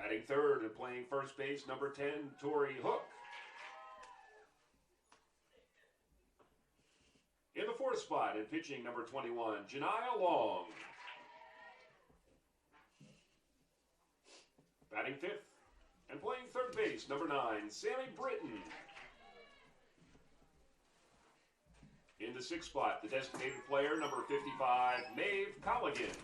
Batting third and playing first base, number 10, Torrey Hook. In the fourth spot and pitching, number 21, Janiyah Long. Batting fifth and playing third base, number 9, Sammy Britton. In the sixth spot, the designated player, number 55, Maeve Colligan.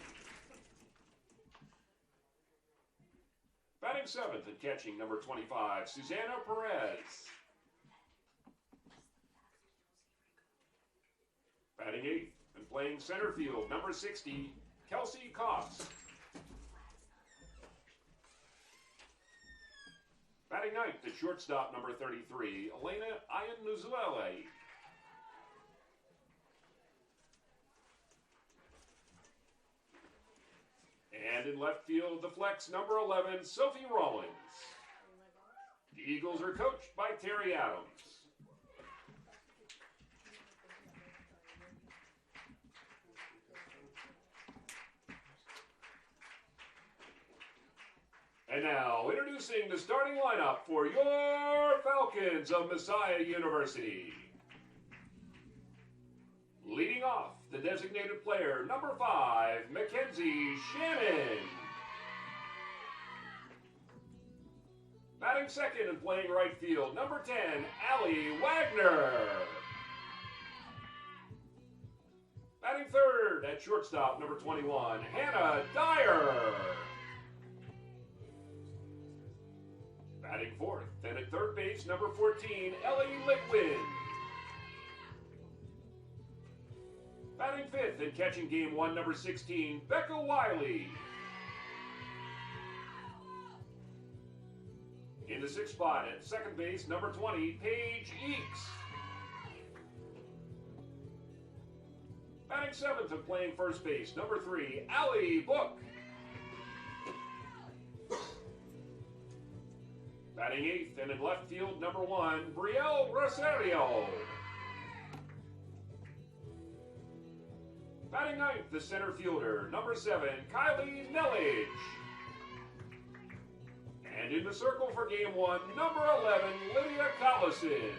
Batting seventh and catching, number 25, Susanna Perez. Batting eighth and playing center field, number 60, Kelsey Cox. Batting ninth at shortstop, number 33, Elena Iannuzuele. And in left field, the flex, number 11, Sophie Rawlins. The Eagles are coached by Terry Adams. And now, introducing the starting lineup for your Falcons of Messiah University. Leading off, the designated player, number 5, Mackenzie Shannon. Batting second and playing right field, number 10, Allie Wagner. Batting third at shortstop, number 21, Hannah Dyer. Batting fourth, then at third base, number 14, Ellie Litwin. Batting fifth and catching game one, number 16, Becca Wiley. In the sixth spot at second base, number 20, Paige Eakes. Batting seventh and playing first base, number 3, Allie Book. Batting eighth and in left field, number 1, Brielle Rosario. Batting ninth, the center fielder, number 7, Kylie Nellage. And in the circle for game one, number 11, Lydia Collison.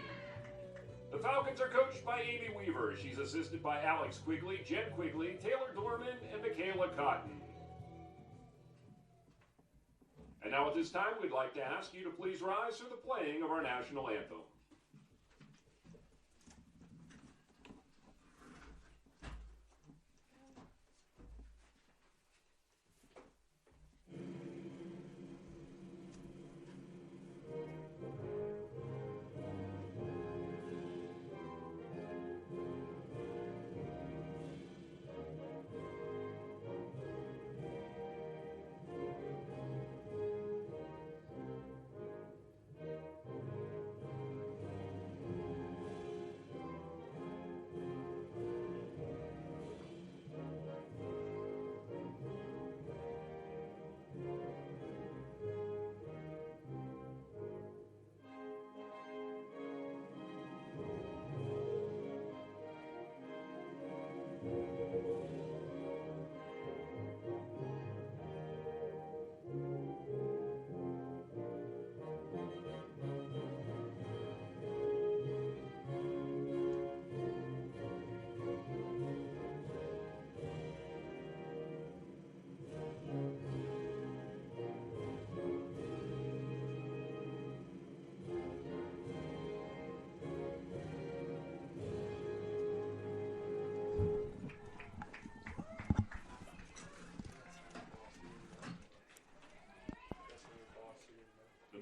The Falcons are coached by Amy Weaver. She's assisted by Alex Quigley, Jen Quigley, Taylor Dorman, and Michaela Cotton. And now at this time, we'd like to ask you to please rise for the playing of our national anthem.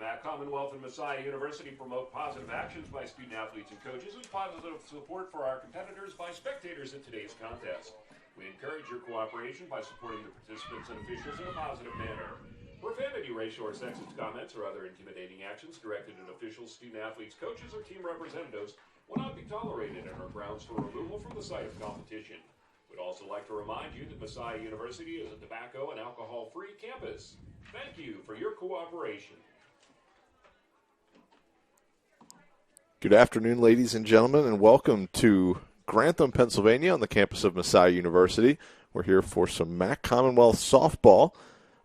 Mac Commonwealth and Messiah University promote positive actions by student athletes and coaches and positive support for our competitors by spectators in today's contest. We encourage your cooperation by supporting the participants and officials in a positive manner. Profanity, racial, or sexist comments or other intimidating actions directed at officials, student athletes, coaches, or team representatives will not be tolerated and are grounds for removal from the site of competition. We'd also like to remind you that Messiah University is a tobacco and alcohol-free campus. Thank you for your cooperation. Good afternoon, ladies and gentlemen, and welcome to Grantham, Pennsylvania on the campus of Messiah University. We're here for some MAC Commonwealth softball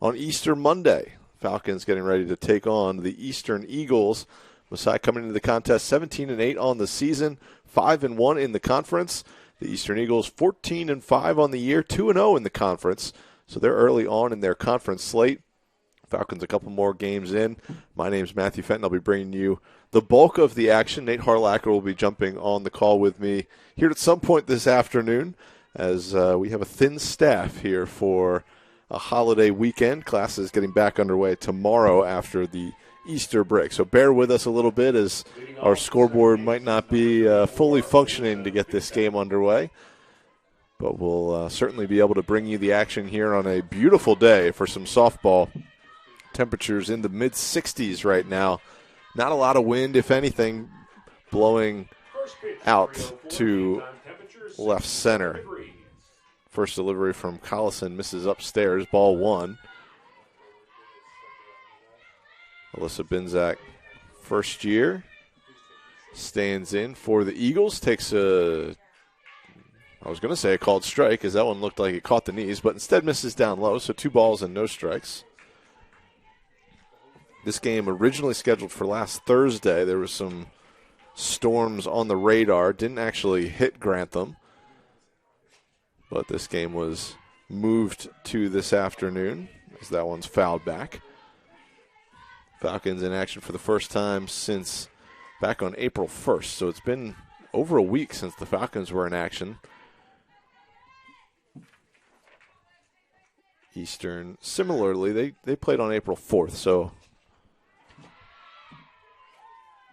on Easter Monday. Falcons getting ready to take on the Eastern Eagles. Messiah coming into the contest 17-8 on the season, 5-1 in the conference. The Eastern Eagles 14-5 on the year, 2-0 in the conference. So they're early on in their conference slate. Falcons a couple more games in. My name's Matthew Fenton. I'll be bringing you the bulk of the action. Nate Harlacker will be jumping on the call with me here at some point this afternoon, as we have a thin staff here for a holiday weekend. Classes getting back underway tomorrow after the Easter break. So bear with us a little bit, as our scoreboard might not be fully functioning to get this game underway. But we'll certainly be able to bring you the action here on a beautiful day for some softball. Temperatures in the mid-60s right now. Not a lot of wind, if anything, blowing out to left center. First delivery from Collison misses upstairs, ball one. Alyssa Binzak, first year, stands in for the Eagles, takes I was going to say a called strike, as that one looked like it caught the knees, but instead misses down low, so 2 balls and no strikes. This game originally scheduled for last Thursday. There was some storms on the radar. Didn't actually hit Grantham. But this game was moved to this afternoon, as that one's fouled back. Falcons in action for the first time since back on April 1st. So it's been over a week since the Falcons were in action. Eastern, similarly, they played on April 4th, so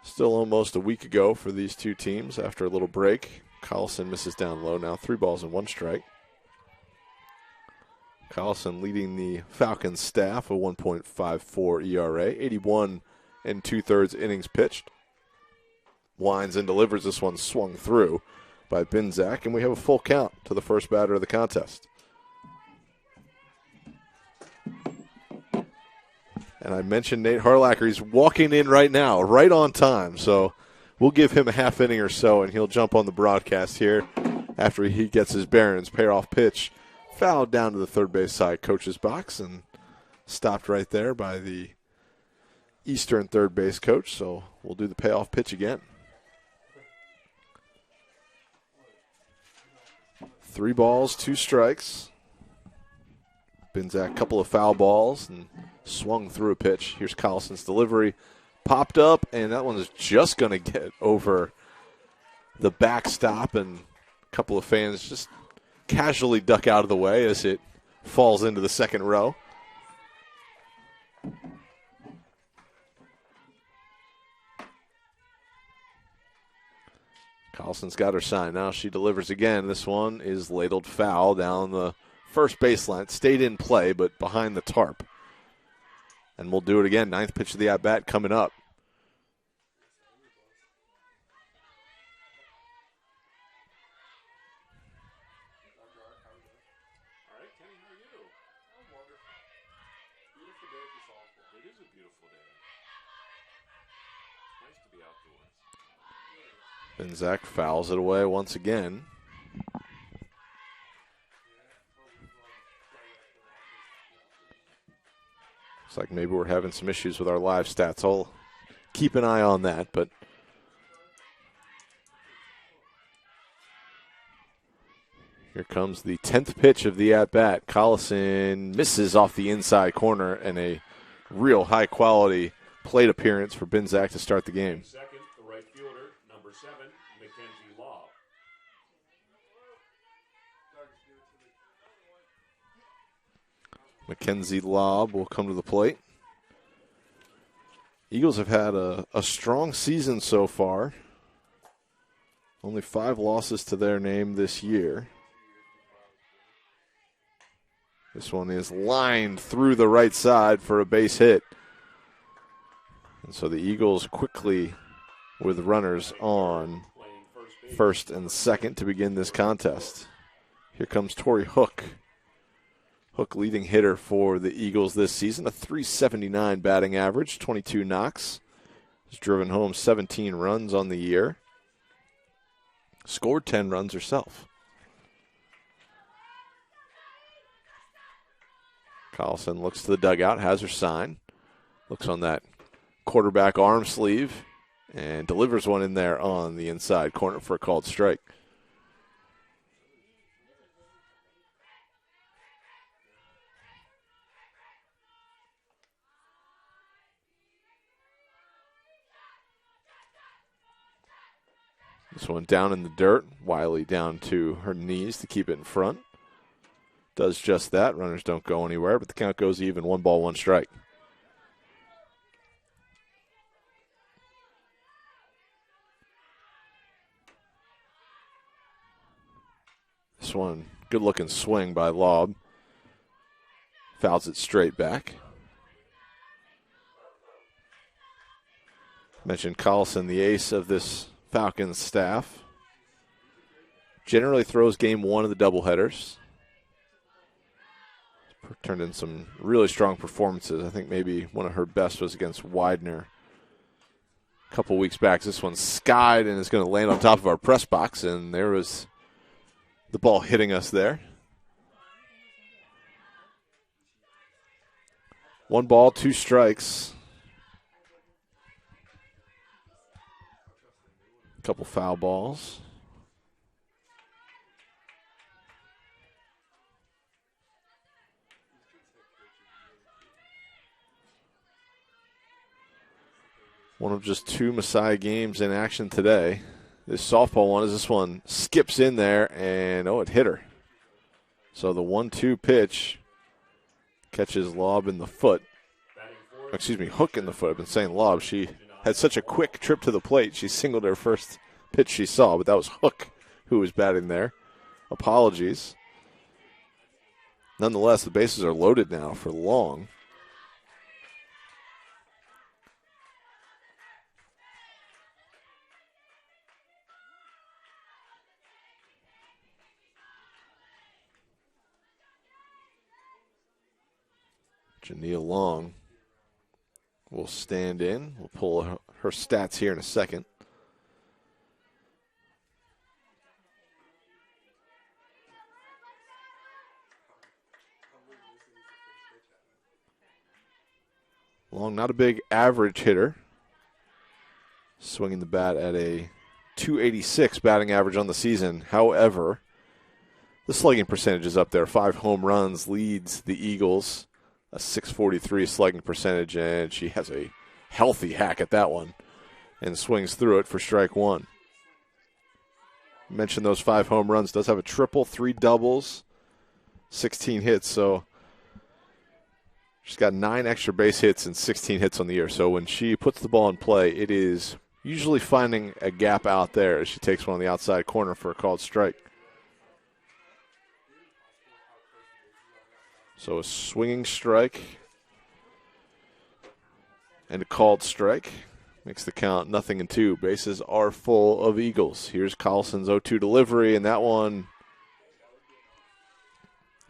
still almost a week ago for these two teams after a little break. Collison misses down low now, 3 balls and 1 strike. Collison leading the Falcons staff, a 1.54 ERA, 81 2/3 innings pitched. Winds and delivers. This one swung through by Binzak, and we have a full count to the first batter of the contest. And I mentioned Nate Harlacker. He's walking in right now, right on time. So we'll give him a half inning or so, and he'll jump on the broadcast here after he gets his bearings. Pair-off pitch, fouled down to the third base side coach's box, and stopped right there by the Eastern third base coach. So we'll do the payoff pitch again. 3 balls, 2 strikes. Binzak, couple of foul balls, and swung through a pitch. Here's Collison's delivery. Popped up, and that one's just going to get over the backstop, and a couple of fans just casually duck out of the way as it falls into the second row. Collison's got her sign. Now she delivers again. This one is ladled foul down the first baseline. Stayed in play, but behind the tarp. And we'll do it again. 9th pitch of the at-bat coming up. All right, Kenny, how are you? I'm wonderful. Beautiful day for softball. It is a beautiful day. It's nice to be outdoors. Binzak fouls it away once again. Looks like maybe we're having some issues with our live stats. I'll keep an eye on that, but here comes the 10th pitch of the at-bat. Collison misses off the inside corner, and a real high-quality plate appearance for Binzak to start the game. Second, the right fielder, number 7, Mackenzie Law. Mackenzie Lobb will come to the plate. Eagles have had a strong season so far. Only 5 losses to their name this year. This one is lined through the right side for a base hit. And so the Eagles quickly with runners on first and second to begin this contest. Here comes Tori Hook. Hook leading hitter for the Eagles this season, a .379 batting average, 22 knocks. Has driven home 17 runs on the year. Scored 10 runs herself. Collison looks to the dugout, has her sign. Looks on that quarterback arm sleeve and delivers one in there on the inside corner for a called strike. This one down in the dirt. Wiley down to her knees to keep it in front. Does just that. Runners don't go anywhere, but the count goes even. 1 ball, 1 strike. This one, good-looking swing by Lobb. Fouls it straight back. Mentioned Collison, the ace of this Falcons staff. Generally throws game 1 of the doubleheaders. Turned in some really strong performances. I think maybe one of her best was against Widener a couple weeks back. This one skied and is going to land on top of our press box, and there was the ball hitting us there. 1 ball, 2 strikes. A couple foul balls. One of just 2 Messiah games in action today. This softball one is this one skips in there, and it hit her. So the 1-2 pitch catches Lobb in the foot. Excuse me, hook in the foot. I've been saying Lobb. She had such a quick trip to the plate. She singled her first pitch she saw, but that was Hook who was batting there. Apologies. Nonetheless, the bases are loaded now for Long. Jania Long will stand in. We'll pull her stats here in a second. Long, not a big average hitter. Swinging the bat at a .286 batting average on the season. However, the slugging percentage is up there. 5 home runs, leads the Eagles. A .643 slugging percentage, and she has a healthy hack at that one and swings through it for strike 1. Mentioned those 5 home runs. Does have a triple, 3 doubles, 16 hits. So she's got 9 extra base hits and 16 hits on the year. So when she puts the ball in play, it is usually finding a gap out there as she takes one on the outside corner for a called strike. So a swinging strike and a called strike makes the count 0-2. Bases are full of Eagles. Here's Collison's 0-2 delivery, and that one,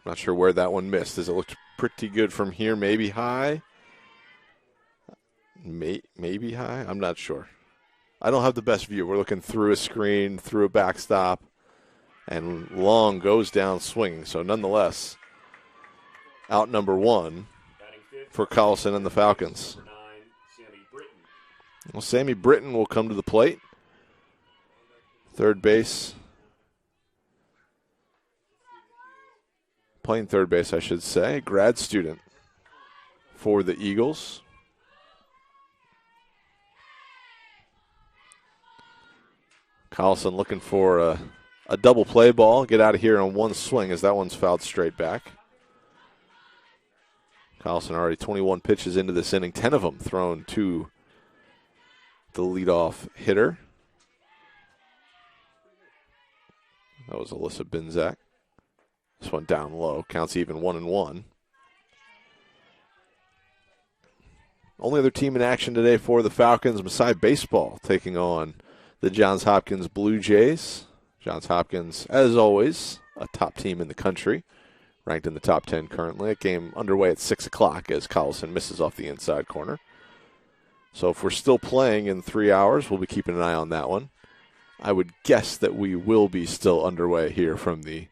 not sure where that one missed. Does it look pretty good from here? Maybe high? Maybe high? I'm not sure. I don't have the best view. We're looking through a screen, through a backstop, and Long goes down swinging. So nonetheless, out number 1 for Collison and the Falcons. Well, Sammy Britton will come to the plate. Third base. Playing third base, I should say. Grad student for the Eagles. Collison looking for a double play ball. Get out of here on one swing as that one's fouled straight back. Collison already 21 pitches into this inning, 10 of them thrown to the leadoff hitter. That was Alyssa Binzak. This one down low, counts even 1-1. Only other team in action today for the Falcons, Messiah Baseball, taking on the Johns Hopkins Blue Jays. Johns Hopkins, as always, a top team in the country. Ranked in the top 10 currently. A game underway at 6 o'clock as Collison misses off the inside corner. So if we're still playing in 3 hours, we'll be keeping an eye on that one. I would guess that we will be still underway here from the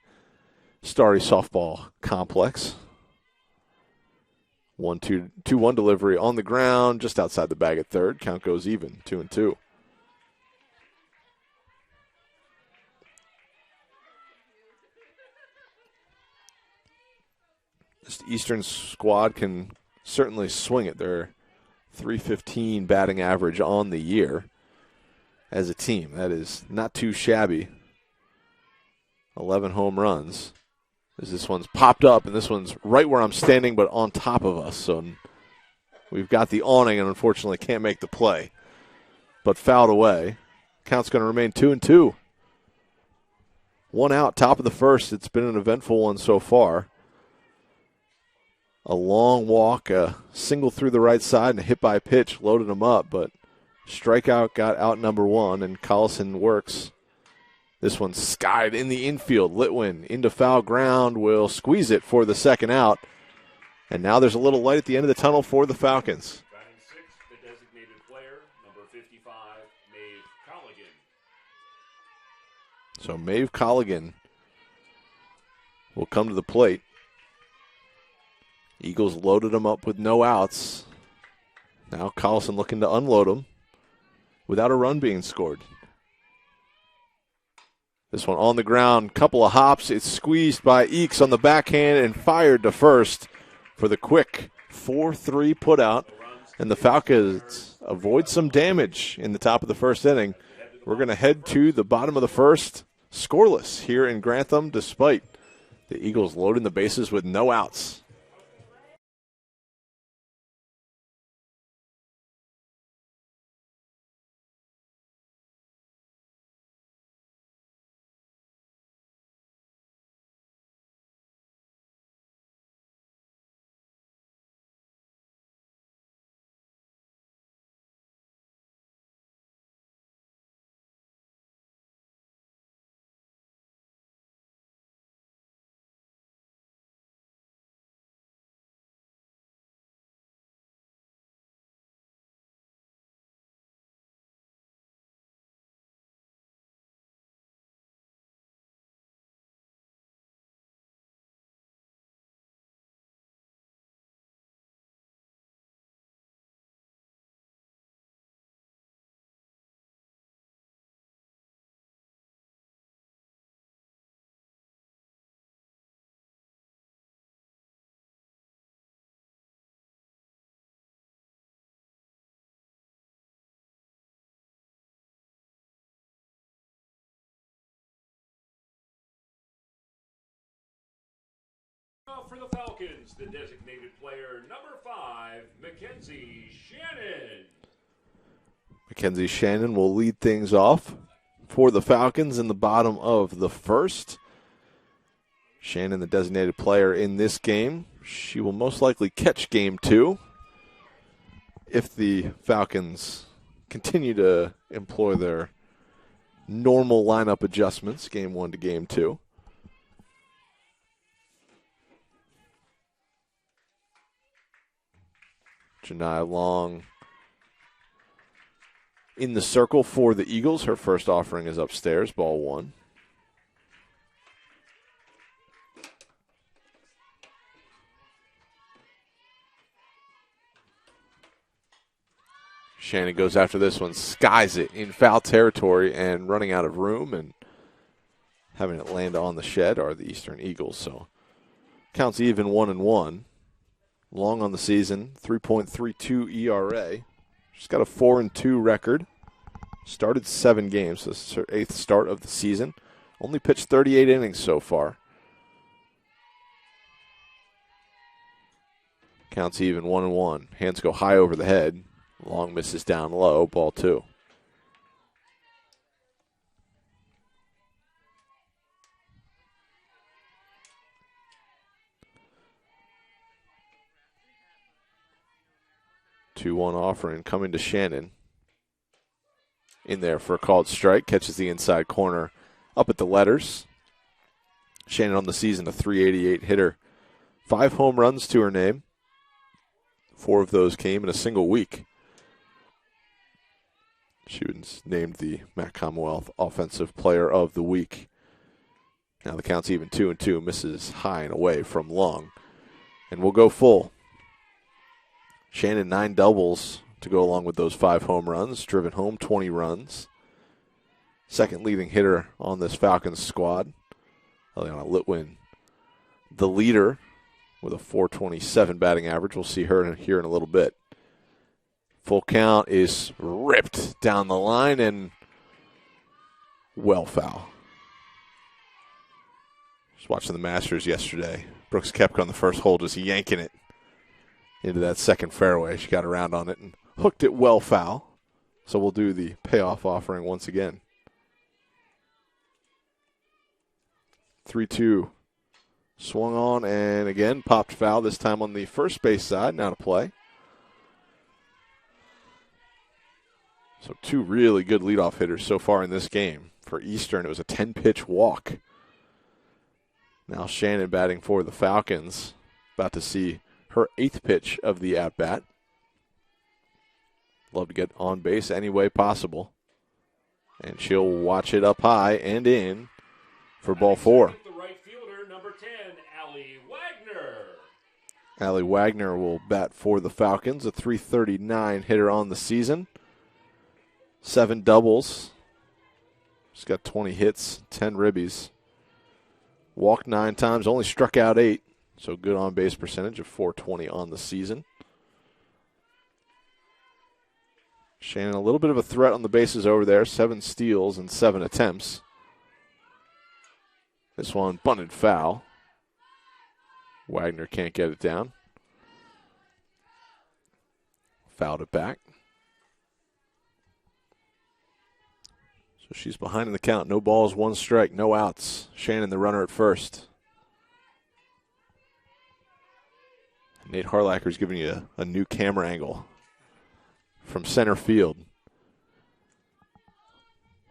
Starry Softball Complex. 1-2-1 delivery on the ground, just outside the bag at third. Count goes even, 2-2. This Eastern squad can certainly swing it. They're .315 batting average on the year as a team. That is not too shabby. 11 home runs. As this one's popped up, and this one's right where I'm standing, but on top of us. So we've got the awning and unfortunately can't make the play. But fouled away. Count's going to remain 2-2. One out, top of the first. It's been an eventful one so far. A long walk, a single through the right side, and a hit by pitch loaded him up. But strikeout got out number one, and Collison works. This one skied in the infield. Litwin into foul ground, will squeeze it for the second out. And now there's a little light at the end of the tunnel for the Falcons. Batting sixth, the designated player, number 55, Maeve Colligan. So Maeve Colligan will come to the plate. Eagles loaded him up with no outs. Now Collison looking to unload him without a run being scored. This one on the ground, couple of hops. It's squeezed by Eakes on the backhand and fired to first for the quick 4-3 putout. And the Falcons avoid some damage in the top of the first inning. We're going to head to the bottom of the first, scoreless here in Grantham, despite the Eagles loading the bases with no outs. For the Falcons, the designated player, number 5, Mackenzie Shannon. Mackenzie Shannon will lead things off for the Falcons in the bottom of the first. Shannon, the designated player in this game. She will most likely catch game 2 if the Falcons continue to employ their normal lineup adjustments, game 1 to game 2. Janiyah Long in the circle for the Eagles. Her first offering is upstairs, ball 1. Shannon goes after this one, skies it in foul territory, and running out of room and having it land on the shed are the Eastern Eagles. So counts even, 1-1. Long on the season, 3.32 ERA. She's got a 4-2 record. Started 7 games. This is her 8th start of the season. Only pitched 38 innings so far. Counts even, 1-1. Hands go high over the head. Long misses down low, ball 2. Two-one offering coming to Shannon. In there for a called strike. Catches the inside corner up at the letters. Shannon on the season, a .388 hitter. 5 home runs to her name. 4 of those came in a single week. She was named the Matt Commonwealth Offensive Player of the Week. Now the count's even, 2-2. Misses high and away from Long. And we'll go full. Shannon 9 doubles to go along with those 5 home runs, driven home 20 runs. Second leading hitter on this Falcons squad. Eliana Litwin, the leader, with a .427 batting average. We'll see her here in a little bit. Full count is ripped down the line and well foul. Just watching the Masters yesterday. Brooks Koepka on the first hole just yanking it into that second fairway. She got around on it and hooked it well foul. So we'll do the payoff offering once again. 3-2. Swung on and again popped foul, this time on the first base side. Now to play. So 2 really good leadoff hitters so far in this game. For Eastern, it was a 10-pitch walk. Now Shannon batting for the Falcons. About to see her 8th pitch of the at-bat. Love to get on base any way possible. And she'll watch it up high and in for ball 4. The right fielder, number 10, Allie Wagner. Allie Wagner will bat for the Falcons, a .339 hitter on the season. 7 doubles. She's got 20 hits, 10 ribbies. Walked 9 times, only struck out 8. So good on-base percentage of .420 on the season. Shannon, a little bit of a threat on the bases over there. 7 steals and 7 attempts. This one bunted foul. Wagner can't get it down. Fouled it back. So she's behind in the count. No balls, 1 strike, no outs. Shannon, the runner at first. Nate Harlacker's giving you a new camera angle from center field.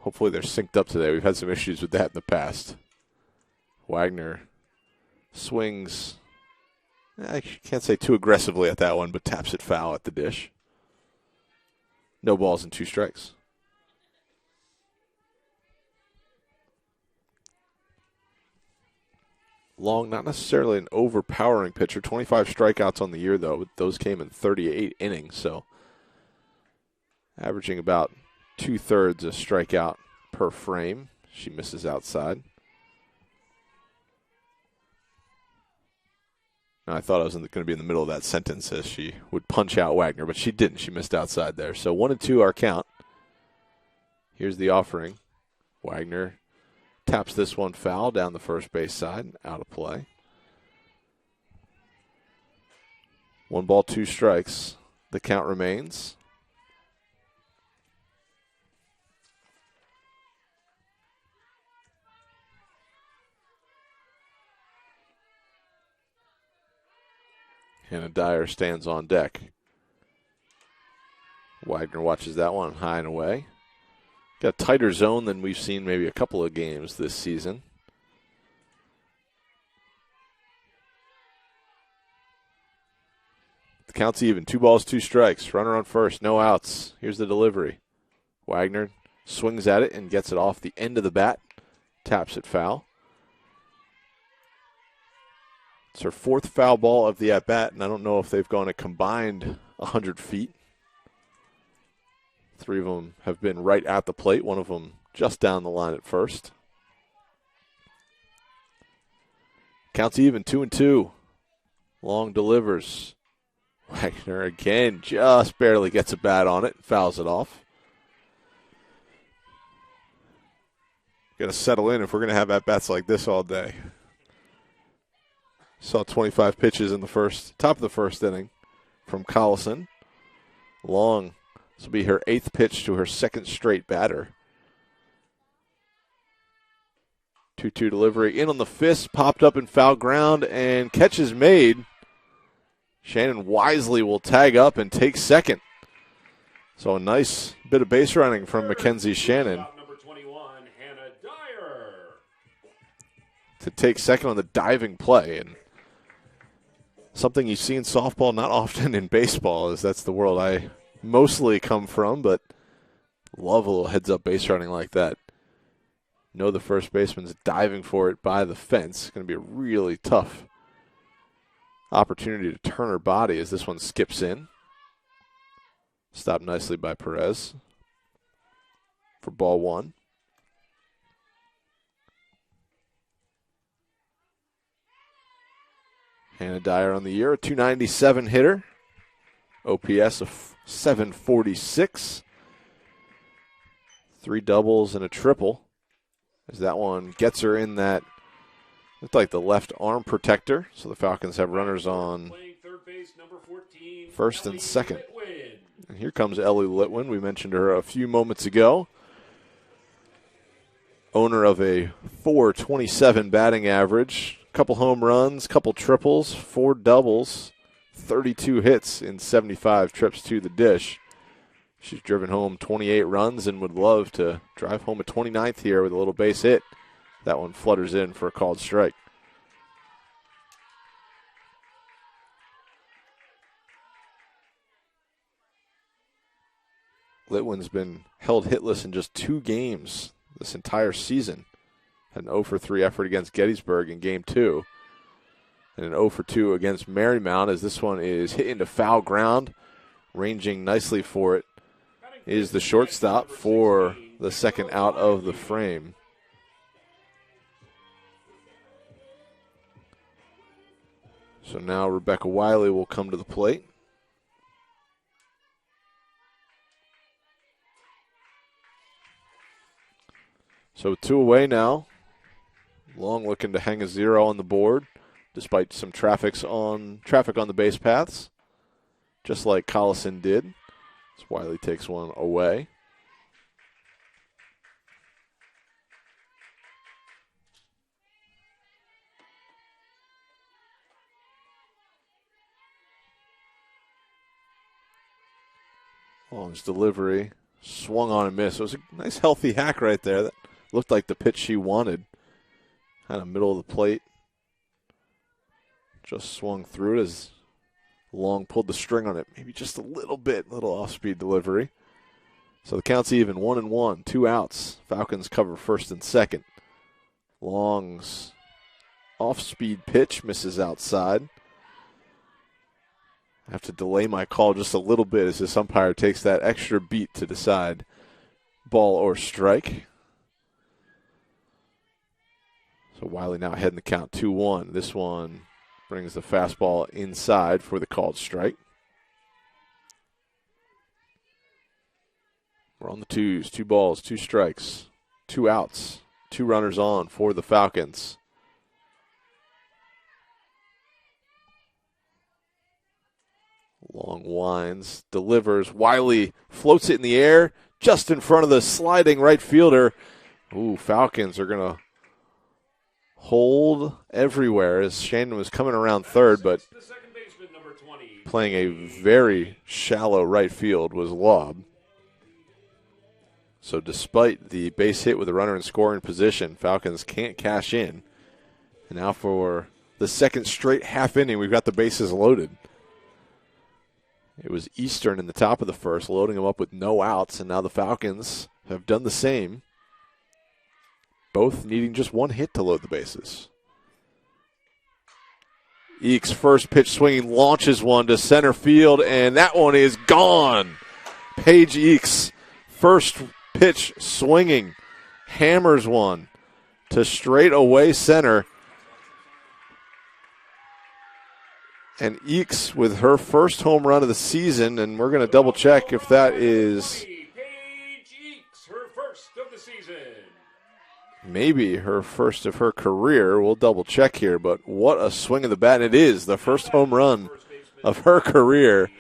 Hopefully they're synced up today. We've had some issues with that in the past. Wagner swings, I can't say too aggressively at that one, but taps it foul at the dish. No balls and 2 strikes. Long, not necessarily an overpowering pitcher. 25 strikeouts on the year, though. Those came in 38 innings, so averaging about 2/3 a strikeout per frame. She misses outside. Now, I thought I was going to be in the middle of that sentence as she would punch out Wagner, but she didn't. She missed outside there. So 1-2 our count. Here's the offering. Wagner taps this one foul down the first base side, out of play. 1 ball, 2 strikes. The count remains. Hannah Dyer stands on deck. Wagner watches that one high and away. Got a tighter zone than we've seen maybe a couple of games this season. The count's even. 2 balls, 2 strikes. Runner on first. No outs. Here's the delivery. Wagner swings at it and gets it off the end of the bat. Taps it foul. It's her 4th foul ball of the at-bat, and I don't know if they've gone a combined 100 feet. 3 of them have been right at the plate. 1 of them just down the line at first. Counts even, 2-2. Long delivers. Wagner again just barely gets a bat on it, fouls it off. Got to settle in if we're going to have at-bats like this all day. Saw 25 pitches in the top of the first inning from Collison. Long. This will be her 8th pitch to her 2nd straight batter. 2-2 delivery. In on the fist, popped up in foul ground, and catch is made. Shannon wisely will tag up and take second. So a nice bit of base running from Mackenzie Shannon. Number 21, Hannah Dyer. To take second on the diving play. And something you see in softball, not often in baseball, is that's the world I mostly come from, but love a little heads-up base running like that. Know the first baseman's diving for it by the fence. It's going to be a really tough opportunity to turn her body as this one skips in. Stopped nicely by Perez for ball one. Hannah Dyer on the year, a .297 hitter. OPS of 746. 3 doubles and a triple. As that one gets her in that, looked like the left arm protector. So the Falcons have runners on first and second. And here comes Ellie Litwin. We mentioned her a few moments ago. Owner of a .427 batting average. Couple home runs, couple triples, 4 doubles, 32 hits in 75 trips to the dish. She's driven home 28 runs and would love to drive home a 29th here with a little base hit. That one flutters in for a called strike. Litwin's been held hitless in just 2 games this entire season. Had an 0-for-3 effort against Gettysburg in Game 2. And an 0-for-2 against Marymount as this one is hit into foul ground. Ranging nicely for it is the shortstop for the second out of the frame. So now Rebecca Wiley will come to the plate. So 2 away now. Long looking to hang a 0 on the board, despite some traffic on the base paths, just like Collison did. As Wiley takes one away. Long's delivery swung on and missed. It was a nice healthy hack right there. That looked like the pitch she wanted. Kind of middle of the plate. Just swung through it as Long pulled the string on it. Maybe just a little bit, little off-speed delivery. So the count's even, 1-1, 2 outs. Falcons cover first and second. Long's off-speed pitch misses outside. I have to delay my call just a little bit as this umpire takes that extra beat to decide ball or strike. So Wiley now ahead in the count, 2-1. This one brings the fastball inside for the called strike. We're on the 2s, 2 balls, 2 strikes, 2 outs, 2 runners on for the Falcons. Long winds, delivers. Wiley floats it in the air just in front of the sliding right fielder. Ooh, Falcons are going to hold everywhere as Shandon was coming around third, but playing a very shallow right field was lobbed. So despite the base hit with a runner in scoring position, Falcons can't cash in. And now for the second straight half inning, we've got the bases loaded. It was Eastern in the top of the first, loading them up with no outs, and now the Falcons have done the same. Both needing just 1 hit to load the bases. Eakes first pitch swinging, launches one to center field, and that one is gone. Paige Eakes first pitch swinging, hammers one to straight away center. And Eakes with her first home run of the season, and we're going to double check if that is Paige Eakes, her first of the season. Maybe her first of her career. We'll double check here, but what a swing of the bat. And it is the first home run of her career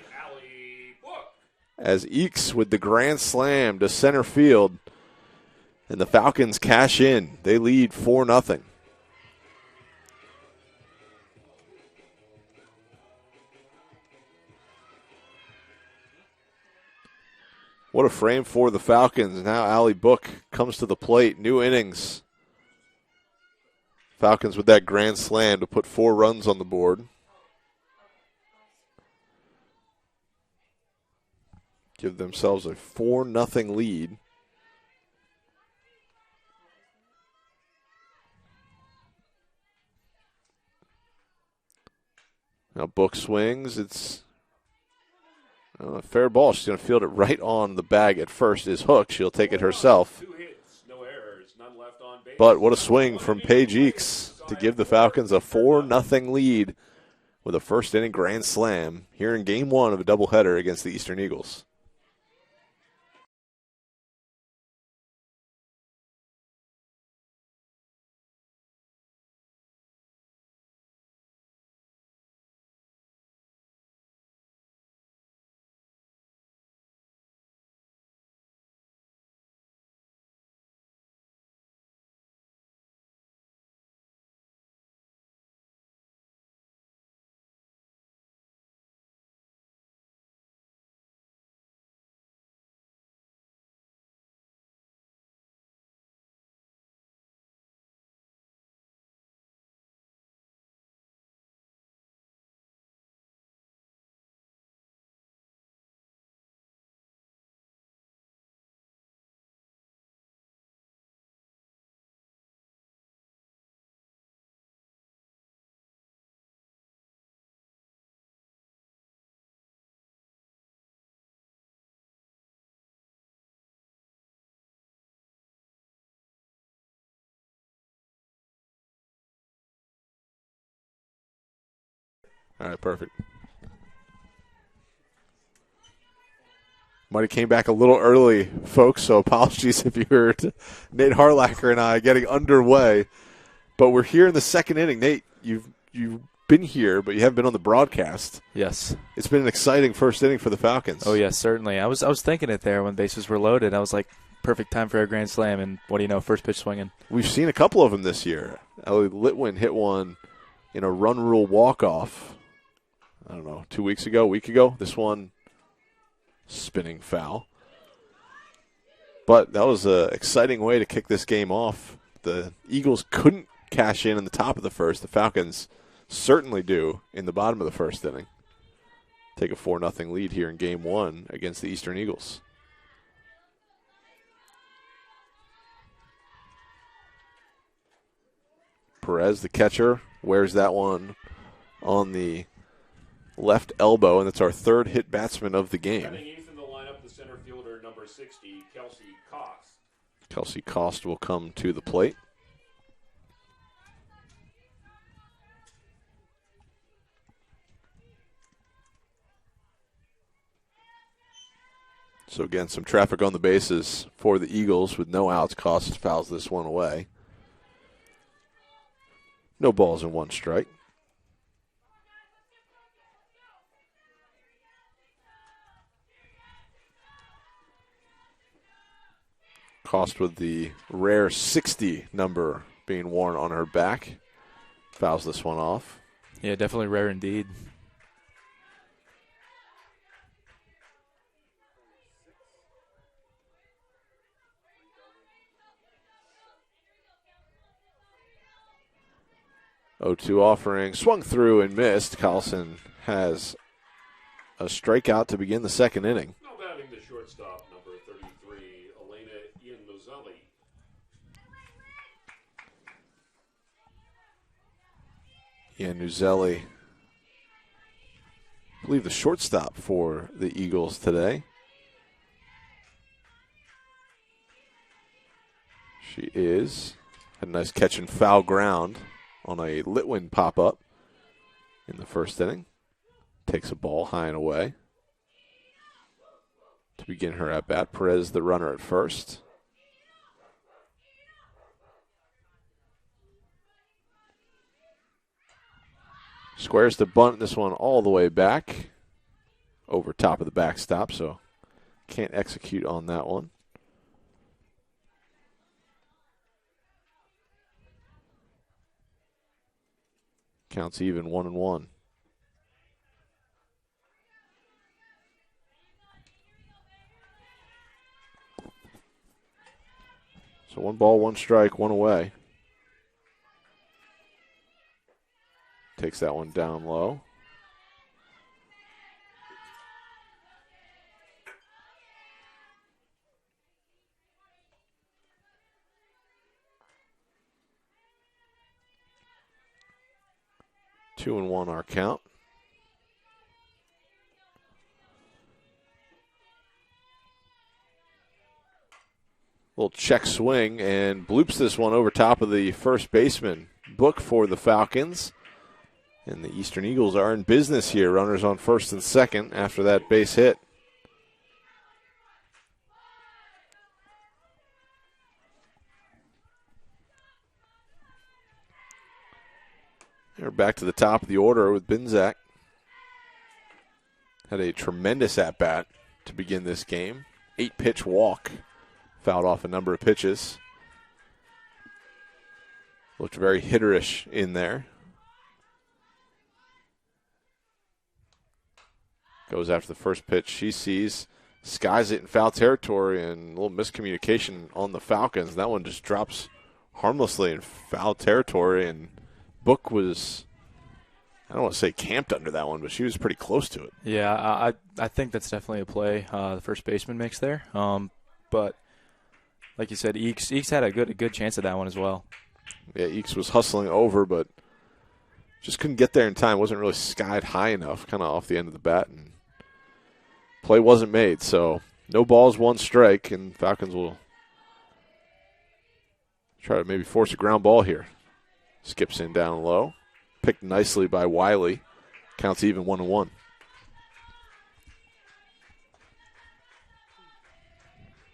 as Eakes with the grand slam to center field. And the Falcons cash in. They lead 4-0. What a frame for the Falcons. Now Allie Book comes to the plate. New innings. Falcons with that grand slam to put 4 runs on the board. Give themselves a 4-0 lead. Now Book swings. It's Fair ball. She's going to field it right on the bag at first. Is hooked. She'll take it herself. 2 hits, no errors, none left on base. But what a swing from Paige Eakes to give the Falcons a 4-0 lead with a first inning grand slam here in Game 1 of a doubleheader against the Eastern Eagles. All right, perfect. Might have came back a little early, folks, so apologies if you heard Nate Harlacher and I getting underway. But we're here in the second inning. Nate, you've been here, but you haven't been on the broadcast. Yes. It's been an exciting first inning for the Falcons. Oh, yes, certainly. I was thinking it there when bases were loaded. I was like, perfect time for a grand slam, and what do you know, first pitch swinging. We've seen a couple of them this year. Ellie Litwin hit one in a run rule walk-off, I don't know, a week ago. This one, spinning foul. But that was an exciting way to kick this game off. The Eagles couldn't cash in the top of the first. The Falcons certainly do in the bottom of the first inning. Take a 4-0 lead here in Game 1 against the Eastern Eagles. Perez, the catcher, wears that one on the left elbow, and it's our third hit batsman of the game. Batting eighth in the lineup, the center fielder, number 60, Kelsey Cox. Kelsey Cost will come to the plate. So again, some traffic on the bases for the Eagles with no outs. Cost fouls this one away. No balls and one strike. Cost with the rare 60 number being worn on her back. Fouls this one off. Yeah, definitely rare indeed. O2 offering, swung through and missed. Carlson has a strikeout to begin the second inning. Now batting the shortstop, number 33, Elena Iannuzelli. Iannuzelli, I believe the shortstop for the Eagles today. She is. Had a nice catch and foul ground on a Litwin pop-up in the first inning. Takes a ball high and away to begin her at-bat. Perez, the runner at first. Squares to bunt this one all the way back over top of the backstop, so can't execute on that one. Counts even 1-1. So 1 ball, 1 strike, 1 away. Takes that one down low. Two and 1 our count. Little check swing and bloops this one over top of the first baseman. Book for the Falcons. And the Eastern Eagles are in business here. Runners on first and second after that base hit. We're back to the top of the order with Binzak. Had a tremendous at-bat to begin this game. 8-pitch walk. Fouled off a number of pitches. Looked very hitterish in there. Goes after the first pitch she sees. Skies it in foul territory, and a little miscommunication on the Falcons. That one just drops harmlessly in foul territory, and Book was, I don't want to say camped under that one, but she was pretty close to it. Yeah, I think that's definitely a play the first baseman makes there. But like you said, Eakes had a good chance at that one as well. Yeah, Eakes was hustling over, but just couldn't get there in time. Wasn't really skied high enough, kind of off the end of the bat, and play wasn't made. So no balls, one strike, and Falcons will try to maybe force a ground ball here. Skips in down low. Picked nicely by Wiley. Counts even 1-1.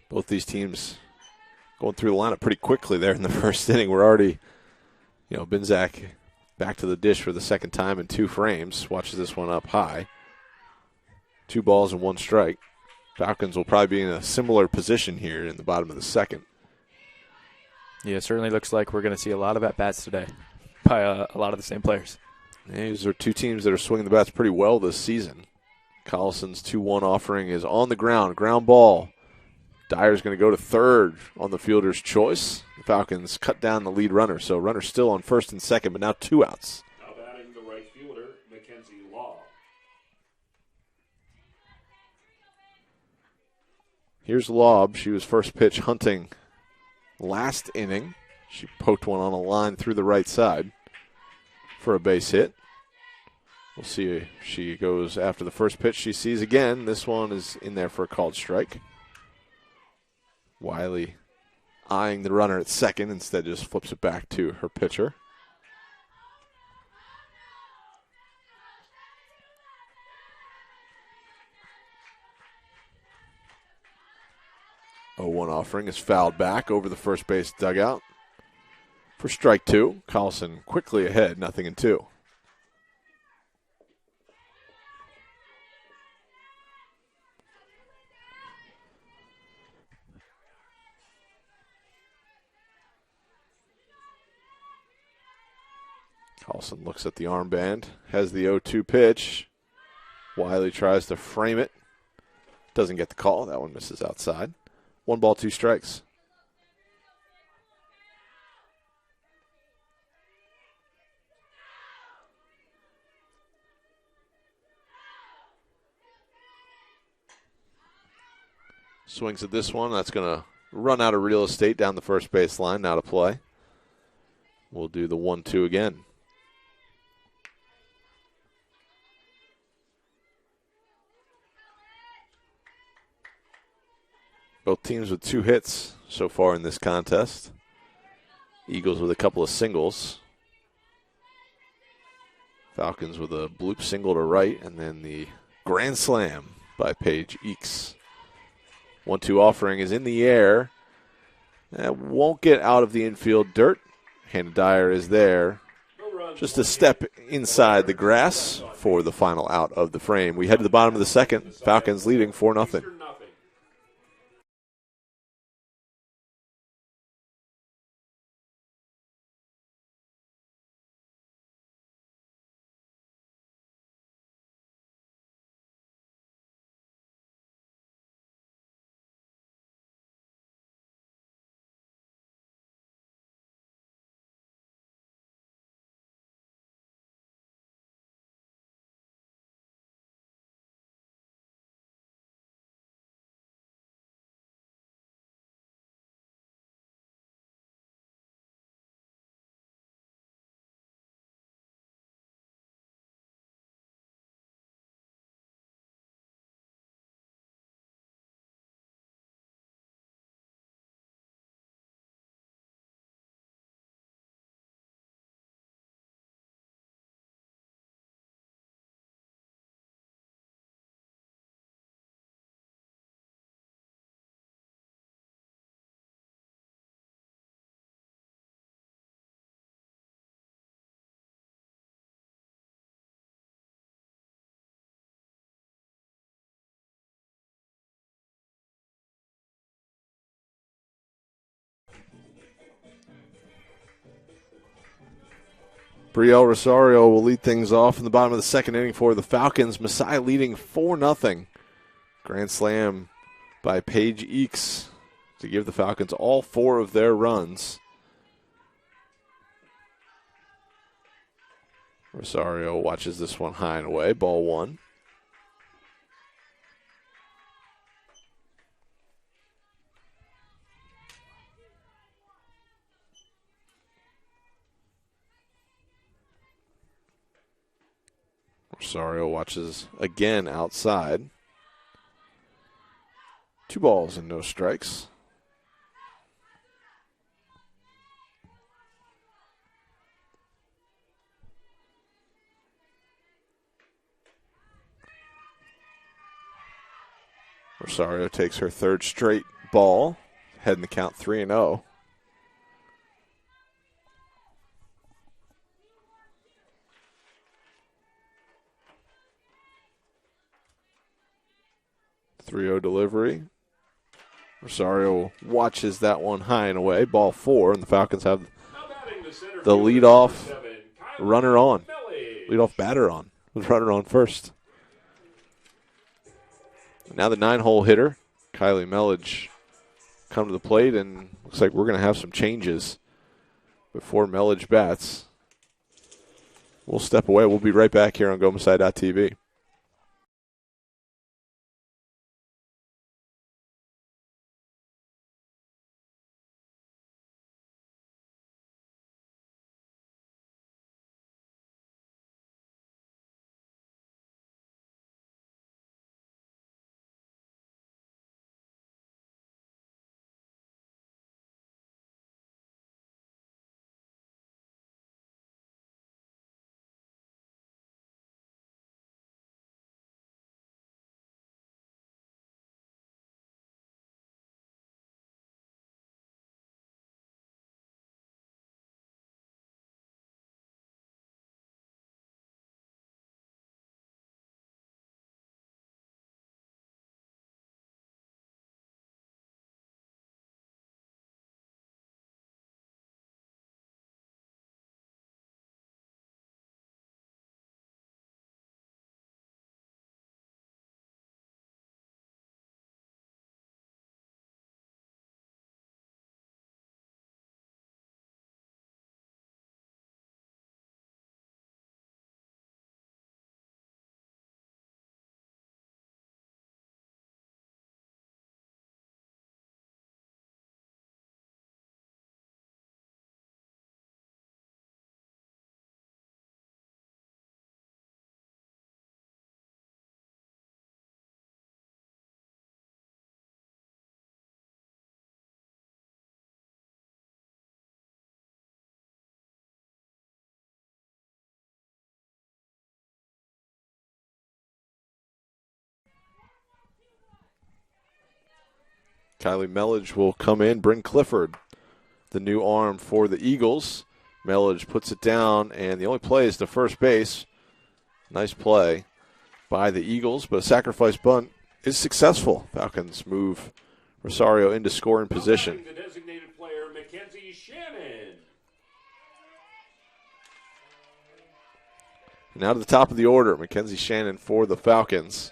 Both these teams going through the lineup pretty quickly there in the first inning. We're already, Binzak back to the dish for the second time in 2 frames. Watches this one up high. 2 balls and 1 strike. Falcons will probably be in a similar position here in the bottom of the second. Yeah, it certainly looks like we're going to see a lot of at-bats today by a lot of the same players. Yeah, these are 2 teams that are swinging the bats pretty well this season. Collison's 2-1 offering is on the ground. Ground ball. Dyer's going to go to third on the fielder's choice. The Falcons cut down the lead runner, so runner still on first and second, but now 2 outs. Now batting the right fielder, Mackenzie Law. Here's Lobb. She was first pitch hunting last inning. She poked one on a line through the right side for a base hit. We'll see if she goes after the first pitch she sees again. This one is in there for a called strike. Wiley eyeing the runner at second, instead just flips it back to her pitcher. Oh, 1 offering is fouled back over the first base dugout for strike 2. Collison quickly ahead, 0-2. Collison looks at the armband, has the 0-2 pitch. Wiley tries to frame it. Doesn't get the call. That one misses outside. 1 ball, 2 strikes. Swings at this one. That's going to run out of real estate down the first base line. Now to play. We'll do the 1-2 again. Both teams with 2 hits so far in this contest. Eagles with a couple of singles. Falcons with a bloop single to right, and then the grand slam by Paige Eakes. 1-2 offering is in the air. That won't get out of the infield dirt. Hannah Dyer is there. Just a step inside the grass for the final out of the frame. We head to the bottom of the second. Falcons leading 4-0. Brielle Rosario will lead things off in the bottom of the second inning for the Falcons. Masai leading 4-0. Grand slam by Paige Eakes to give the Falcons all 4 of their runs. Rosario watches this one high and away. Ball 1. Rosario watches again outside. 2 balls and no strikes. Rosario takes her 3rd straight ball, heading the count 3-0. Delivery. Rosario watches that one high and away. Ball 4, and the Falcons have the leadoff runner on. Leadoff batter on. With runner on first. Now the 9-hole hitter, Kylie Melledge, come to the plate, and looks like we're going to have some changes before Melledge bats. We'll step away. We'll be right back here on GoMasai.tv. Kylie Melledge will come in, bring Clifford, the new arm for the Eagles. Melledge puts it down, and the only play is to first base. Nice play by the Eagles, but a sacrifice bunt is successful. Falcons move Rosario into scoring position. The designated player, Mackenzie Shannon. Now to the top of the order, Mackenzie Shannon for the Falcons.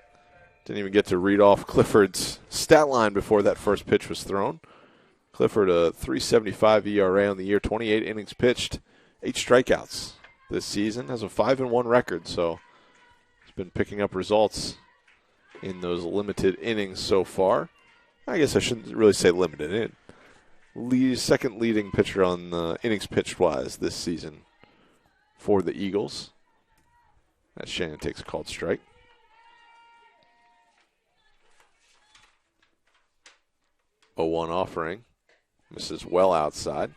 Didn't even get to read off Clifford's stat line before that first pitch was thrown. Clifford, a 3.75 ERA on the year, 28 innings pitched, 8 strikeouts this season, has a 5-1 record, so he's been picking up results in those limited innings so far. I guess I shouldn't really say limited. Second leading pitcher on innings pitched-wise this season for the Eagles. As Shannon takes a called strike. A 1 offering. Misses well outside.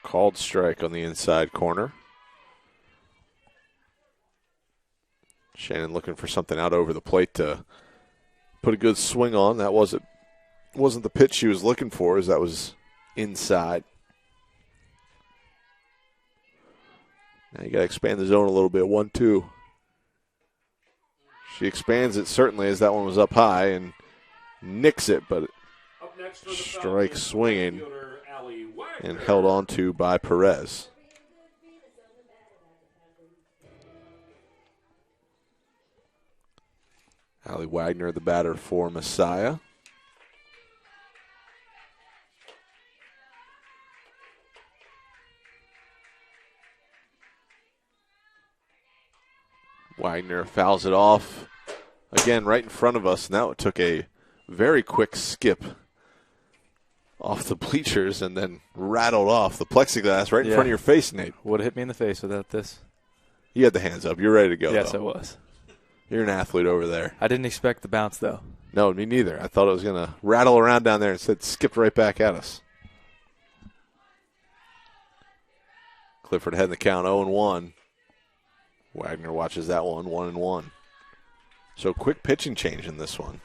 Called strike on the inside corner. Shannon looking for something out over the plate to put a good swing on. That was it wasn't the pitch she was looking for, as that was inside. Now you got to expand the zone a little bit. 1-2. She expands it certainly, as that one was up high and nicks it, but Up next for the strike Falcons, swinging fielder Allie Wagner. and held on to by Perez. Allie Wagner, the batter for Messiah. Wagner fouls it off again right in front of us. Now it took a very quick skip off the bleachers and then rattled off the plexiglass right in front of your face, Nate. Would have hit me in the face without this. You had the hands up. You're ready to go. Yes, though. I was. You're an athlete over there. I didn't expect the bounce, though. No, me neither. I thought it was going to rattle around down there. Instead, skipped right back at us. Clifford heading the count 0-1. Wagner watches that one, 1-1. So quick pitching change in this one.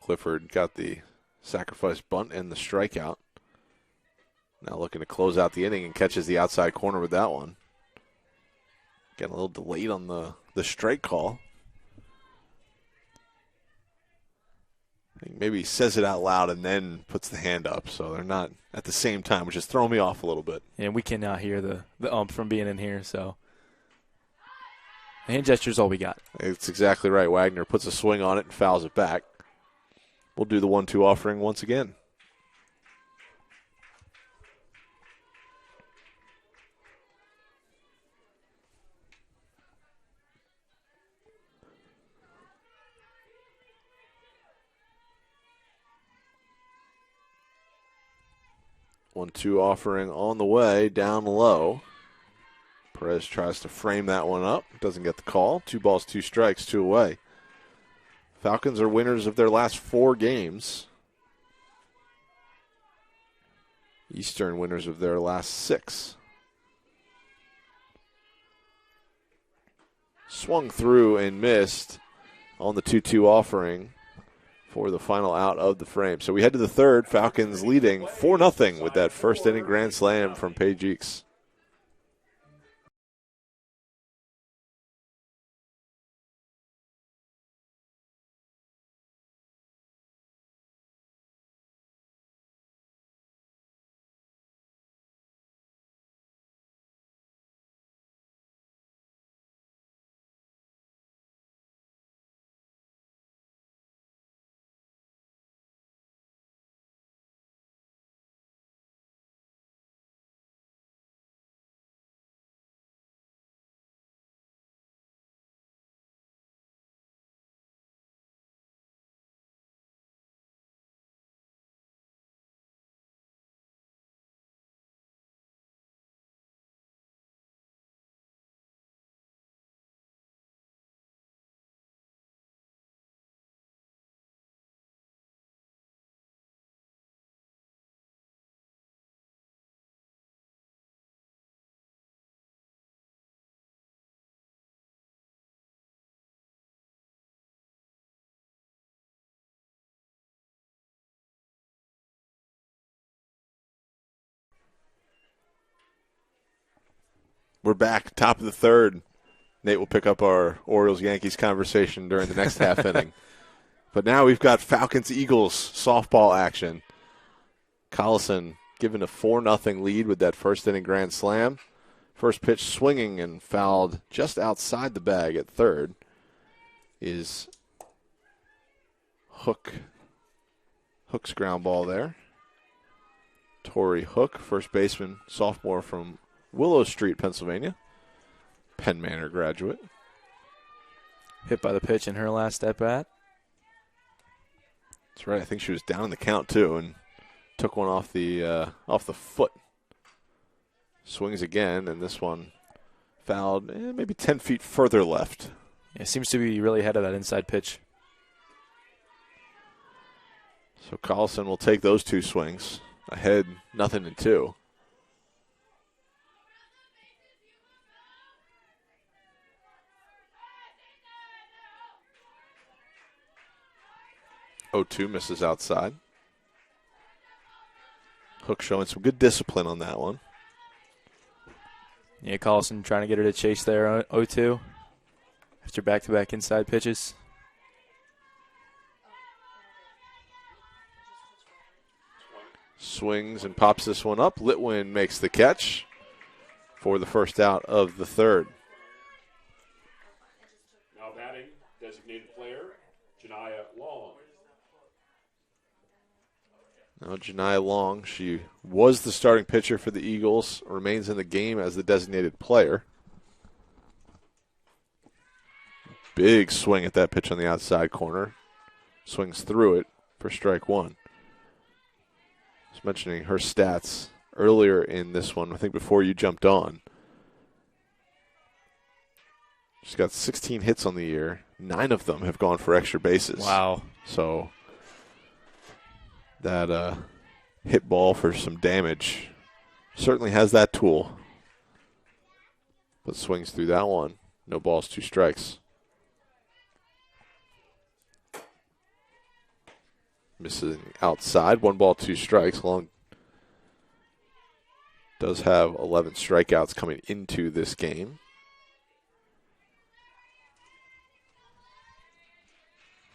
Clifford got the sacrifice bunt and the strikeout. Now looking to close out the inning and catches the outside corner with that one. Getting a little delayed on the strike call. I think maybe he says it out loud and then puts the hand up, so they're not at the same time, which is throwing me off a little bit. And we cannot hear the ump from being in here, so hand gesture's all we got. It's exactly right. Wagner puts a swing on it and fouls it back. We'll do the 1-2 offering once again. One-two offering on the way, down low. Perez tries to frame that one up. Doesn't get the call. 2 balls, 2 strikes, 2 away. Falcons are winners of their last 4 games. Eastern winners of their last 6. Swung through and missed on the 2-2 offering for the final out of the frame. So we head to the third. Falcons leading 4-0 with that first inning grand slam from Paige Eakes. We're back, top of the third. Nate will pick up our Orioles-Yankees conversation during the next half inning. But now we've got Falcons-Eagles softball action. Collison given a 4-0 lead with that first inning grand slam. First pitch swinging and fouled just outside the bag at third is Hook. Hook's ground ball there. Tori Hook, first baseman, sophomore from Willow Street, Pennsylvania. Penn Manor graduate. Hit by the pitch in her last at-bat. That's right. I think she was down in the count, too, and took one off the foot. Swings again, and this one fouled maybe 10 feet further left. Yeah, seems to be really ahead of that inside pitch. So Collison will take those 2 swings. Ahead, 0-2. 0-2 misses outside. Hook showing some good discipline on that one. Yeah, Collison trying to get her to chase there, 0-2. After back-to-back inside pitches. Swings and pops this one up. Litwin makes the catch for the first out of the third. Now batting, designated player, Janiyah Long. Now Janiyah Long, she was the starting pitcher for the Eagles, remains in the game as the designated player. Big swing at that pitch on the outside corner. Swings through it for strike one. I was mentioning her stats earlier in this one, I think before you jumped on. She's got 16 hits on the year. 9 of them have gone for extra bases. Wow. So that hit ball for some damage certainly has that tool. But swings through that one. No balls, 2 strikes. Missing outside. 1 ball, 2 strikes. Long does have 11 strikeouts coming into this game.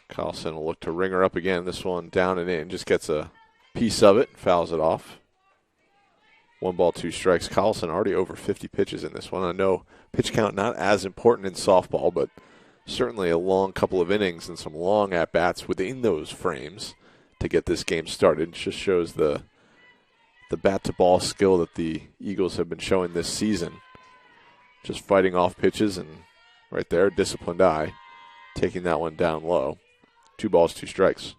Collison will look to ring her up again. This one down and in. Just gets a piece of it. Fouls it off. 1 ball, 2 strikes. Collison already over 50 pitches in this one. I know pitch count not as important in softball, but certainly a long couple of innings and some long at-bats within those frames to get this game started. It just shows the bat-to-ball skill that the Eagles have been showing this season. Just fighting off pitches, and right there, disciplined eye, taking that one down low. 2 balls, 2 strikes.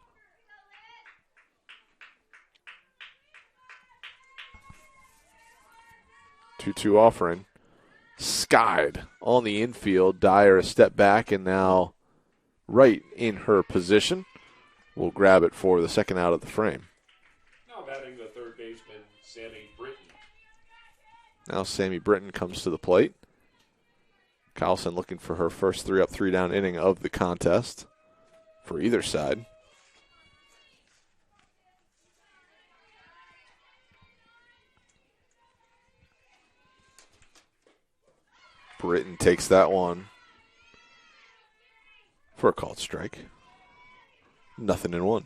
Two offering. Skied on the infield. Dyer a step back and now right in her position. We'll grab it for the second out of the frame. Now batting the third baseman, Sammy Britton. Now Sammy Britton comes to the plate. Collison looking for her first 3-up, 3-down inning of the contest for either side. Britton takes that one for a called strike. 0-1.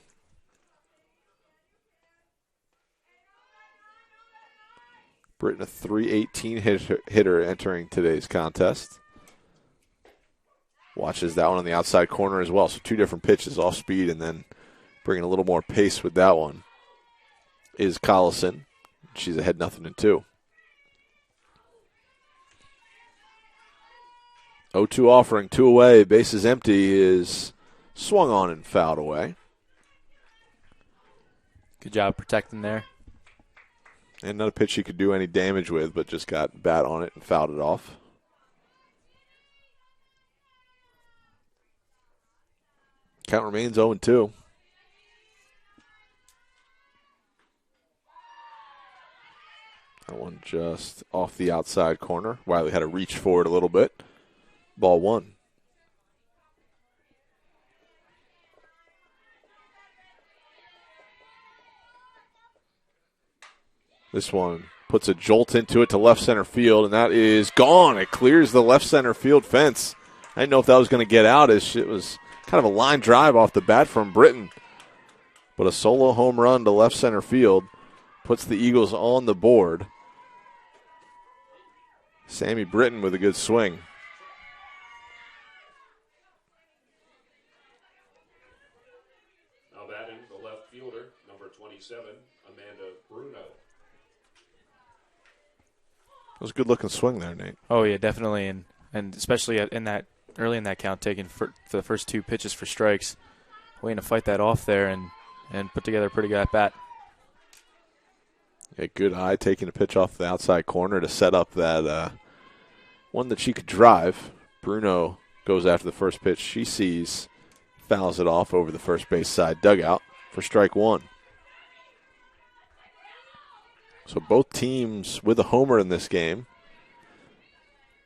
Britton, a .318 hitter entering today's contest. Watches that one on the outside corner as well. So 2 different pitches, off speed, and then bringing a little more pace with that one is Collison. She's ahead 0-2. 0-2 offering, 2 away, bases empty, is swung on and fouled away. Good job protecting there. And not a pitch he could do any damage with, but just got bat on it and fouled it off. Count remains 0-2. That one just off the outside corner. Wiley had to reach forward a little bit. Ball 1. This one puts a jolt into it to left center field, and that is gone. It clears the left center field fence. I didn't know if that was going to get out, as it was kind of a line drive off the bat from Britton. But a solo home run to left center field puts the Eagles on the board. Sammy Britton with a good swing. Now batting the left fielder, number 27, Amanda Bruno. It was a good-looking swing there, Nate. Oh, yeah, definitely. And especially in that early in that count, taking for the first 2 pitches for strikes, waiting to fight that off there and put together a pretty good at-bat. A good eye, taking a pitch off the outside corner to set up that one that she could drive. Bruno goes after the first pitch she sees, fouls it off over the first base side dugout for strike 1. So both teams with a homer in this game.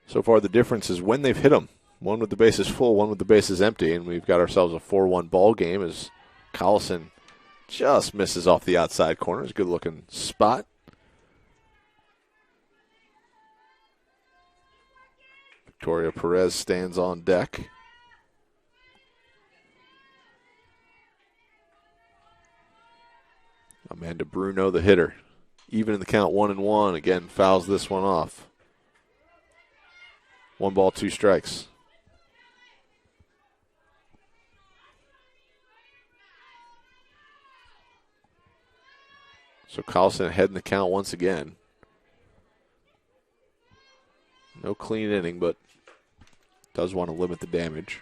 So far the difference is when they've hit them. One with the bases full, one with the bases empty, and we've got ourselves a 4-1 ball game as Collison just misses off the outside corner. It's a good-looking spot. Victoria Perez stands on deck. Amanda Bruno, the hitter. Even in the count, 1-1. Again, fouls this one off. 1 ball, 2 strikes. So Collison ahead in the count once again. No clean inning, but does want to limit the damage.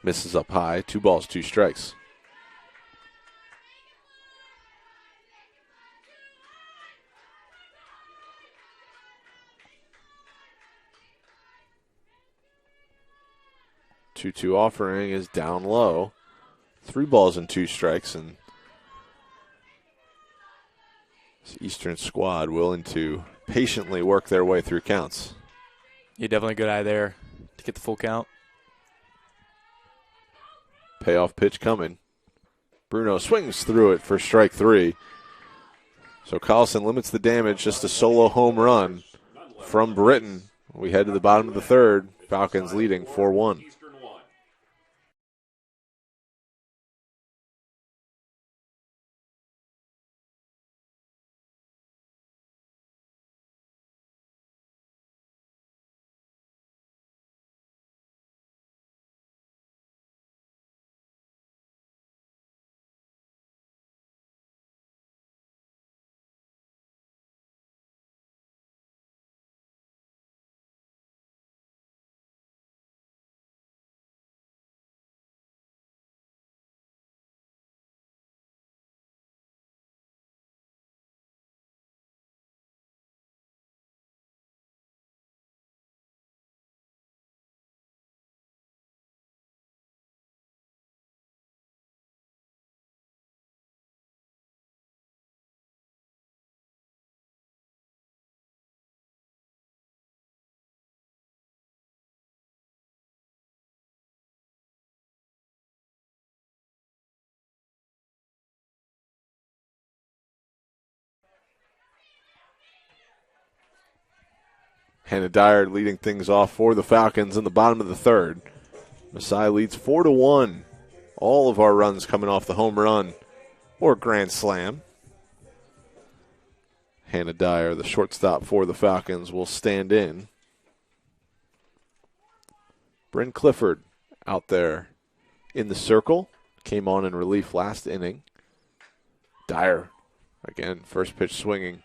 Misses up high. 2 balls, 2 strikes. Two offering is down low. 3 balls and 2 strikes, and this Eastern squad willing to patiently work their way through counts. Yeah, definitely a good eye there to get the full count. Payoff pitch coming. Bruno swings through it for strike 3. So Collison limits the damage, just a solo home run from Britton. We head to the bottom of the third. Falcons leading 4-1. Hannah Dyer leading things off for the Falcons in the bottom of the third. Masai leads 4-1. All of our runs coming off the home run or grand slam. Hannah Dyer, the shortstop for the Falcons, will stand in. Bryn Clifford out there in the circle. Came on in relief last inning. Dyer, again, first pitch swinging.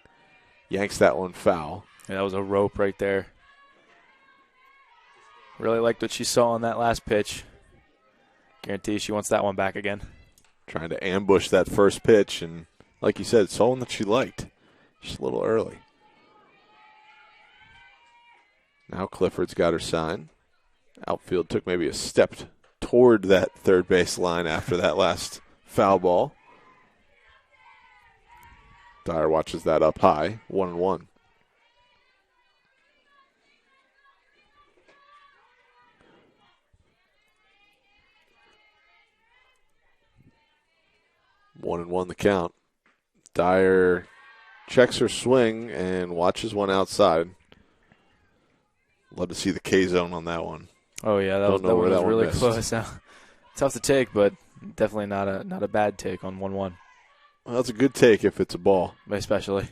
Yanks that one foul. Yeah, that was a rope right there. Really liked what she saw on that last pitch. Guarantee she wants that one back again. Trying to ambush that first pitch, and like you said, saw one that she liked. Just a little early. Now Clifford's got her sign. Outfield took maybe a step toward that third base line after that last foul ball. Dyer watches that up high, 1-1. One and one the count. Dyer checks her swing and watches one outside. Love to see the K zone on that one. Oh yeah, that was really close. Tough to take, but definitely not a bad take on 1-1. Well, that's a good take if it's a ball. Especially.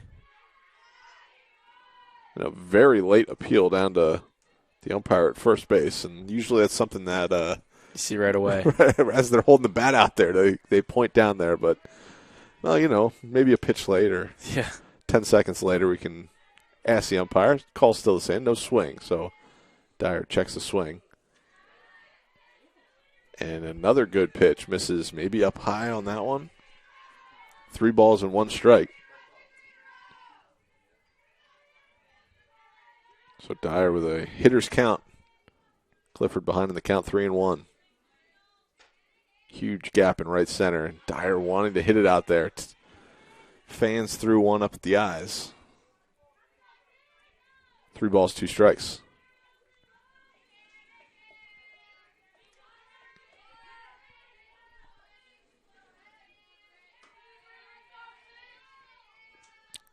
A very late appeal down to the umpire at first base, and usually that's something that you see right away. As they're holding the bat out there, they point down there. But, well, maybe a pitch late or 10 seconds later we can ask the umpire. Call's still the same, no swing. So Dyer checks the swing. And another good pitch. Misses maybe up high on that one. 3 balls and 1 strike. So Dyer with a hitter's count. Clifford behind in the count, 3-1. Huge gap in right center. Dyer wanting to hit it out there. Fans threw one up at the eyes. 3 balls, 2 strikes.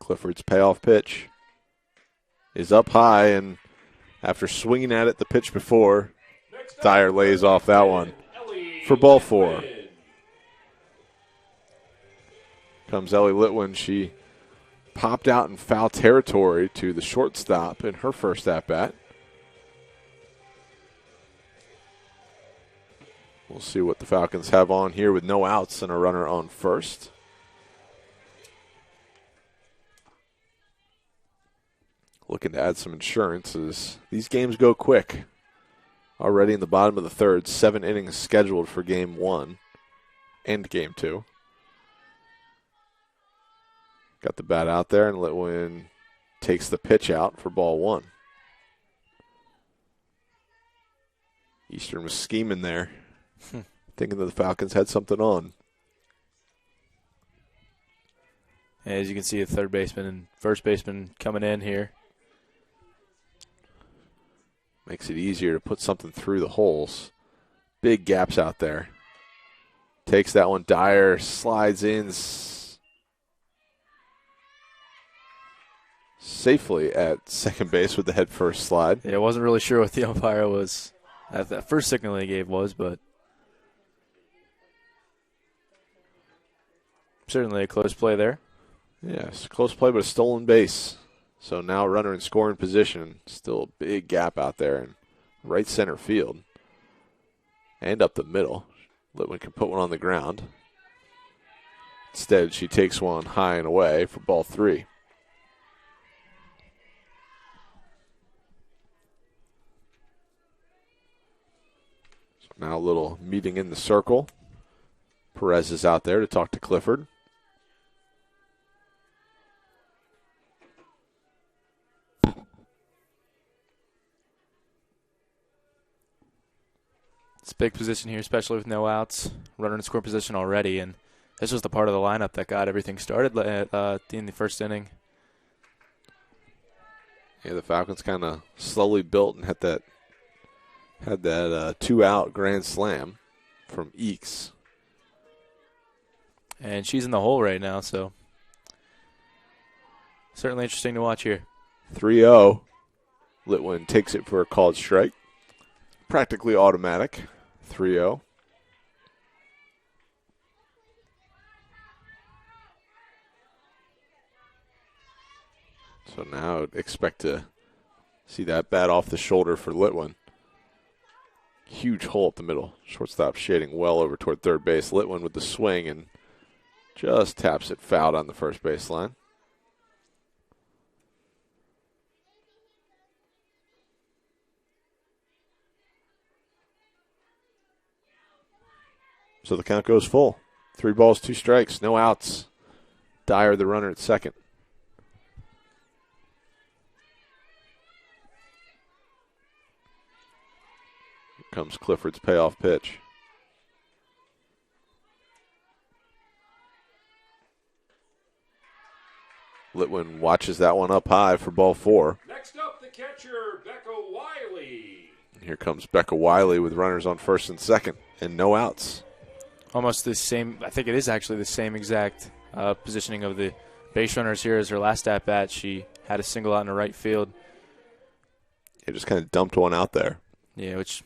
Clifford's payoff pitch is up high, and after swinging at it the pitch before, Dyer lays off that one for ball 4. Comes Ellie Litwin. She popped out in foul territory to the shortstop in her first at-bat. We'll see what the Falcons have on here with no outs and a runner on first. Looking to add some insurance as these games go quick. Already in the bottom of the third, 7 innings scheduled for game 1 and game 2. Got the bat out there, and Litwin takes the pitch out for ball 1. Eastern was scheming there, thinking that the Falcons had something on. As you can see, the third baseman and first baseman coming in here. Makes it easier to put something through the holes. Big gaps out there. Takes that one. Dyer slides in safely at second base with the head first slide. Yeah, I wasn't really sure what the umpire was, that first signal he gave was, but certainly a close play there. Yes, close play, but a stolen base. So now runner in scoring position. Still a big gap out there in right center field. And up the middle. Litwin can put one on the ground. Instead, she takes one high and away for ball 3. So now a little meeting in the circle. Perez is out there to talk to Clifford. It's a big position here, especially with no outs. Runner in score position already, and this was the part of the lineup that got everything started in the first inning. Yeah, the Falcons kind of slowly built and had that 2-out grand slam from Eakes. And she's in the hole right now, so certainly interesting to watch here. 3-0. Litwin takes it for a called strike. Practically automatic. 3-0. So now I'd expect to see that bat off the shoulder for Litwin. Huge hole up the middle. Shortstop shading well over toward third base. Litwin with the swing and just taps it foul on the first baseline. So the count goes full. 3 balls, 2 strikes, no outs. Dyer the runner at second. Here comes Clifford's payoff pitch. Litwin watches that one up high for ball 4. Next up, the catcher, Becca Wiley. Here comes Becca Wiley with runners on first and second and no outs. Almost the same, I think it is actually the same exact positioning of the base runners here as her last at-bat. She had a single out in the right field. It just kind of dumped one out there. Yeah, which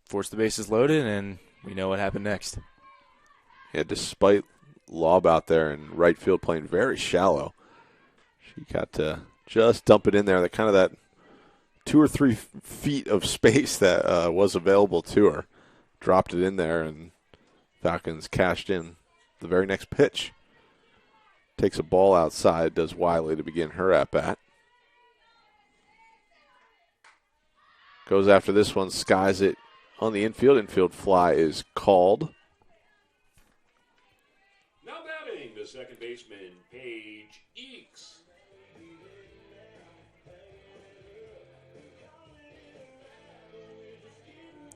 forced the bases loaded, and we know what happened next. Yeah, despite lob out there in right field playing very shallow, she got to just dump it in there. That 2 or 3 feet of space that was available to her. Dropped it in there, and Falcons cashed in the very next pitch. Takes a ball outside, does Wiley to begin her at-bat. Goes after this one, skies it on the infield. Infield fly is called. Now batting, the second baseman, Paige Eakes.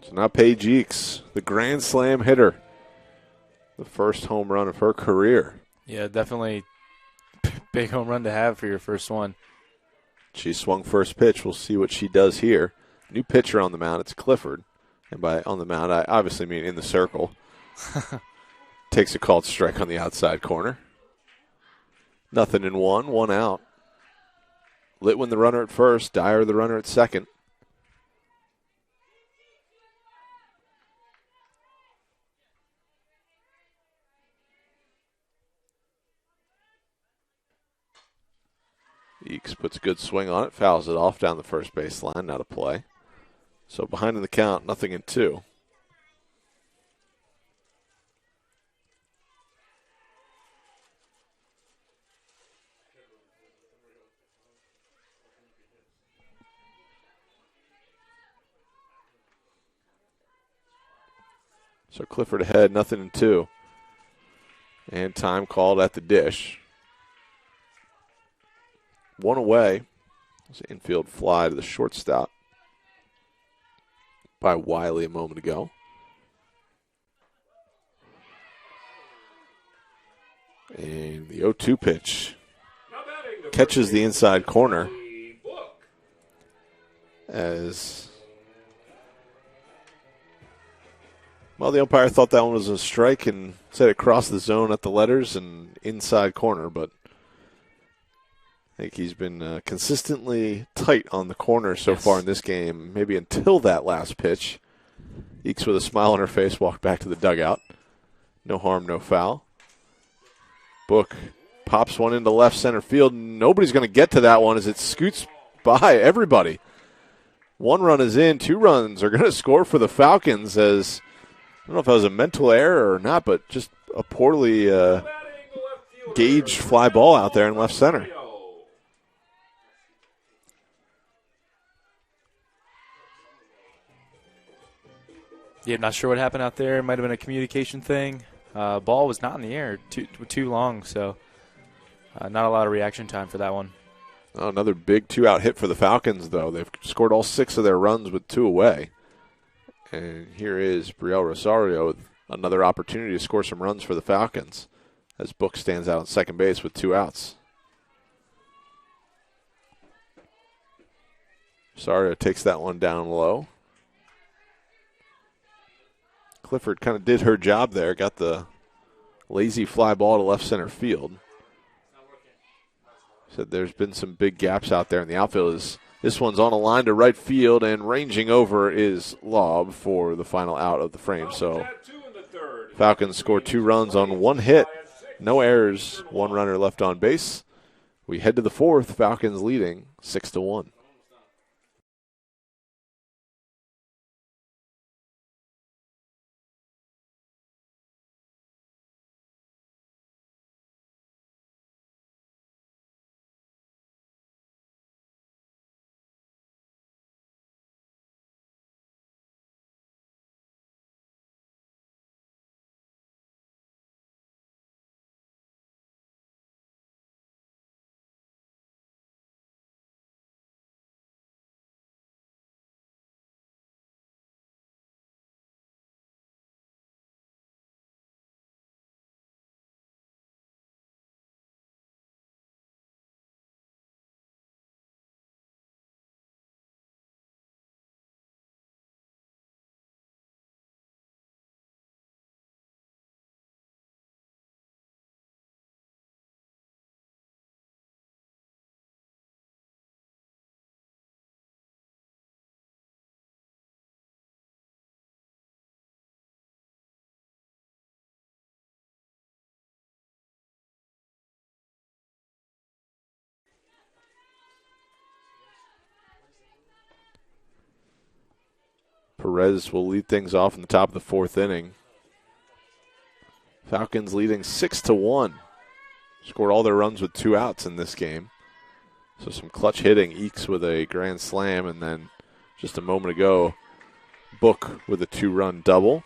So now Paige Eakes, the grand slam hitter. The first home run of her career. Yeah, definitely big home run to have for your first one. She swung first pitch. We'll see what she does here. New pitcher on the mound. It's Clifford. And by on the mound, I obviously mean in the circle. Takes a called strike on the outside corner. Nothing in one out. Litwin the runner at first, Dyer the runner at second. Eakes puts a good swing on it, fouls it off down the first baseline, not a play. So behind in the count, nothing in two. So Clifford ahead, nothing in two. And time called at the dish. One away. It's an infield fly to the shortstop by Wiley a moment ago. And the 0-2 pitch catches the inside corner as, well, the umpire thought that one was a strike and said it crossed the zone at the letters and inside corner, but I think he's been consistently tight on the corner so far in this game, maybe until that last pitch. Eakes with a smile on her face walked back to the dugout. No harm, no foul. Book pops one into left center field. Nobody's going to get to that one as it scoots by everybody. One run is in. 2 runs are going to score for the Falcons as, I don't know if that was a mental error or not, but just a poorly gauged fly ball out there in left center. Yeah, not sure what happened out there. It might have been a communication thing. Ball was not in the air too long, so not a lot of reaction time for that one. Oh, another big 2-out hit for the Falcons, though. They've scored all 6 of their runs with 2 away. And here is Brielle Rosario with another opportunity to score some runs for the Falcons as Book stands out on second base with 2 outs. Rosario takes that one down low. Clifford kind of did her job there, got the lazy fly ball to left center field. Said there's been some big gaps out there in the outfield. This one's on a line to right field, and ranging over is Lobb for the final out of the frame. So Falcons score 2 runs on 1 hit, no errors, 1 runner left on base. We head to the 4th, Falcons leading 6-1. Perez will lead things off in the top of the 4th inning. Falcons leading 6-1. Scored all their runs with 2 outs in this game. So some clutch hitting. Eakes with a grand slam, and then just a moment ago, Book with a 2-run double.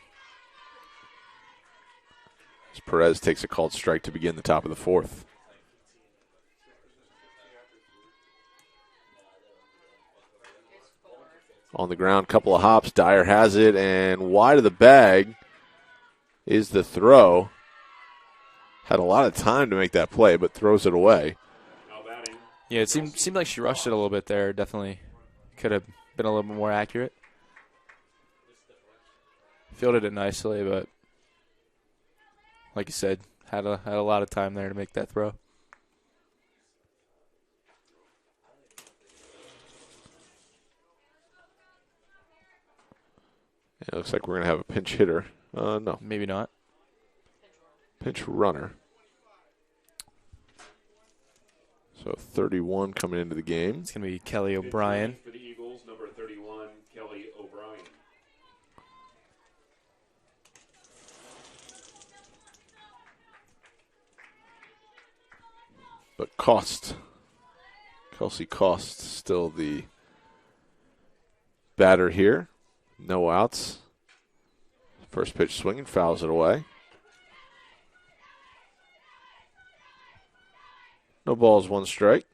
As Perez takes a called strike to begin the top of the 4th. On the ground, couple of hops. Dyer has it, and wide of the bag is the throw. Had a lot of time to make that play, but throws it away. Yeah, it seemed like she rushed it a little bit there. Definitely could have been a little bit more accurate. Fielded it nicely, but like you said, had a lot of time there to make that throw. It looks like we're going to have a pinch hitter. No. Maybe not. Pinch runner. So 31 coming into the game. It's going to be Kelly O'Brien. For the Eagles, number 31, Kelly O'Brien. But Kelsey Cost, still the batter here. No outs. First pitch swinging, fouls it away. No balls, one strike.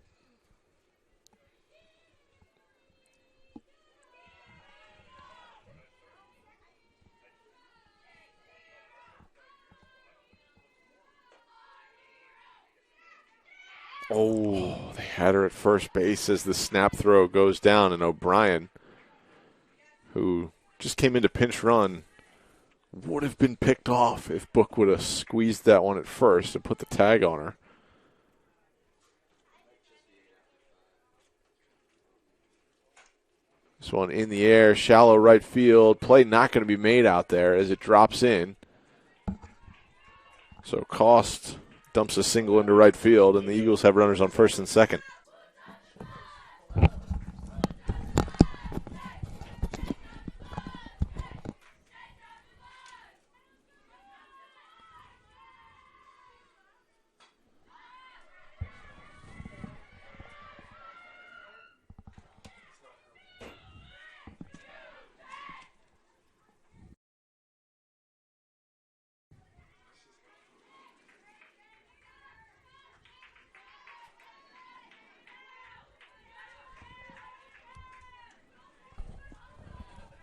Oh, they had her at first base as the snap throw goes down, and O'Brien, who just came into pinch run, would have been picked off if Book would have squeezed that one at first and put the tag on her. This one in the air, shallow right field. Play not going to be made out there as it drops in. So Cost dumps a single into right field, and the Eagles have runners on first and second.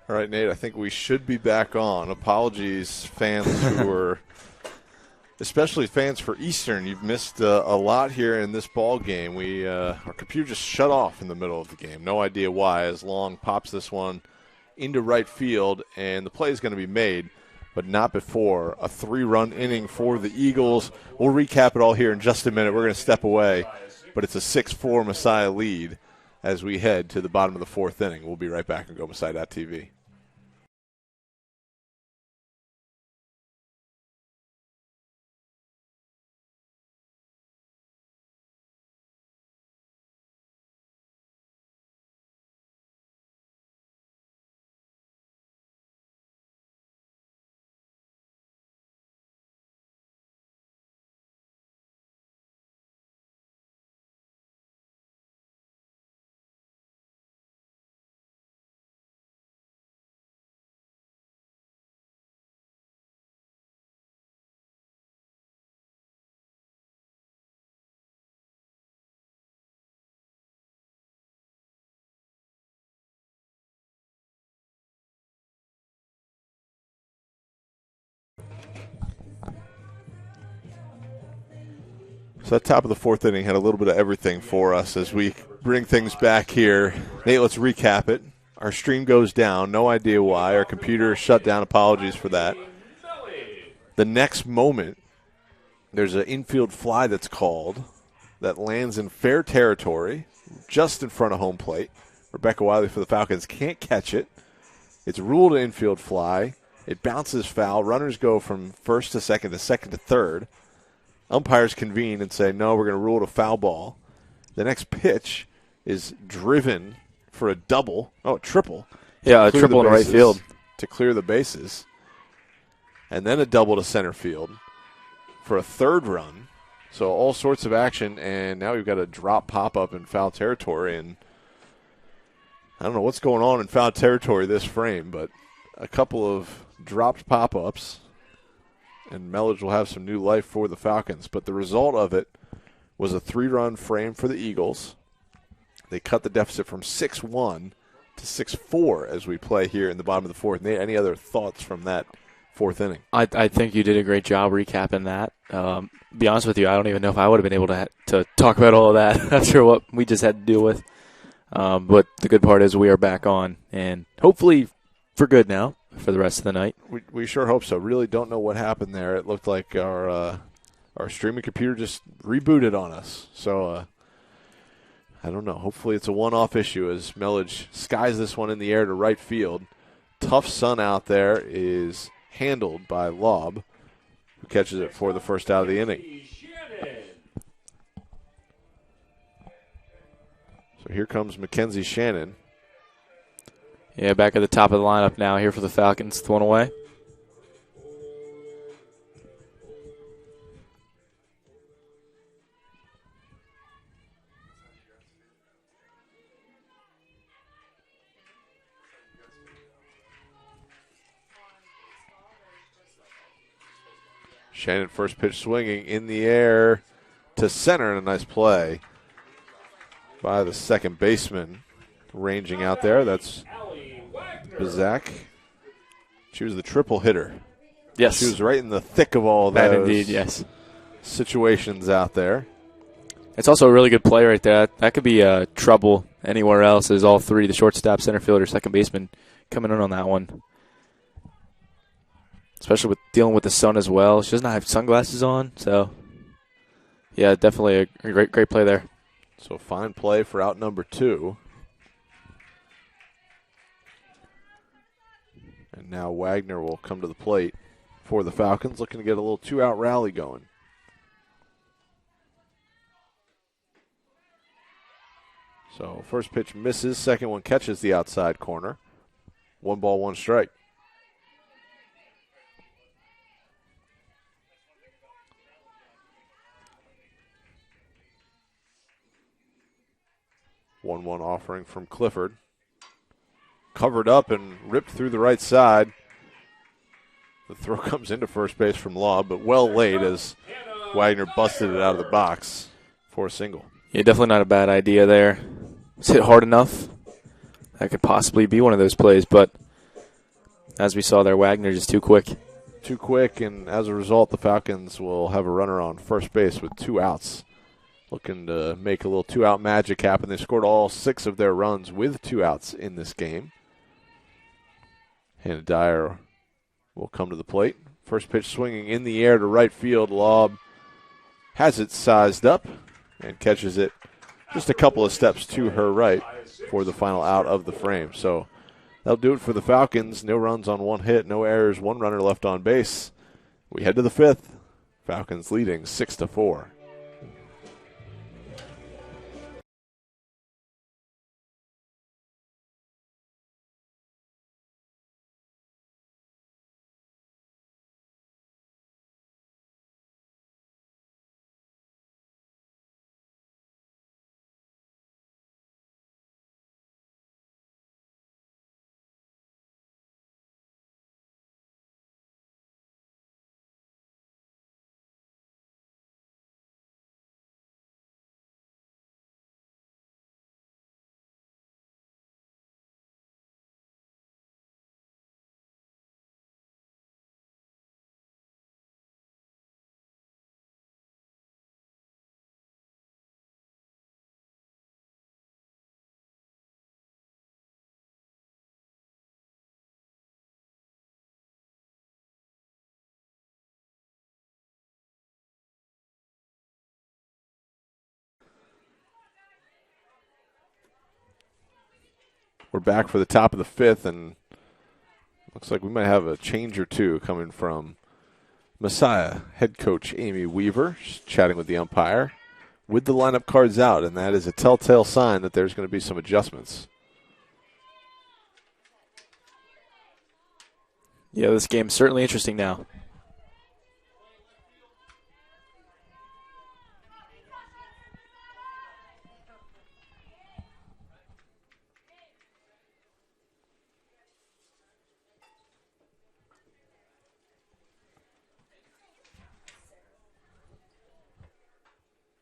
All right, Nate, I think we should be back on. Apologies, fans who were, especially fans for Eastern. You've missed a lot here in this ball game. Our computer just shut off in the middle of the game. No idea why, as Long pops this one into right field, and the play is going to be made, but not before a 3-run inning for the Eagles. We'll recap it all here in just a minute. We're going to step away, but it's a 6-4 Messiah lead as we head to the bottom of the fourth inning. We'll be right back on GoMessiah.tv. So that top of the fourth inning had a little bit of everything for us as we bring things back here. Nate, let's recap it. Our stream goes down. No idea why. Our computer shut down. Apologies for that. The next moment, there's an infield fly that's called that lands in fair territory just in front of home plate. Rebecca Wiley for the Falcons can't catch it. It's ruled an infield fly. It bounces foul. Runners go from first to second to third. Umpires convene and say, no, we're going to rule it a foul ball. The next pitch is driven for a double. Oh, a triple. Yeah, a triple in right field. To clear the bases. And then a double to center field for a third run. So all sorts of action, and now we've got a drop pop-up in foul territory. And I don't know what's going on in foul territory this frame, but a couple of dropped pop-ups. And Mellage will have some new life for the Falcons. But the result of it was a 3-run frame for the Eagles. They cut the deficit from 6-1 to 6-4 as we play here in the bottom of the fourth. Nate, any other thoughts from that fourth inning? I think you did a great job recapping that. Be honest with you, I don't even know if I would have been able to talk about all of that after what we just had to deal with. But the good part is we are back on, and hopefully for good now for the rest of the night. We sure hope so. Really don't know what happened there. It looked like our streaming computer just rebooted on us. So I don't know. Hopefully it's a one-off issue as Mellage skies this one in the air to right field. Tough Sun out there is handled by Lobb, who catches it for the first out of the inning. So here comes Mackenzie Shannon. Yeah, back at the top of the lineup now here for the Falcons. Thrown away. Shannon first pitch swinging in the air to center, and a nice play by the second baseman ranging out there. That's Bizak. She was the triple hitter. Yes. She was right in the thick of all that those indeed, yes. situations out there. It's also a really good play right there. That could be trouble anywhere else as all three, the shortstop, center fielder, second baseman, coming in on that one. Especially with dealing with the sun as well. She does not have sunglasses on, so yeah, definitely a great play there. So fine play for out number 2. And now Wagner will come to the plate for the Falcons, looking to get a little 2-out rally going. So first pitch misses, second one catches the outside corner. 1 ball, 1 strike. One offering from Clifford. Covered up and ripped through the right side. The throw comes into first base from Lobb, but well laid as Wagner busted it out of the box for a single. Yeah, definitely not a bad idea there. It's hit hard enough. That could possibly be one of those plays, but as we saw there, Wagner just too quick. Too quick, and as a result, the Falcons will have a runner on first base with 2 outs. Looking to make a little 2-out magic happen. They scored all 6 of their runs with 2 outs in this game. Hannah Dyer will come to the plate. First pitch swinging in the air to right field. Lobb has it sized up and catches it just a couple of steps to her right for the final out of the frame. So that'll do it for the Falcons. No runs on 1 hit, no errors, 1 runner left on base. We head to the 5th. Falcons leading 6-4. We're back for the top of the 5th, and looks like we might have a change or two coming from Messiah head coach Amy Weaver. She's chatting with the umpire with the lineup cards out, and that is a telltale sign that there's going to be some adjustments. Yeah, this game's certainly interesting now.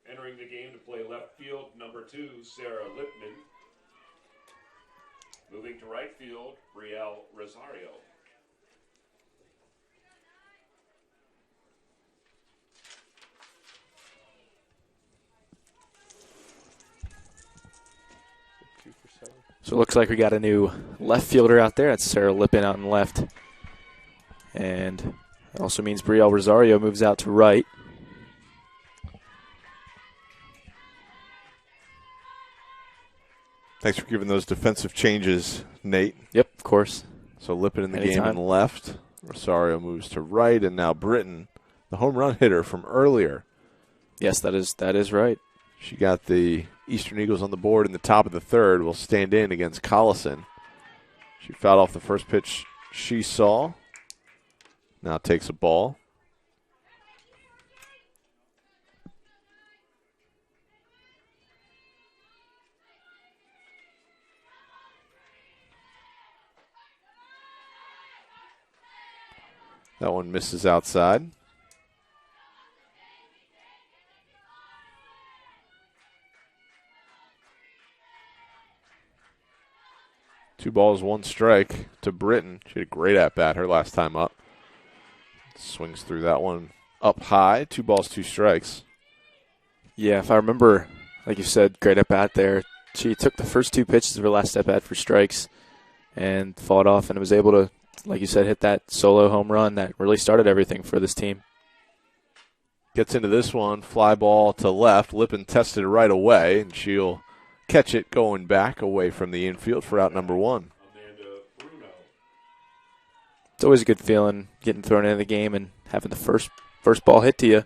Entering the game to play left field, number 2, Sarah Lippman. Moving to right field, Brielle Rosario. So it looks like we got a new left fielder out there. That's Sarah Lippin out in left. And it also means Brielle Rosario moves out to right. Thanks for giving those defensive changes, Nate. Yep, of course. So Lippin in the game Anytime. in left. Rosario moves to right, and now Britton, the home run hitter from earlier. Yes, that is right. She got the Eastern Eagles on the board in the top of the third. Will stand in against Collison. She fouled off the first pitch she saw. Now takes a ball. That one misses outside. Two balls, one strike to Britton. She had a great at-bat her last time up. Swings through that one up high. 2 balls, 2 strikes. Yeah, if I remember, like you said, great at bat there. She took the first 2 pitches of her last at bat for strikes and fought off and was able to, like you said, hit that solo home run that really started everything for this team. Gets into this one, fly ball to left. Lippin tested it right away, and she'll catch it going back away from the infield for out number 1. It's always a good feeling getting thrown into the game and having the first ball hit to you.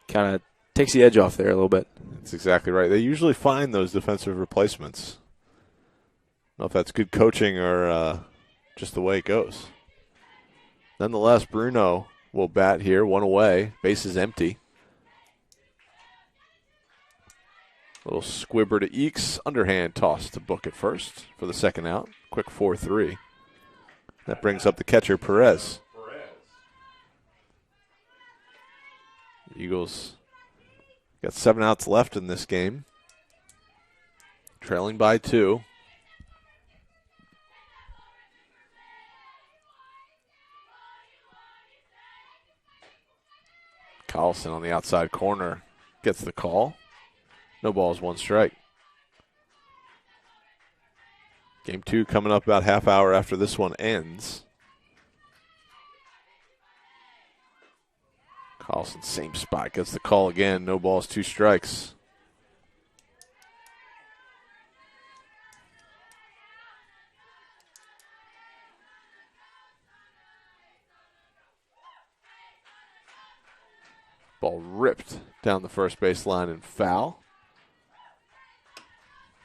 Kind of takes the edge off there a little bit. That's exactly right. They usually find those defensive replacements. I don't know if that's good coaching or just the way it goes. Nonetheless, Bruno will bat here, 1 away. Base is empty. Little squibber to Eakes. Underhand toss to Book at first for the second out. Quick 4-3. That brings up the catcher, Perez. Eagles got 7 outs left in this game. Trailing by 2. Collison on the outside corner gets the call. No balls, 1 strike. Game 2 coming up about half hour after this one ends. Collison, same spot, gets the call again. No balls, 2 strikes. Ball ripped down the first base line and foul.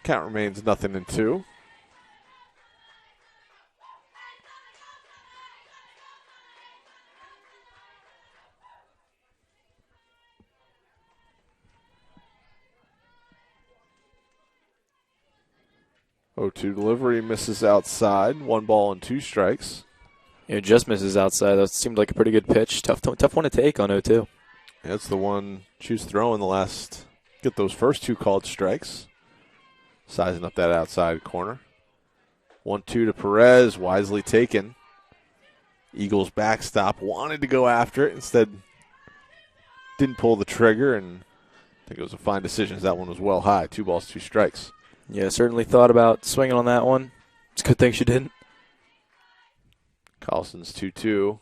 Count remains 0-2. Oh, 2 delivery misses outside. 1 ball and 2 strikes. It just misses outside. That seemed like a pretty good pitch. Tough one to take on 0-2. That's the one she was throwing the last. Get those first 2 called strikes. Sizing up that outside corner. 1-2 to Perez, wisely taken. Eagles backstop, wanted to go after it. Instead, didn't pull the trigger, and I think it was a fine decision as that one was well high. 2 balls, 2 strikes. Yeah, certainly thought about swinging on that one. It's a good thing she didn't. Collison's 2-2.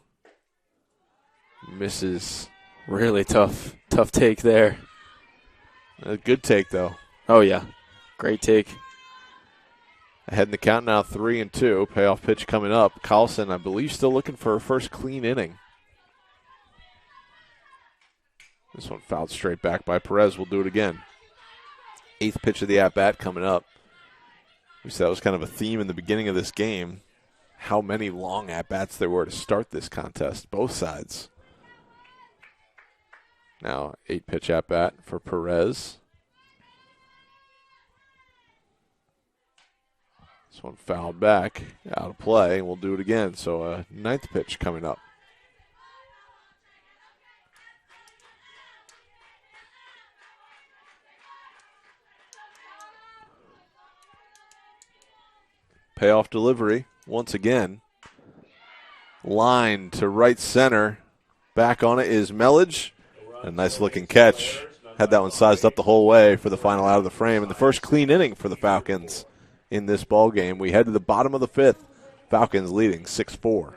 Misses. Really tough take there. A good take, though. Oh, yeah. Great take. Ahead in the count now, 3-2. Payoff pitch coming up. Collison, I believe, still looking for her first clean inning. This one fouled straight back by Perez. We'll do it again. 8th pitch of the at-bat coming up. We said that was kind of a theme in the beginning of this game. How many long at-bats there were to start this contest, both sides. Now, 8-pitch at-bat for Perez. This one fouled back, out of play, and we'll do it again. So a 9th pitch coming up. Payoff delivery once again. Line to right center. Back on it is Mellage. A nice looking catch. Had that one sized up the whole way for the final out of the frame. And the first clean inning for the Falcons in this ball game. We head to the bottom of the 5th. Falcons leading 6-4.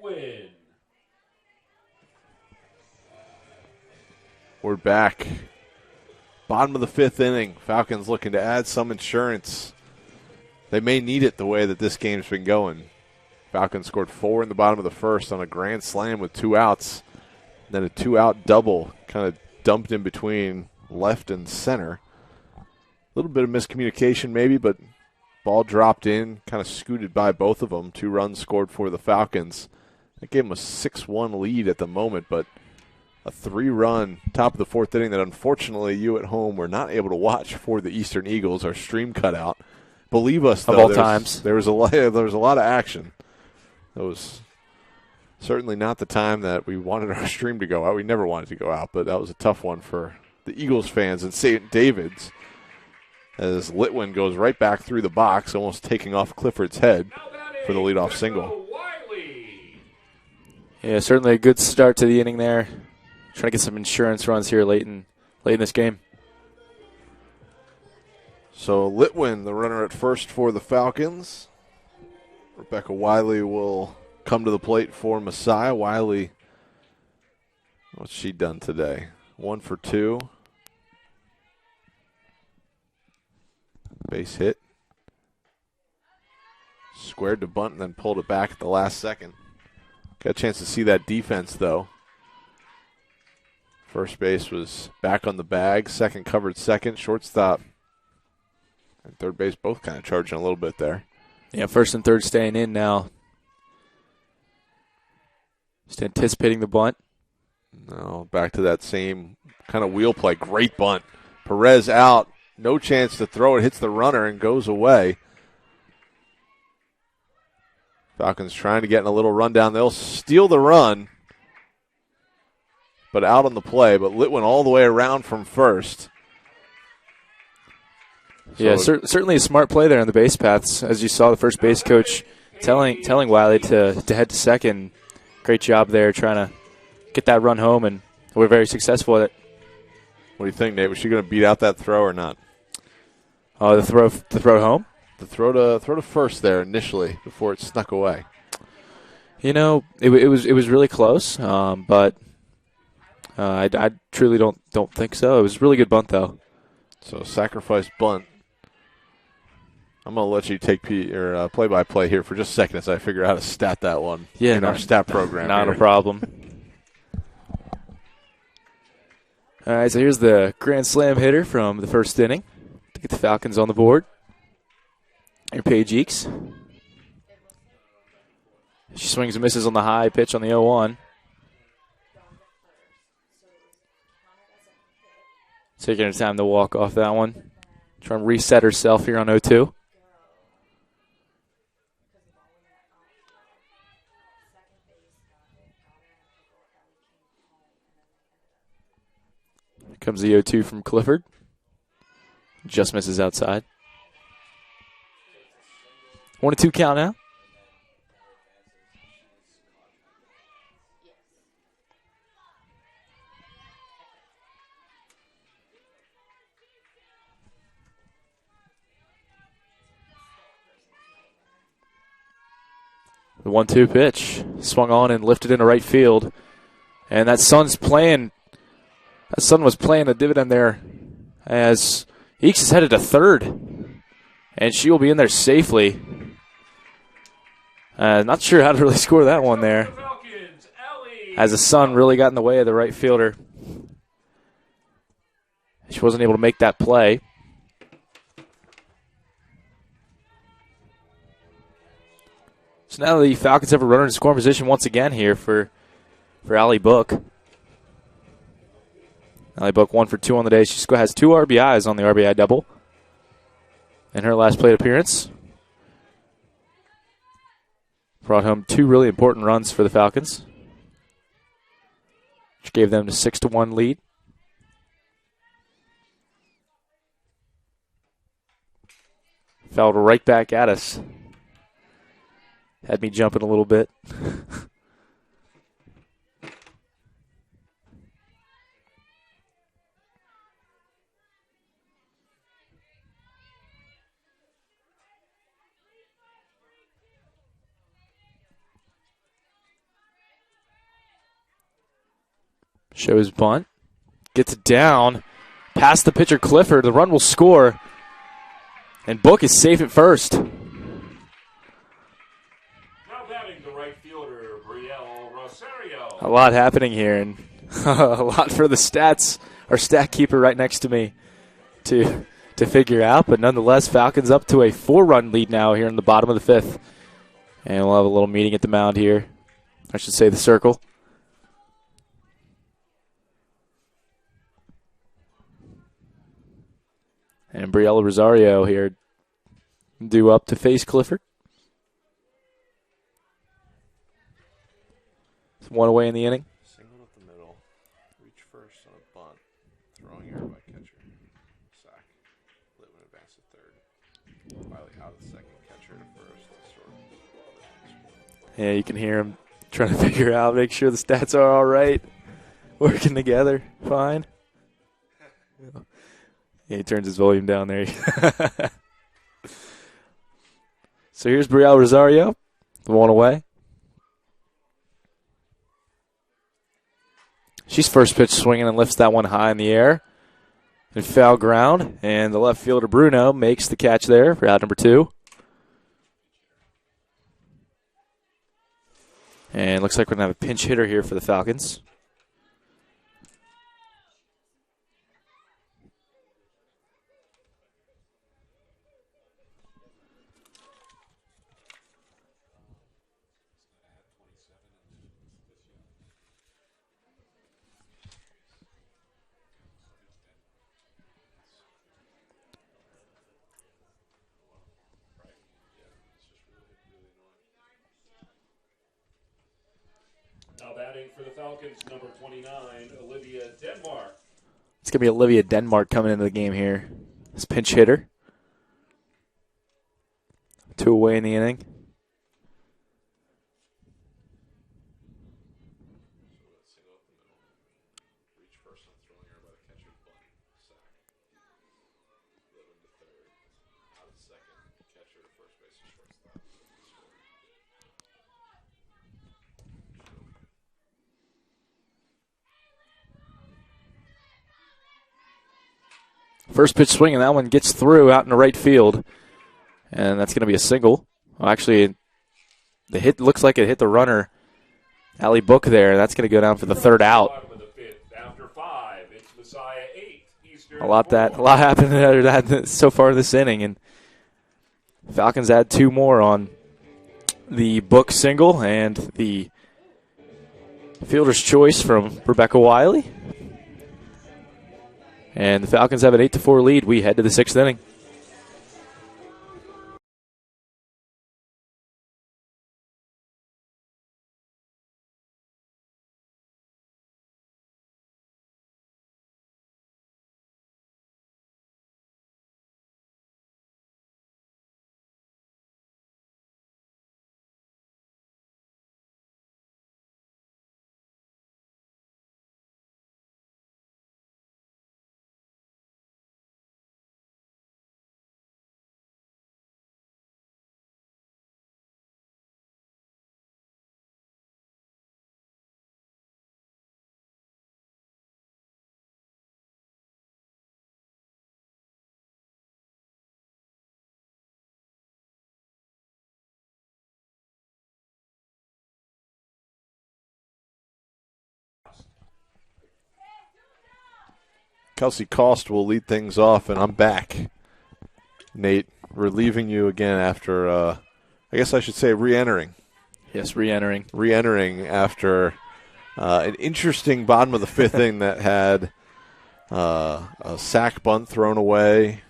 Litwin. We're back. Bottom of the fifth inning. Falcons looking to add some insurance. They may need it the way that this game's been going. Falcons scored 4 in the bottom of the first on a grand slam with 2 outs. Then a 2-out double kind of dumped in between left and center. A little bit of miscommunication maybe, but ball dropped in, kind of scooted by both of them. 2 runs scored for the Falcons. That gave them a 6-1 lead at the moment, but a 3-run top of the fourth inning that unfortunately you at home were not able to watch for the Eastern Eagles. Our stream cut out. Believe us, though, of all times, there was a lot of action. It was certainly not the time that we wanted our stream to go out. We never wanted to go out, but that was a tough one for the Eagles fans in St. David's as Litwin goes right back through the box, almost taking off Clifford's head for the leadoff single. Yeah, certainly a good start to the inning there. Trying to get some insurance runs here late in this game. So Litwin, the runner at first for the Falcons. Rebecca Wiley will come to the plate for Messiah. Wiley, what's she done today? 1 for 2. Base hit. Squared to bunt and then pulled it back at the last second. Got a chance to see that defense, though. First base was back on the bag. Second covered second. Shortstop and third base both kind of charging a little bit there. Yeah, first and third staying in now. Just anticipating the bunt. No, back to that same kind of wheel play. Great bunt. Perez out. No chance to throw it. Hits the runner and goes away. Falcons trying to get in a little rundown. They'll steal the run, but out on the play. But Litwin all the way around from first. Yeah, certainly a smart play there on the base paths. As you saw, the first base coach telling Wiley to head to second. Great job there trying to get that run home, and we're very successful at it. What do you think, Nate? Was she going to beat out that throw or not? The throw home? The throw to first there initially before it snuck away. You know, it was really close, but I truly don't think so. It was a really good bunt though. So sacrifice bunt. I'm going to let you take play-by-play here for just a second as I figure out how to stat that one in our stat program. Not a problem. All right, so here's the grand slam hitter from the first inning to get the Falcons on the board. Here, Paige Eakes. She swings and misses on the high pitch on the 0-1. Taking her time to walk off that one. Trying to reset herself here on 0-2. Here comes the 0-2 from Clifford. Just misses outside. 1-2 count now. The 1-2 pitch swung on and lifted into right field. And that Sun was playing a dividend there as Eakes is headed to third. And she will be in there safely. Not sure how to really score that one there. As the Sun really got in the way of the right fielder. She wasn't able to make that play. So now the Falcons have a runner in scoring position once again here for Allie Book. Allie Book 1 for 2 on the day. She has 2 RBIs on the RBI double in her last plate appearance. Brought home 2 really important runs for the Falcons, which gave them a 6-1 lead. Fouled right back at us. Had me jumping a little bit. Shows bunt. Gets it down. Past the pitcher Clifford. The run will score. And Book is safe at first. Now batting the right fielder, Brielle Rosario. A lot happening here, and a lot for the stats, our stat keeper right next to me to figure out. But nonetheless, Falcons up to a 4-run lead now here in the bottom of the 5th. And we'll have a little meeting at the mound here. I should say the circle. And Brielle Rosario here due up to face Clifford. It's 1 away in the inning. Single up the middle. Reach first on a bunt. Throwing error by catcher. Sack. Litman advance to third. Wiley out of the second. Catcher to first. Short. Yeah, you can hear him trying to figure out, make sure the stats are all right. Working together. Fine. Yeah, he turns his volume down there. So here's Brielle Rosario, the 1 away. She's first pitch swinging and lifts that one high in the air. And foul ground, and the left fielder Bruno makes the catch there for out number 2. And looks like we're going to have a pinch hitter here for the Falcons. Now batting for the Falcons, number 29, Olivia Denmark. It's going to be Olivia Denmark coming into the game here. This pinch hitter. 2 away in the inning. First pitch swing, and that one gets through out in the right field. And that's going to be a single. Well, actually, the hit looks like it hit the runner, Allie Book there. That's going to go down for the 3rd out. After 5, it's Messiah 8. Eastern A lot happened after that so far this inning, and Falcons add 2 more on the Book single and the fielder's choice from Rebecca Wiley. And the Falcons have an 8-4 lead. We head to the 6th inning. Kelsey Cost will lead things off, and I'm back. Nate, relieving you again after, I guess I should say re-entering. Yes, re-entering. Re-entering after an interesting bottom of the 5th inning that had a sack bunt thrown away,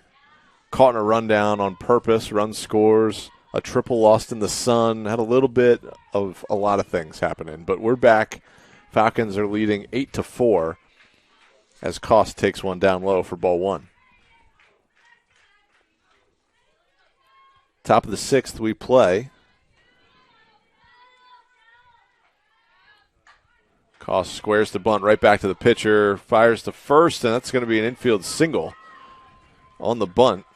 caught in a rundown on purpose, run scores, a triple lost in the sun, had a little bit of a lot of things happening. But we're back. Falcons are leading 8-4 as Cost takes one down low for ball 1. Top of the 6th we play. Cost squares the bunt right back to the pitcher, fires to first, and that's going to be an infield single on the bunt.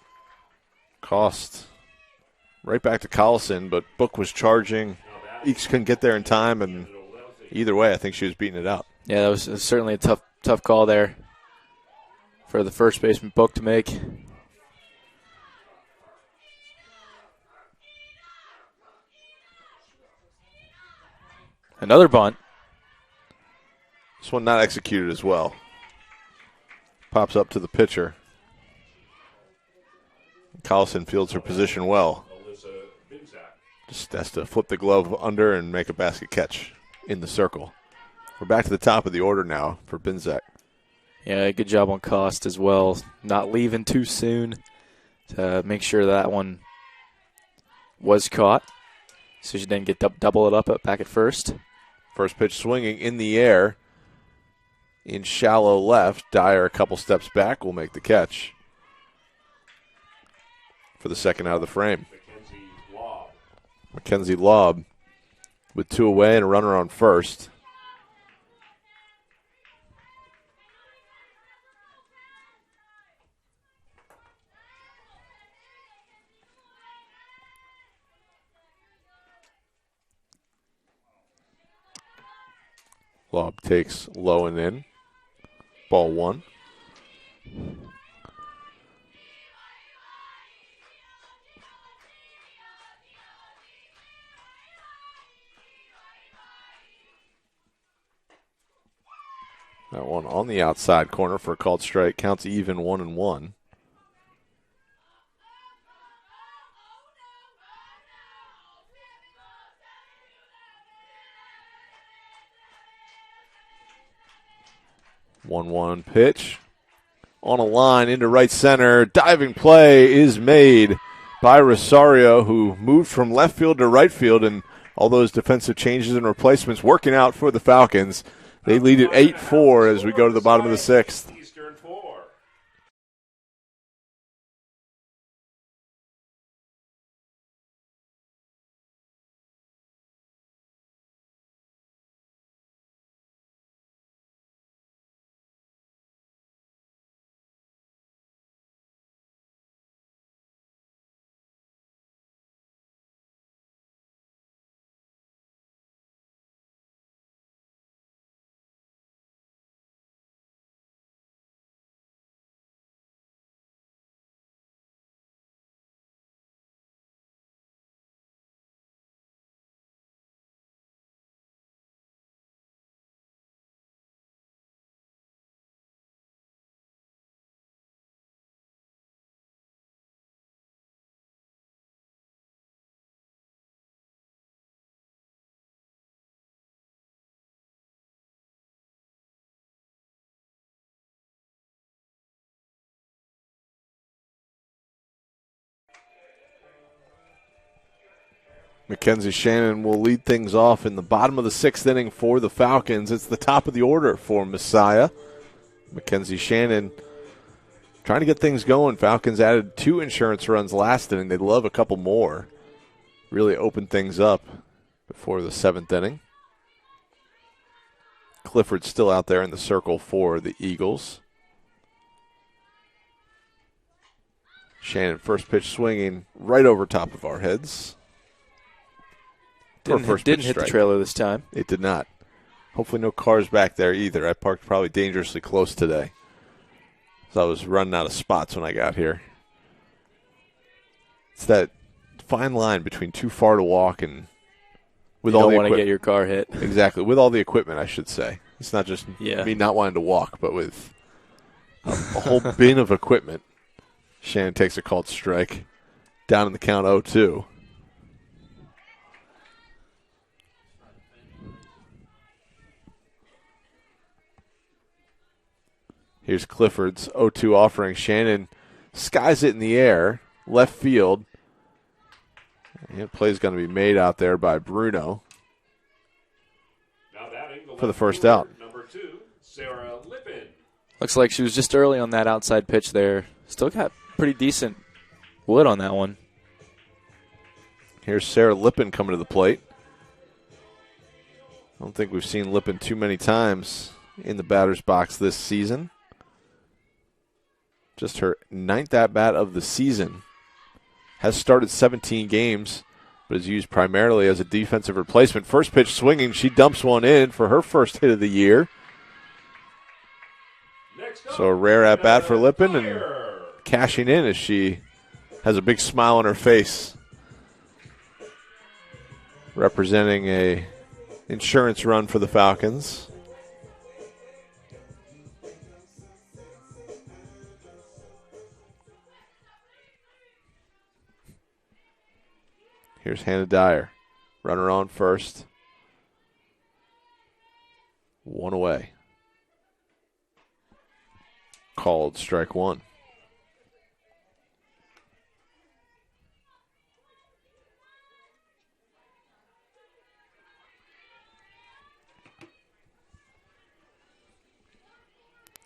Cost right back to Collison, but Book was charging. Eeks couldn't get there in time, and either way, I think she was beating it out. Yeah, that was certainly a tough call there for the first baseman Book to make. Another bunt. This one not executed as well. Pops up to the pitcher. Collison fields her position well. Just has to flip the glove under and make a basket catch in the circle. We're back to the top of the order now for Binzak. Yeah, good job on Cost as well. Not leaving too soon to make sure that one was caught. So she didn't get double it up back at first. First pitch swinging in the air. In shallow left. Dyer a couple steps back will make the catch. For the second out of the frame. Mackenzie Lobb with 2 away and a runner on first. Lobb takes low and in. Ball 1. That one on the outside corner for a called strike. Counts even 1-1. One pitch. On a line into right center. Diving play is made by Rosario, who moved from left field to right field, and all those defensive changes and replacements working out for the Falcons. They lead at 8-4 as we go to the bottom of the 6th. Mackenzie Shannon will lead things off in the bottom of the 6th inning for the Falcons. It's the top of the order for Messiah. Mackenzie Shannon trying to get things going. Falcons added 2 insurance runs last inning. They'd love a couple more. Really opened things up before the 7th inning. Clifford's still out there in the circle for the Eagles. Shannon, first pitch swinging right over top of our heads. Didn't hit the trailer this time. It did not. Hopefully no cars back there either. I parked probably dangerously close today. So I was running out of spots when I got here. It's that fine line between too far to walk and with all the equipment. You don't want to get your car hit. Exactly. With all the equipment, I should say. It's not just me not wanting to walk, but with a whole bin of equipment. Shannon takes a called strike. Down in the count 0-2. Here's Clifford's 0-2 offering. Shannon skies it in the air, left field. And play's going to be made out there by Bruno for the first out. Number 2, Sarah Lippin. Looks like she was just early on that outside pitch there. Still got pretty decent wood on that one. Here's Sarah Lippin coming to the plate. I don't think we've seen Lippin too many times in the batter's box this season. Just her 9th at-bat of the season. Has started 17 games, but is used primarily as a defensive replacement. First pitch swinging, she dumps one in for her first hit of the year. Next up, So a rare at bat for Lippin, and Dyer. cashing in as she has a big smile on her face, representing a insurance run for the Falcons. Here's Hannah Dyer. Runner on first. One away. Called strike one.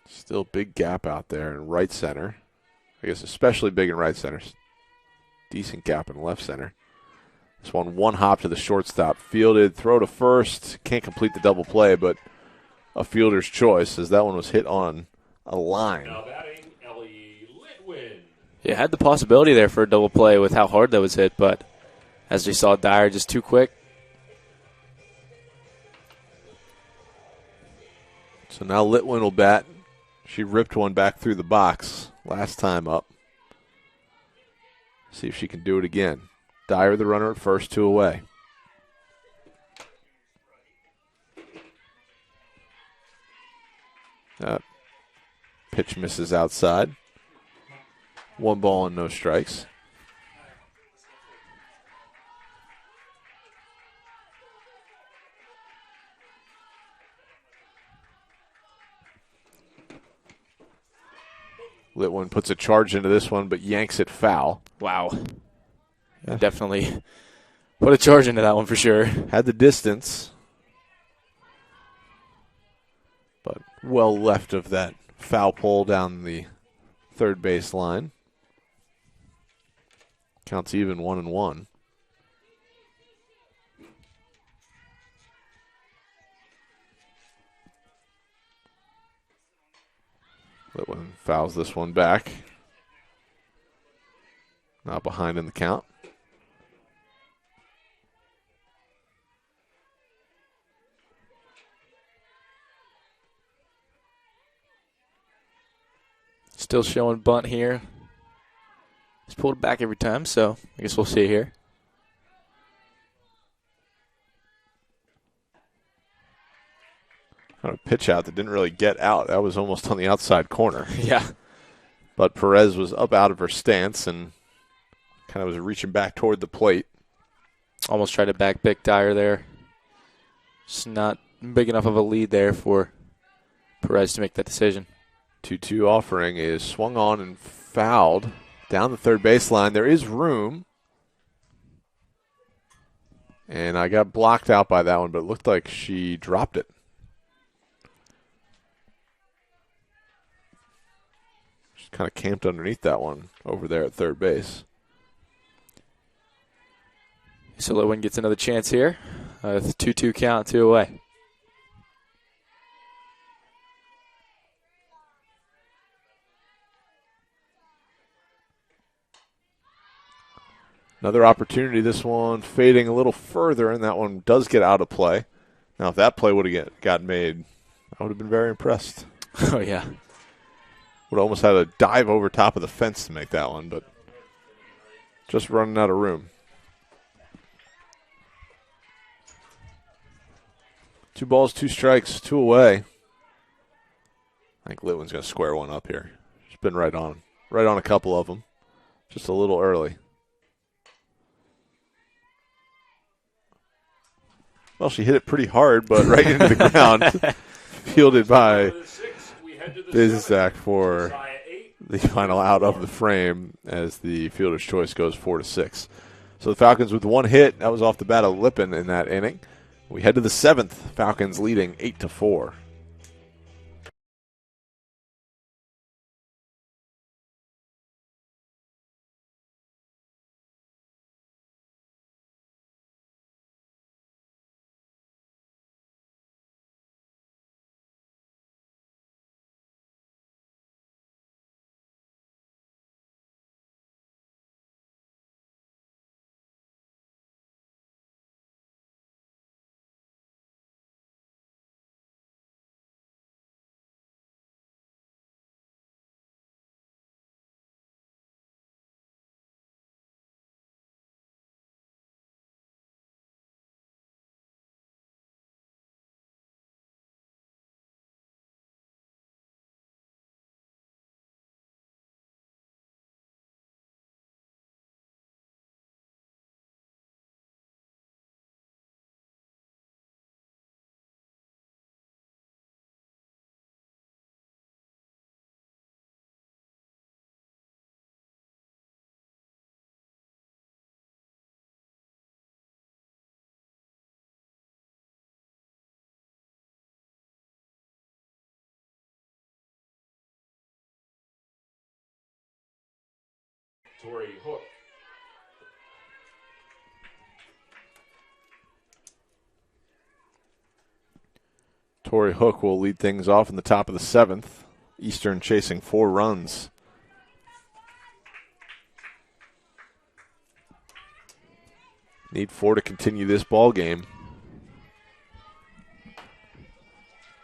Still big gap out there in right center. I guess especially big in right center. Decent gap in left center. This one hop to the shortstop. Fielded, throw to first. Can't complete the double play, but a fielder's choice as that one was hit on a line. Now batting, Ellie Litwin. Yeah, had the possibility there for a double play with how hard that was hit, but as we saw, Dyer just too quick. So now Litwin will bat. She ripped one back through the box last time up. See if she can do it again. Dyer the runner at first, 2 away. Pitch misses outside. 1 ball and no strikes. Litwin puts a charge into this one, but yanks it foul. Wow. Yeah. Definitely put a charge into that one for sure. Had the distance, but well left of that foul pole down the third base line. Counts even 1-1. Litwin fouls this one back. Not behind in the count. Still showing bunt here. He's pulled it back every time, so I guess we'll see here. A pitch out that didn't really get out. That was almost on the outside corner. Yeah. But Perez was up out of her stance and kind of was reaching back toward the plate. Almost tried to back pick Dyer there. Just not big enough of a lead there for Perez to make that decision. 2-2 offering is swung on and fouled down the third baseline. There is room. And I got blocked out by that one, but it looked like she dropped it. She's kind of camped underneath that one over there at third base. So Litwin gets another chance here. 2-2 count, 2 away. Another opportunity, this one fading a little further, and that one does get out of play. Now, if that play would have got made, I would have been very impressed. Oh, yeah. Would almost had to dive over top of the fence to make that one, but just running out of room. 2 balls, 2 strikes, 2 away. I think Litwin's going to square one up here. She's been right on a couple of them. Just a little early. Well, she hit it pretty hard, but right into the ground. Fielded by Bizak for the final out of the frame as the fielder's choice goes 4-6. So the Falcons with 1 hit. That was off the bat of Lippin in that inning. We head to the 7th. Falcons leading 8-4. Tori Hook. Tori Hook will lead things off in the top of the 7th. Eastern chasing 4 runs. Need 4 to continue this ball game.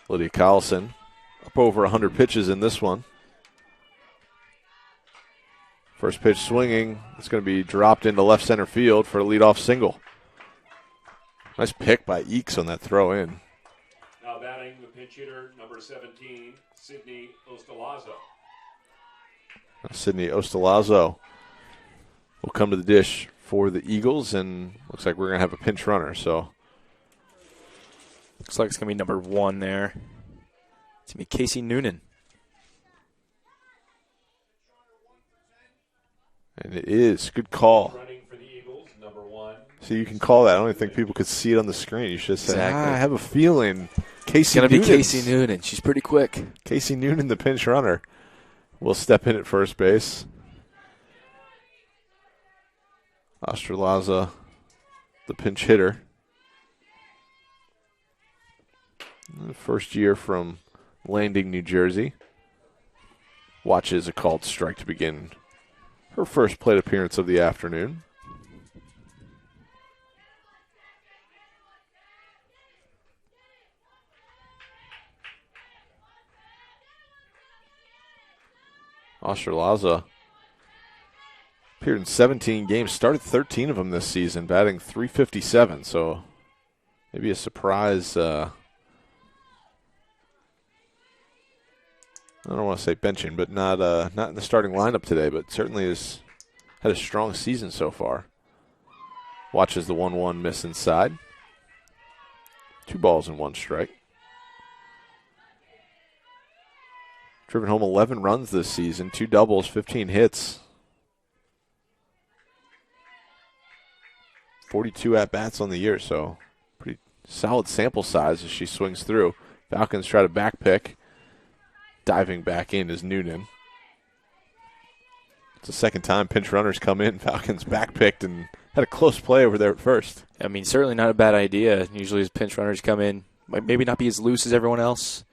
Lydia Collison up over 100 pitches in this one. First pitch swinging. It's going to be dropped into left center field for a leadoff single. Nice pick by Eakes on that throw in. Now batting the pinch hitter, number 17, Sydney Ostalazo. Sydney Ostalazo will come to the dish for the Eagles, and looks like we're going to have a pinch runner. So looks like it's going to be number 1 there. It's going to be Casey Noonan. And it is. Good call. Running for the Eagles, number 1. So you can call that. I don't even think people could see it on the screen. You should say, Exactly. I have a feeling Casey It's going to be Noonan's- Casey Noonan. She's pretty quick. Casey Noonan, the pinch runner, will step in at first base. Ostralaza, the pinch hitter. First year from Landing, New Jersey. Watches a called strike to begin her first plate appearance of the afternoon. Ostralaza appeared in 17 games, started 13 of them this season, batting .357. So maybe a surprise. I don't want to say benching, but not in the starting lineup today. But certainly has had a strong season so far. Watches the 1-1 miss inside. 2 balls and 1 strike. Driven home 11 runs this season, 2 doubles, 15 hits. 42 at-bats on the year, so pretty solid sample size as she swings through. Falcons try to back pick. Diving back in is Noonan. It's the second time pinch runners come in. Falcons back picked and had a close play over there at first. I mean, certainly not a bad idea. Usually as pinch runners come in, might maybe not be as loose as everyone else.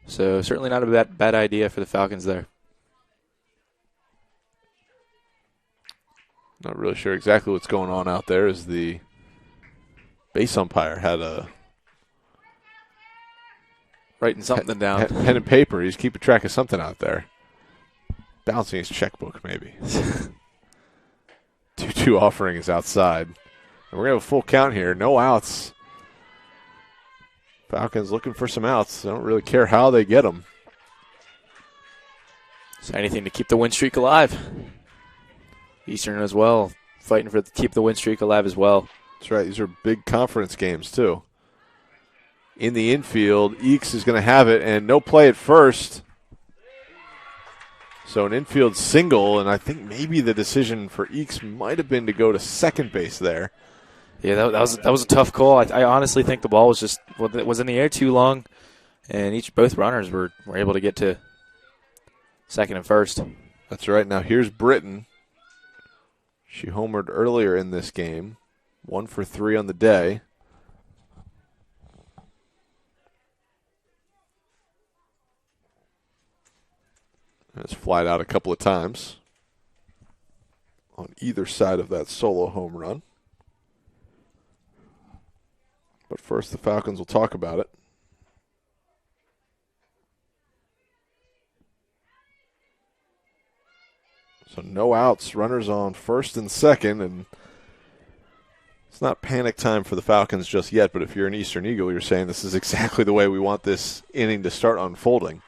So certainly not a bad idea for the Falcons there. Not really sure exactly what's going on out there as the base umpire had a Writing something down. pen and paper. He's keeping track of something out there. Balancing his checkbook, maybe. 2-2 offering is outside. And we're going to have a full count here. No outs. Falcons looking for some outs. They don't really care how they get them. So anything to keep the win streak alive. Eastern as well, fighting to keep the win streak alive as well. That's right. These are big conference games, too. In the infield, Eakes is going to have it, and no play at first. So an infield single, and I think maybe the decision for Eakes might have been to go to second base there. Yeah, that was a tough call. I honestly think the ball was in the air too long, and both runners were able to get to second and first. That's right. Now here's Britton. She homered earlier in this game. 1 for 3 on the day. Has flied out a couple of times on either side of that solo home run. But first, the Falcons will talk about it. So no outs, runners on first and second, and it's not panic time for the Falcons just yet, but if you're an Eastern Eagle, you're saying this is exactly the way we want this inning to start unfolding.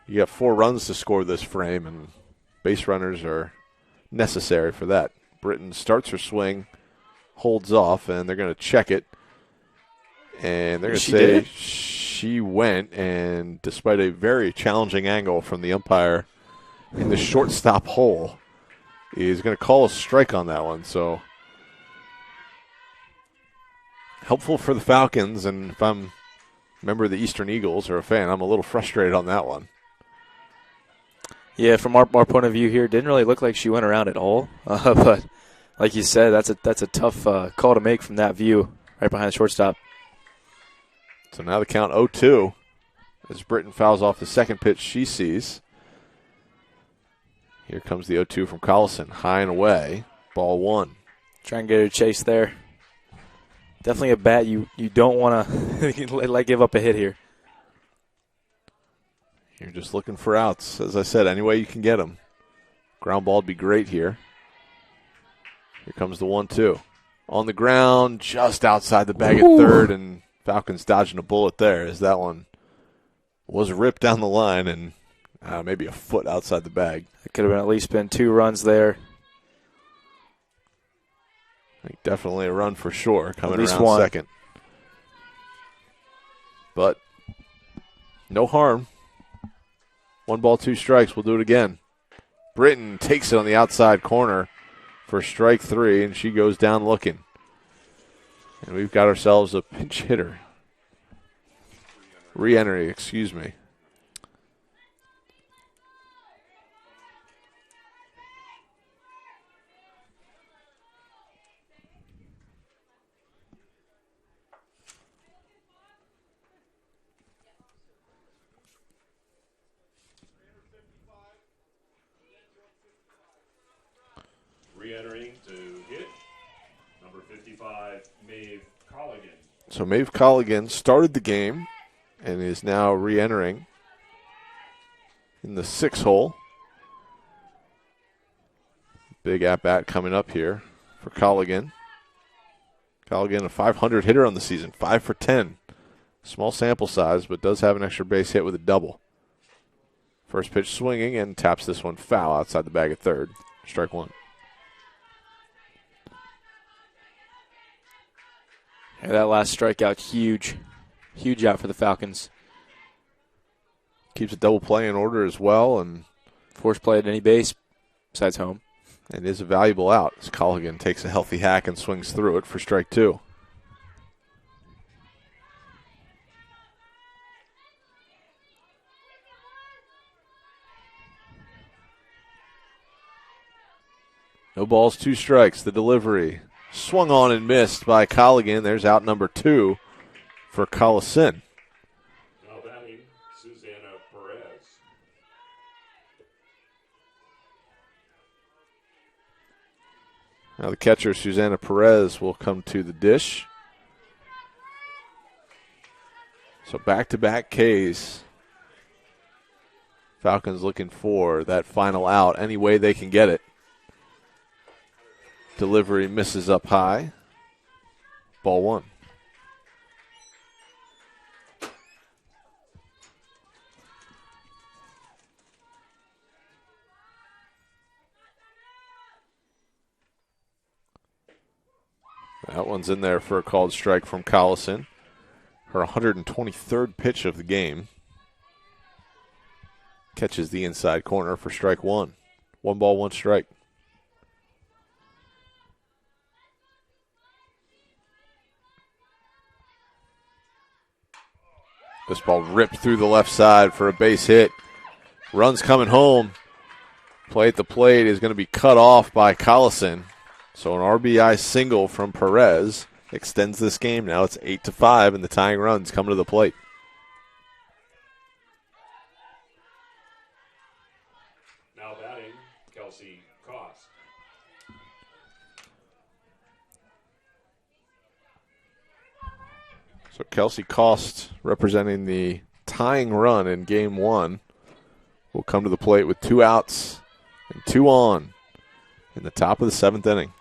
You got 4 runs to score this frame, and base runners are necessary for that. Britton starts her swing, holds off, and they're going to check it. And they're going to say she went, and despite a very challenging angle from the umpire in the shortstop hole, is going to call a strike on that one. So helpful for the Falcons, and if I'm a member of the Eastern Eagles or a fan, I'm a little frustrated on that one. Yeah, from our point of view here, it didn't really look like she went around at all. But like you said, that's a tough call to make from that view right behind the shortstop. So now the count 0-2 as Britton fouls off the second pitch she sees. Here comes the 0-2 from Collison. High and away. Ball one. Try and get her chase there. Definitely a bat you don't want to give up a hit here. You're just looking for outs. As I said, any way you can get them. Ground ball would be great here. Here comes the 1-2. On the ground, just outside the bag at third, and Falcons dodging a bullet there as that one was ripped down the line and maybe a foot outside the bag. It could have been at least been 2 runs there. I think definitely a run for sure coming around one. Second. But no harm. 1 ball, 2 strikes. We'll do it again. Britton takes it on the outside corner for strike 3, and she goes down looking. And we've got ourselves a pinch hitter. Re-entry, excuse me. Re-entering to hit, number 55, Maeve Colligan. So Maeve Colligan started the game and is now re-entering in the 6 hole. Big at-bat coming up here for Colligan. Colligan, a 500 hitter on the season, 5 for 10. Small sample size, but does have an extra base hit with a double. First pitch swinging and taps this one foul outside the bag at third. Strike 1. Yeah, that last strikeout, huge. Huge out for the Falcons. Keeps a double play in order as well, and force play at any base besides home. It is a valuable out as Colligan takes a healthy hack and swings through it for strike 2. No balls, 2 strikes. The delivery swung on and missed by Colligan. There's out number 2 for Collison. Now batting, Susanna Perez. Now the catcher, Susanna Perez, will come to the dish. So back-to-back Ks. Falcons looking for that final out any way they can get it. Delivery misses up high. Ball 1. That one's in there for a called strike from Collison. Her 123rd pitch of the game. Catches the inside corner for strike 1. 1 ball, 1 strike. This ball ripped through the left side for a base hit. Runs coming home. Play at the plate is going to be cut off by Collison. So an RBI single from Perez extends this game. Now it's 8-5, and the tying runs coming to the plate. Now batting, Kelsey Cost. So Kelsey Cost, representing the tying run in game 1, will come to the plate with 2 outs and 2 on in the top of the 7th inning.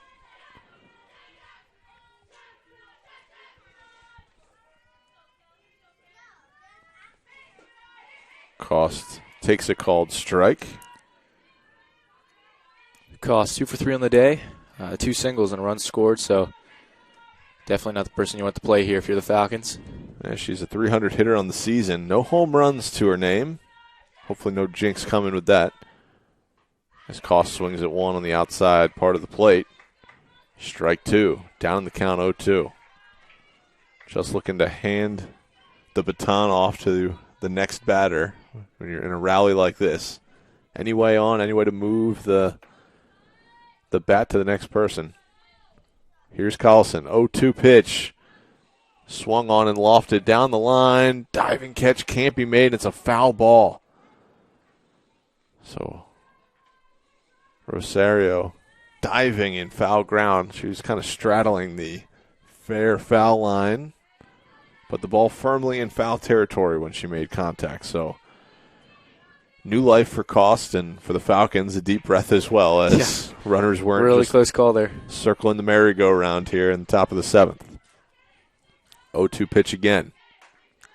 Cost takes a called strike. Cost 2 for 3 on the day, 2 singles and a run scored, so definitely not the person you want to play here if you're the Falcons. Yeah, she's a 300 hitter on the season. No home runs to her name. Hopefully no jinx coming with that. As Cost swings at 1 on the outside part of the plate. Strike 2. Down in the count 0-2. Just looking to hand the baton off to the next batter when you're in a rally like this. any way on, any way to move the bat to the next person. Here's Carlson, 0-2 pitch. Swung on and lofted down the line. Diving catch can't be made. It's a foul ball. So Rosario diving in foul ground. She was kind of straddling the fair foul line, but the ball firmly in foul territory when she made contact. So new life for Cost and for the Falcons, a deep breath as well, as runners weren't really just close call there. circling the merry-go-round here in the top of the 7th. 0-2 pitch again.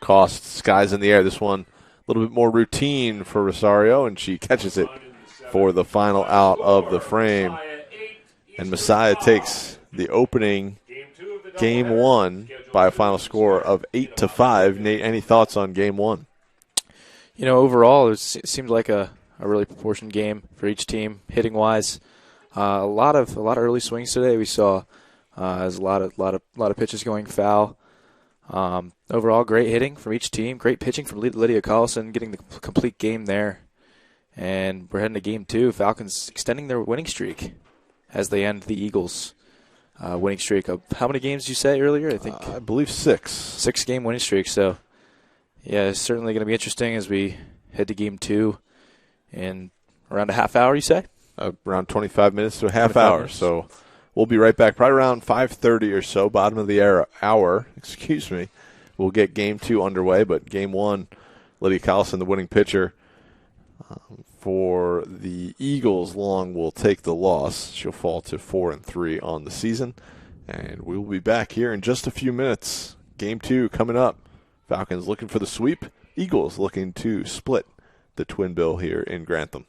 Cost, skies in the air. This one a little bit more routine for Rosario, and she catches it for the final out of the frame. And Messiah takes the opening game 1 by a final score of 8-5. Nate, any thoughts on game 1? You know, overall, it seemed like a really proportioned game for each team, hitting wise. A lot of early swings today. We saw as a lot of pitches going foul. Overall, great hitting from each team. Great pitching from Lydia Carlson, getting the complete game there. And we're heading to game 2. Falcons extending their winning streak as they end the Eagles' winning streak of how many games did you say earlier? I believe 6. 6-game winning streak. So. Yeah, it's certainly going to be interesting as we head to Game 2 in around a half hour, you say? Around 25 minutes to a half hour. Minutes. So we'll be right back probably around 5:30 or so, bottom of the hour. We'll get Game 2 underway, but Game 1, Lydia Collison, the winning pitcher for the Eagles, Long will take the loss. She'll fall to 4-3 on the season. And we will be back here in just a few minutes. Game 2 coming up. Falcons looking for the sweep. Eagles looking to split the twin bill here in Grantham.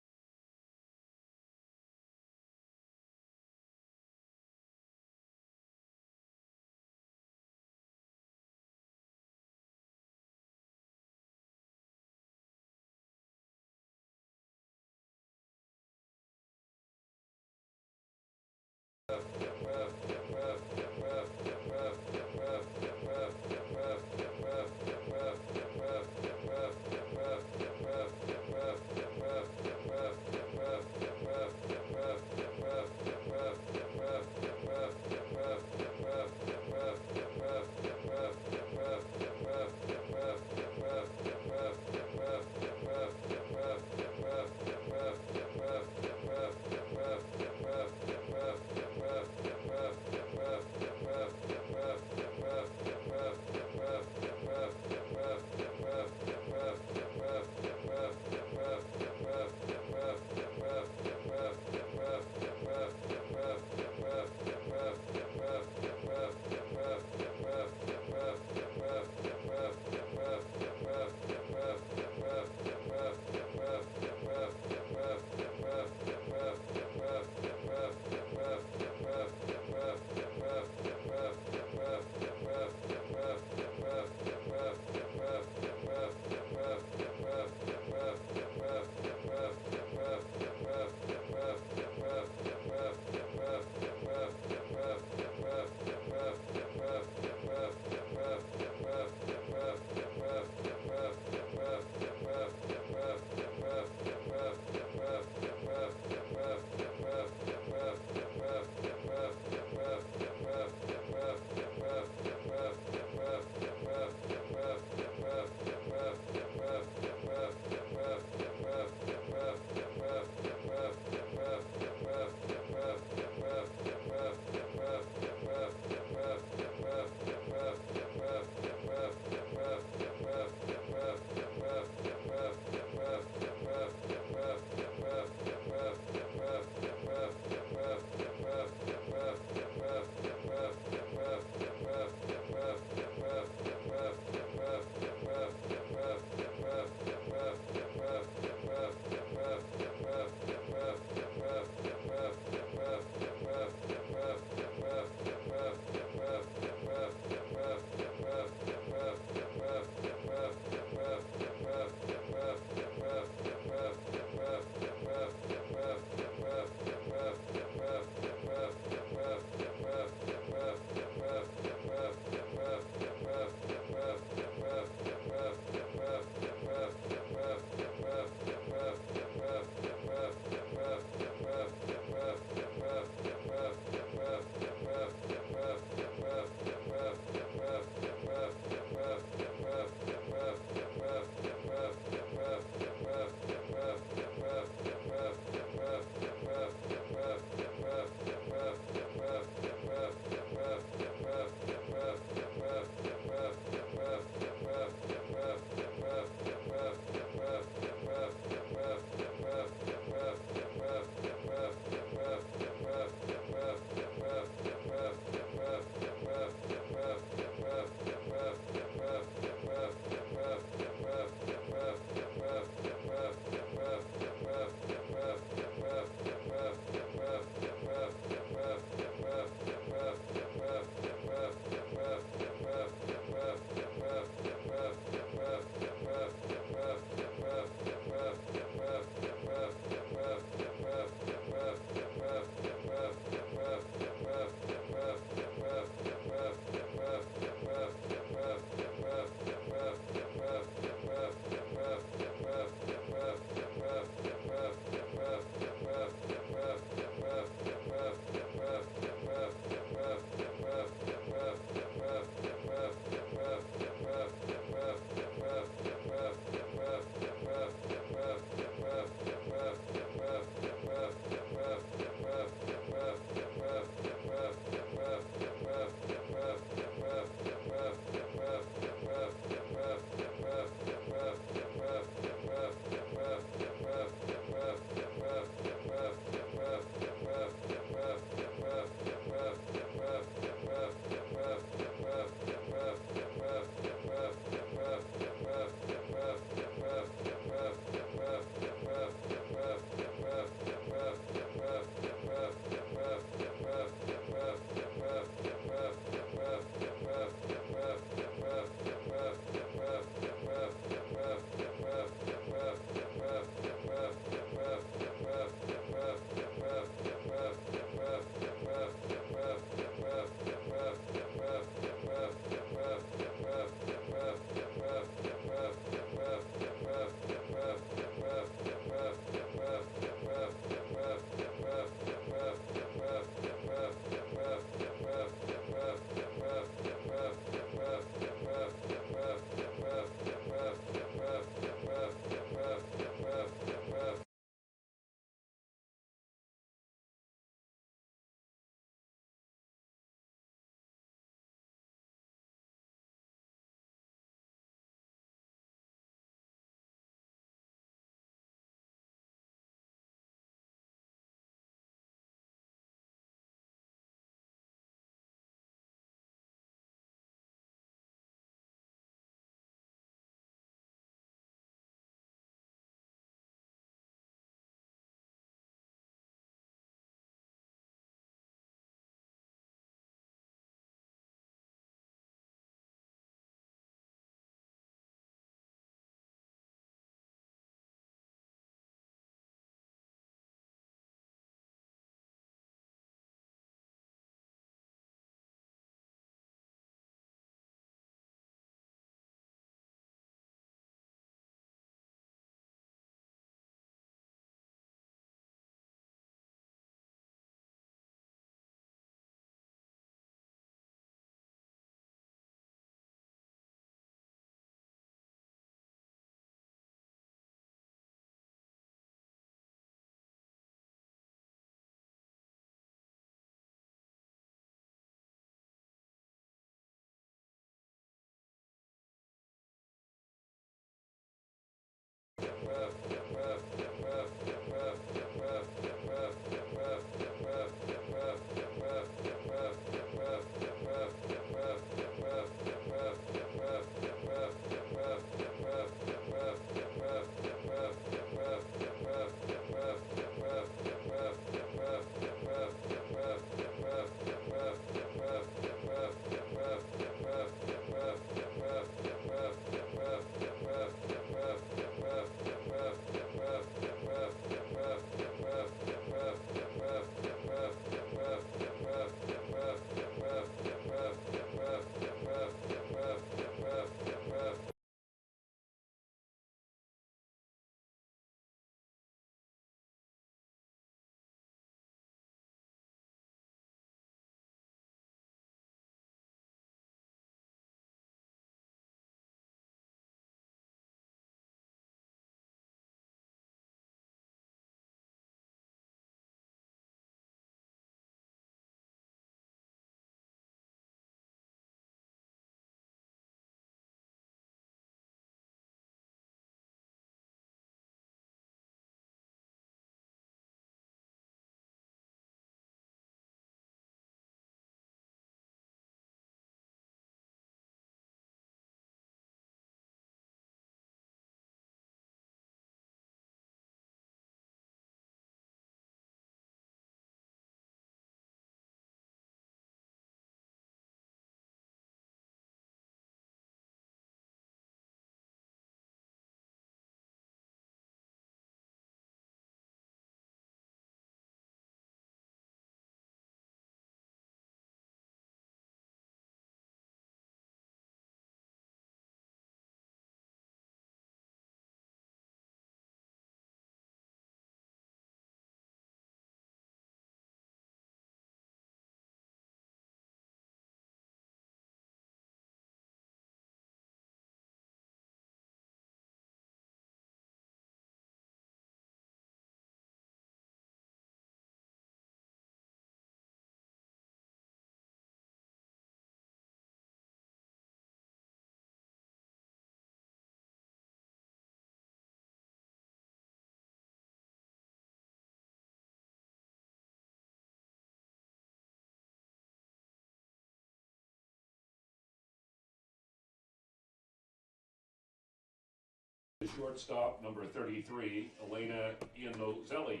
The shortstop, number 33, Elena Iannozelli.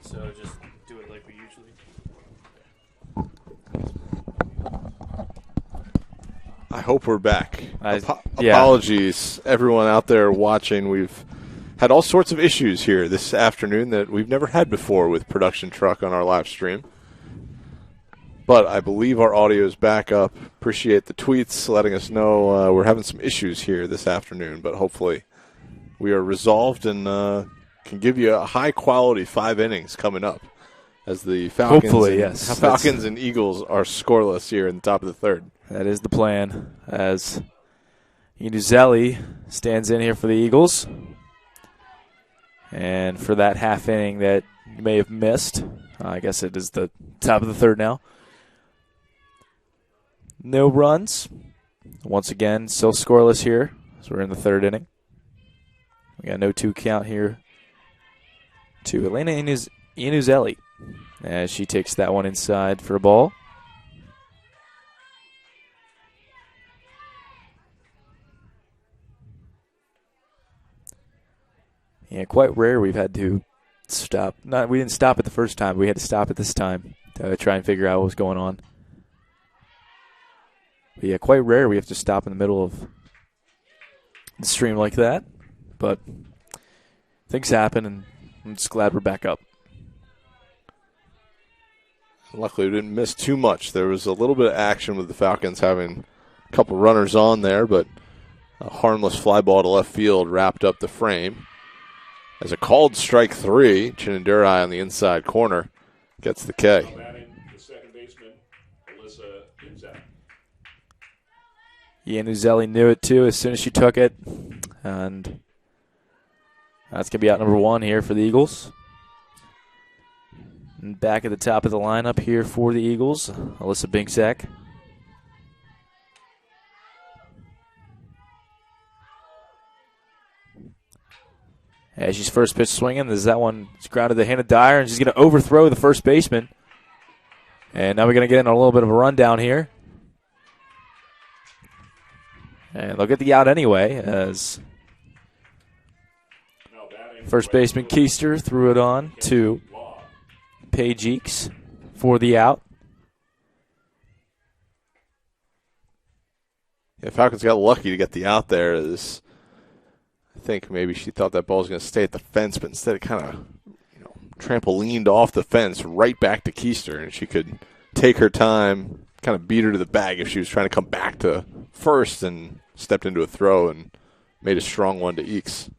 So just do it like we usually. I hope we're back. Yeah. Apologies, everyone out there watching. We've had all sorts of issues here this afternoon that we've never had before with Production Truck on our live stream. But I believe our audio is back up. Appreciate the tweets letting us know we're having some issues here this afternoon, but hopefully we are resolved and can give you a high-quality 5 innings coming up as the Falcons and Eagles are scoreless here in the top of the third. That is the plan, as Iannozelli stands in here for the Eagles. And for that half inning that you may have missed, I guess it is the top of the third now. No runs. Once again, still scoreless here, so we're in the third inning. We got no 2 count here to Elena Iannozelli as she takes that one inside for a ball. Yeah, quite rare we've had to stop. We didn't stop it the first time. We had to stop it this time to try and figure out what was going on. But yeah, quite rare we have to stop in the middle of the stream like that. But things happen, and I'm just glad we're back up. Luckily, we didn't miss too much. There was a little bit of action with the Falcons having a couple runners on there, but a harmless fly ball to left field wrapped up the frame. As a called strike 3, Chinandurai on the inside corner gets the K. Batting the second baseman, Alyssa Inzak. Iannozelli knew it too as soon as she took it. And that's going to be out number 1 here for the Eagles. And back at the top of the lineup here for the Eagles, Alyssa Binczak. As she's first pitch swinging, there's that one. It's grounded to Hannah Dyer, and she's going to overthrow the first baseman. And now we're going to get in a little bit of a rundown here. And they'll get the out anyway, as first baseman Keister threw it on to Paige Eakes for the out. Yeah, Falcons got lucky to get the out there. I think maybe she thought that ball was going to stay at the fence, but instead it kind of trampolined off the fence right back to Keister, and she could take her time, kind of beat her to the bag if she was trying to come back to first, and stepped into a throw and made a strong one to Eakes.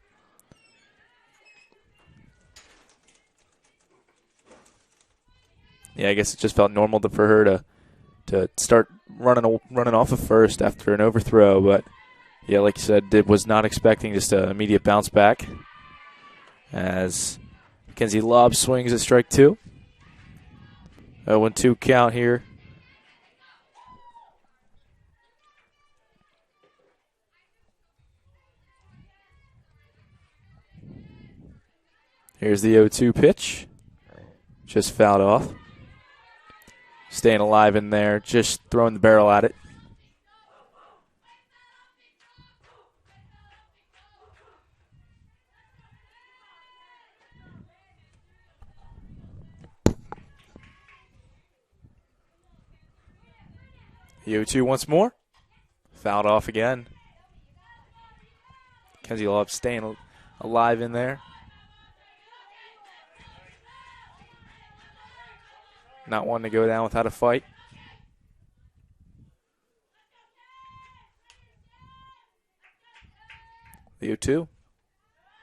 Yeah, I guess it just felt normal for her to start running off of first after an overthrow, but yeah, like you said, it was not expecting just an immediate bounce back as Mackenzie Lobb swings at strike 2. 0-2 count here. Here's the 0-2 pitch. Just fouled off. Staying alive in there, just throwing the barrel at it. The 0-2 once more. Fouled off again. Kenzie Lobb staying alive in there. Not wanting to go down without a fight. The 0-2.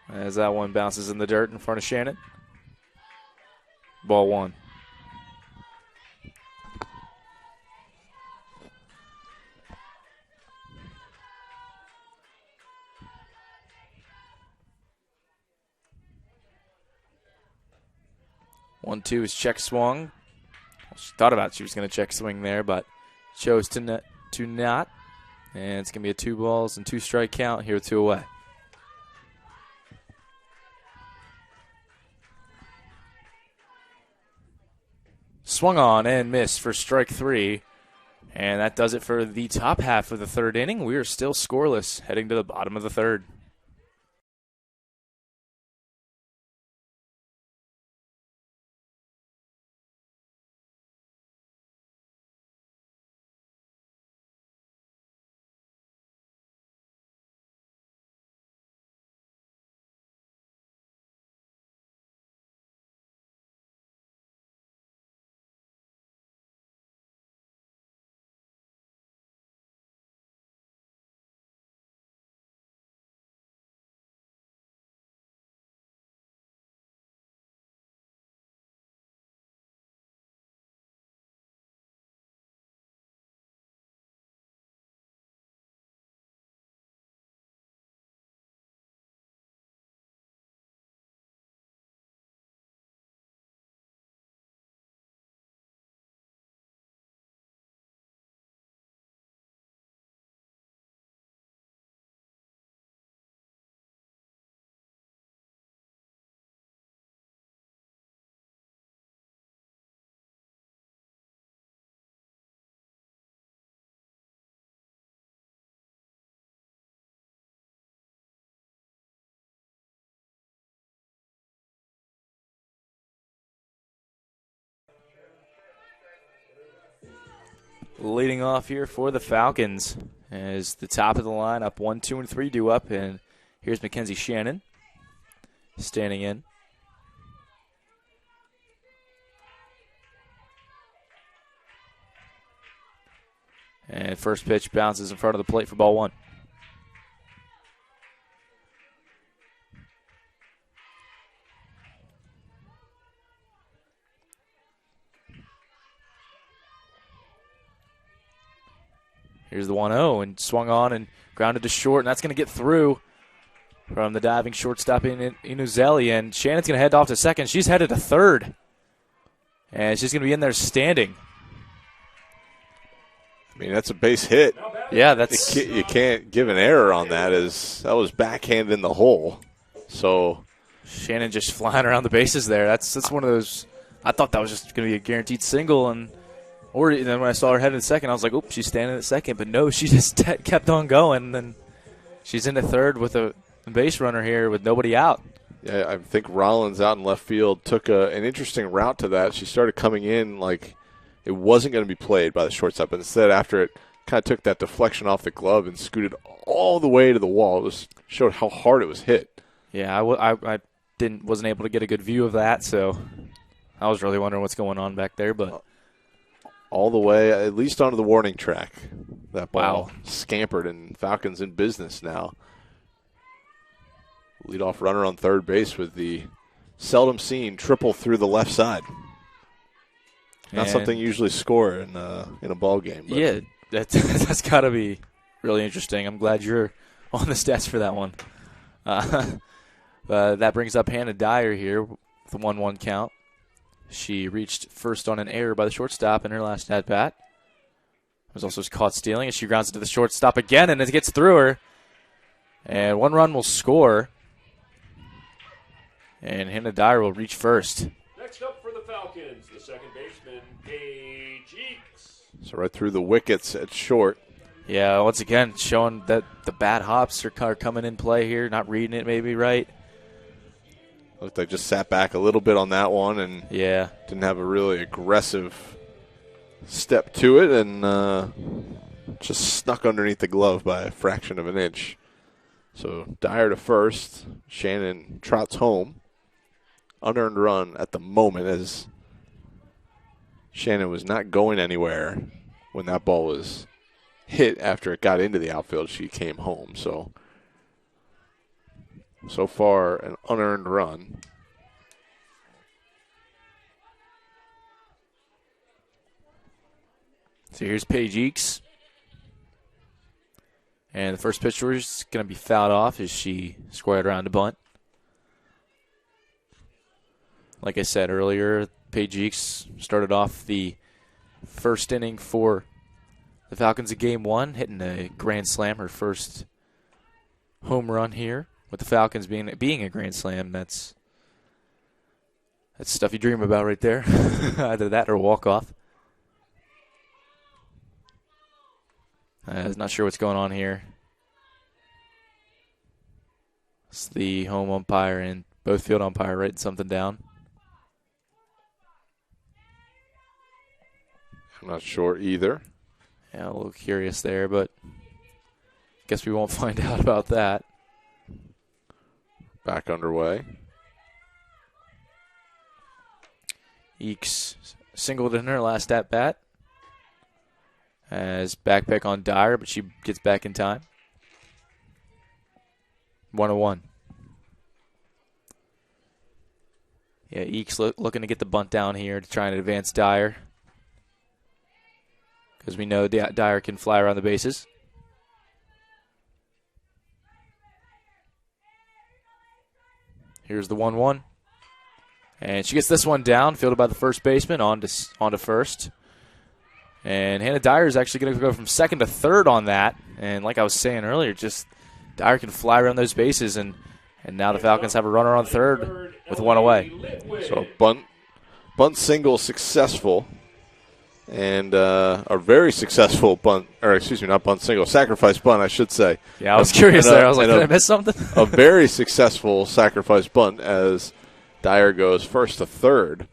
As that one bounces in the dirt in front of Shannon. Ball 1. One-two is check swung. She thought about she was going to check swing there, but chose to not. And it's going to be a 2 balls and 2 strike count here with 2 away. Swung on and missed for strike 3. And that does it for the top half of the third inning. We are still scoreless heading to the bottom of the third. Leading off here for the Falcons as the top of the line up 1, 2, and 3 due up. And here's Mackenzie Shannon standing in. And first pitch bounces in front of the plate for ball 1. Here's the 1-0 and swung on and grounded to short, and that's going to get through from the diving shortstop Inuzelli. And Shannon's going to head off to second. She's headed to third, and she's going to be in there standing. I mean, that's a base hit. Yeah, that's you can't give an error on that. As that was backhanded in the hole. So Shannon just flying around the bases there. That's one of those. I thought that was just going to be a guaranteed single, and then when I saw her headed to second, I was like, "Oops, she's standing at second." But no, she just kept on going, and then she's into third with a base runner here with nobody out. Yeah, I think Rollins out in left field took an interesting route to that. She started coming in like it wasn't going to be played by the shortstop, but instead, after it kind of took that deflection off the glove and scooted all the way to the wall, it showed how hard it was hit. Yeah, I wasn't able to get a good view of that, so I was really wondering what's going on back there, but. All the way, at least onto the warning track. That ball scampered, and Falcons in business now. Leadoff runner on third base with the seldom seen triple through the left side. Not something you usually score in a ball game. But. Yeah, that's got to be really interesting. I'm glad you're on the stats for that one. That brings up Hannah Dyer here with the 1-1 count. She reached first on an error by the shortstop in her last at-bat. Was also caught stealing, and she grounds it to the shortstop again, and it gets through her. And 1 run will score. And Hannah Dyer will reach first. Next up for the Falcons, the second baseman, Paige Eakes. So right through the wickets at short. Yeah, once again, showing that the bad hops are coming in play here, not reading it maybe right. Looked like just sat back a little bit on that one and didn't have a really aggressive step to it and just snuck underneath the glove by a fraction of an inch. So Dyer to first. Shannon trots home. Unearned run at the moment as Shannon was not going anywhere when that ball was hit after it got into the outfield. She came home. So far, an unearned run. So here's Paige Eakes. And the first pitch is going to be fouled off as she squared around to bunt. Like I said earlier, Paige Eakes started off the first inning for the Falcons in Game 1, hitting a grand slam, her first home run here. With the Falcons being a grand slam, that's stuff you dream about right there. Either that or walk-off. Not sure what's going on here. It's the home umpire and both field umpire writing something down. I'm not sure either. Yeah, a little curious there, but guess we won't find out about that. Back underway. Eakes singled in her last at bat. As back pick on Dyer, but she gets back in time. 1-1. Yeah, Eakes looking to get the bunt down here to try and advance Dyer. Because we know Dyer can fly around the bases. Here's the 1-1. And she gets this one down, fielded by the first baseman, on to first. And Hannah Dyer is actually going to go from second to third on that. And like I was saying earlier, just Dyer can fly around those bases, and now the Falcons have a runner on third with one away. So bunt single successful, and a very successful sacrifice bunt, I should say. Yeah, I was curious there. I was like, did I miss something? A very successful sacrifice bunt as Dyer goes first to third.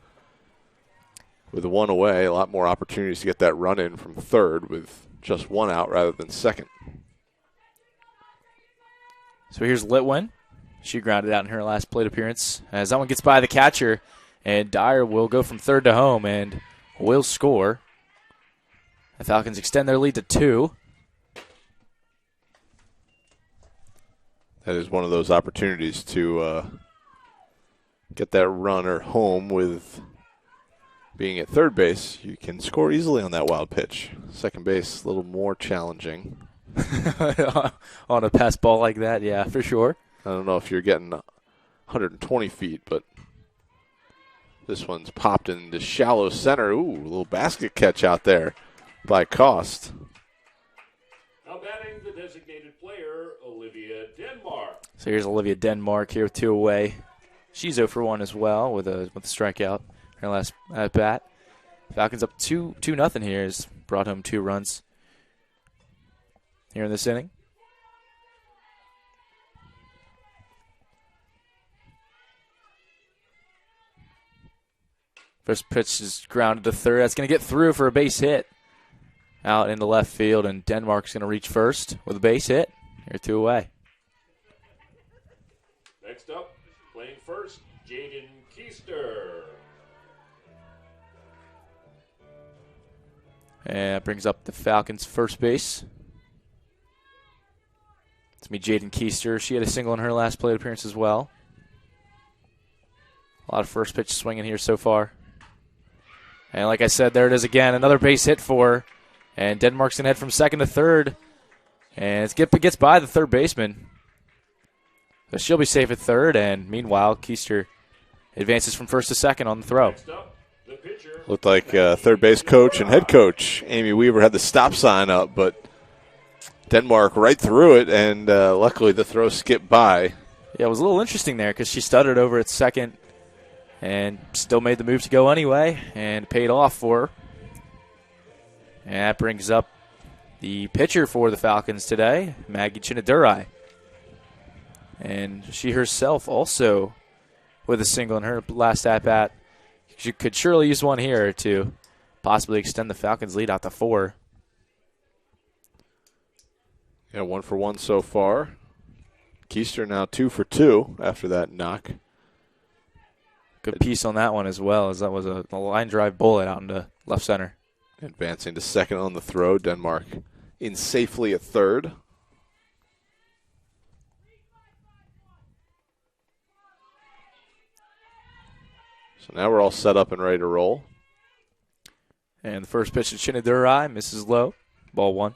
With one away, a lot more opportunities to get that run in from third with just one out rather than second. So here's Litwin. She grounded out in her last plate appearance. As that one gets by the catcher, and Dyer will go from third to home and will score. The Falcons extend their lead to 2. That is one of those opportunities to get that runner home with being at third base. You can score easily on that wild pitch. Second base, a little more challenging. On a pass ball like that, yeah, for sure. I don't know if you're getting 120 feet, but this one's popped into shallow center. Ooh, a little basket catch out there by Cost. Now batting the designated player, Olivia Denmark. So here's Olivia Denmark here with 2 away. She's 0 for 1 as well with a strikeout. Her last at bat. Falcons up 2-0 here. Has brought home 2 runs here in this inning. First pitch is grounded to third. That's going to get through for a base hit out into left field, and Denmark's going to reach first with a base hit. Here 2 away. Next up, playing first, Jaden Keister. And that brings up the Falcons' first base. It's me, Jaden Keister. She had a single in her last plate appearance as well. A lot of first pitch swinging here so far. And like I said, there it is again. Another base hit for her. And Denmark's going to head from second to third. And it gets by the third baseman. So she'll be safe at third. And meanwhile, Keister advances from first to second on the throw. Next up, the pitcher. Looked like third base coach and head coach Amy Weaver had the stop sign up, but Denmark right through it, and luckily the throw skipped by. Yeah, it was a little interesting there because she stuttered over at second and still made the move to go anyway, and paid off for her. And that brings up the pitcher for the Falcons today, Maggie Chinadurai. And she herself also with a single in her last at-bat. She could surely use one here to possibly extend the Falcons' lead out to 4. Yeah, 1 for 1 so far. Keister now 2 for 2 after that knock. Good piece on that one as well, as that was a line drive bullet out into left center. Advancing to second on the throw. Denmark in safely at third. So now we're all set up and ready to roll. And the first pitch to Chinadurai misses low. Ball 1.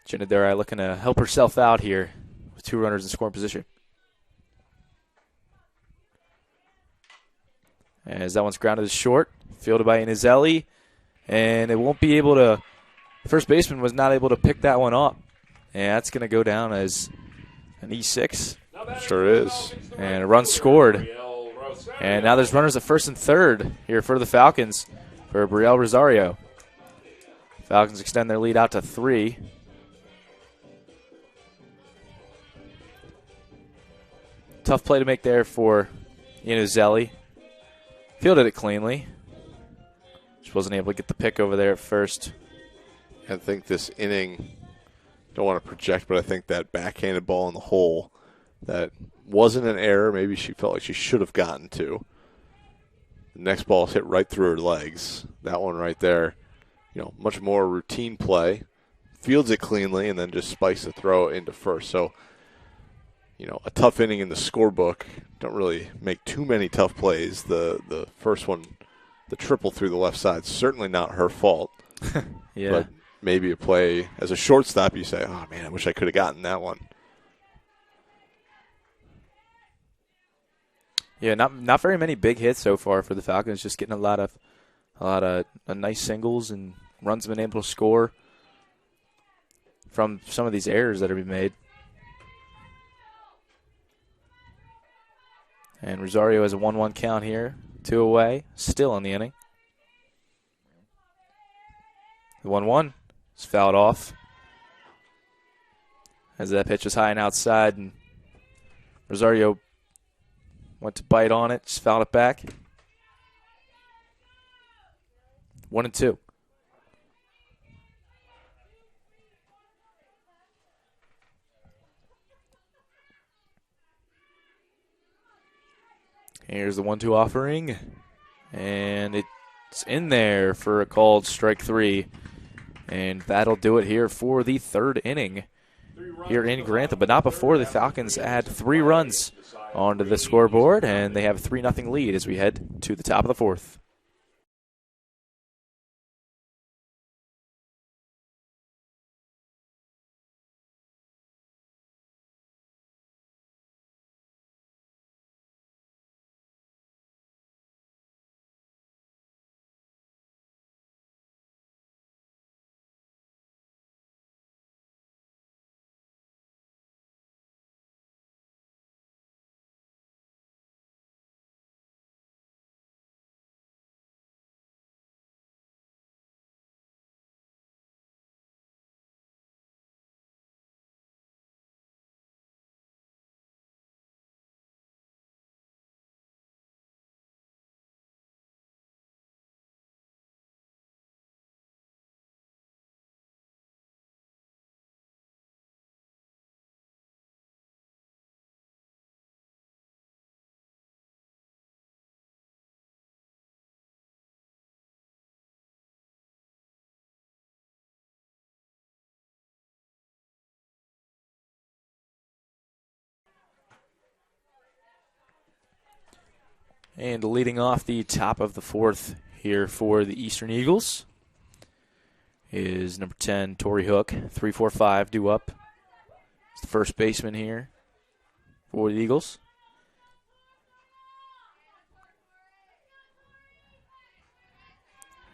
Chinadurai looking to help herself out here with 2 runners in scoring position. As that one's grounded to short, fielded by Inizelli, and it won't be able to. First baseman was not able to pick that one up, and that's going to go down as an E6. Sure is. And a run scored And now there's runners at first and third here for the Falcons for Brielle Rosario. Falcons extend their lead out to 3. Tough play to make there for Iannuzelli. Fielded it cleanly. Just wasn't able to get the pick over there at first. I think this inning, don't want to project, but I think that backhanded ball in the hole, that wasn't an error. Maybe she felt like she should have gotten to. The next ball hit right through her legs. That one right there, much more routine play. Fields it cleanly and then just spikes the throw into first. So, a tough inning in the scorebook. Don't really make too many tough plays. The first one, the triple through the left side, certainly not her fault. Yeah. But maybe a play as a shortstop, you say, oh, man, I wish I could have gotten that one. Yeah, not very many big hits so far for the Falcons. Just getting a lot of nice singles and runs been able to score from some of these errors that are being made. And Rosario has a 1-1 count here, 2 away, still in the inning. The 1-1 is fouled off as that pitch was high and outside, and Rosario went to bite on it, just fouled it back. 1-2. Here's the 1-2 offering, and it's in there for a called strike 3. And that'll do it here for the third inning here in Grantham, but not before the Falcons add 3 runs onto the scoreboard, and they have a 3-0 lead as we head to the top of the fourth. And leading off the top of the fourth here for the Eastern Eagles is number 10, Tori Hook. 3-4-5 due up. It's the first baseman here for the Eagles.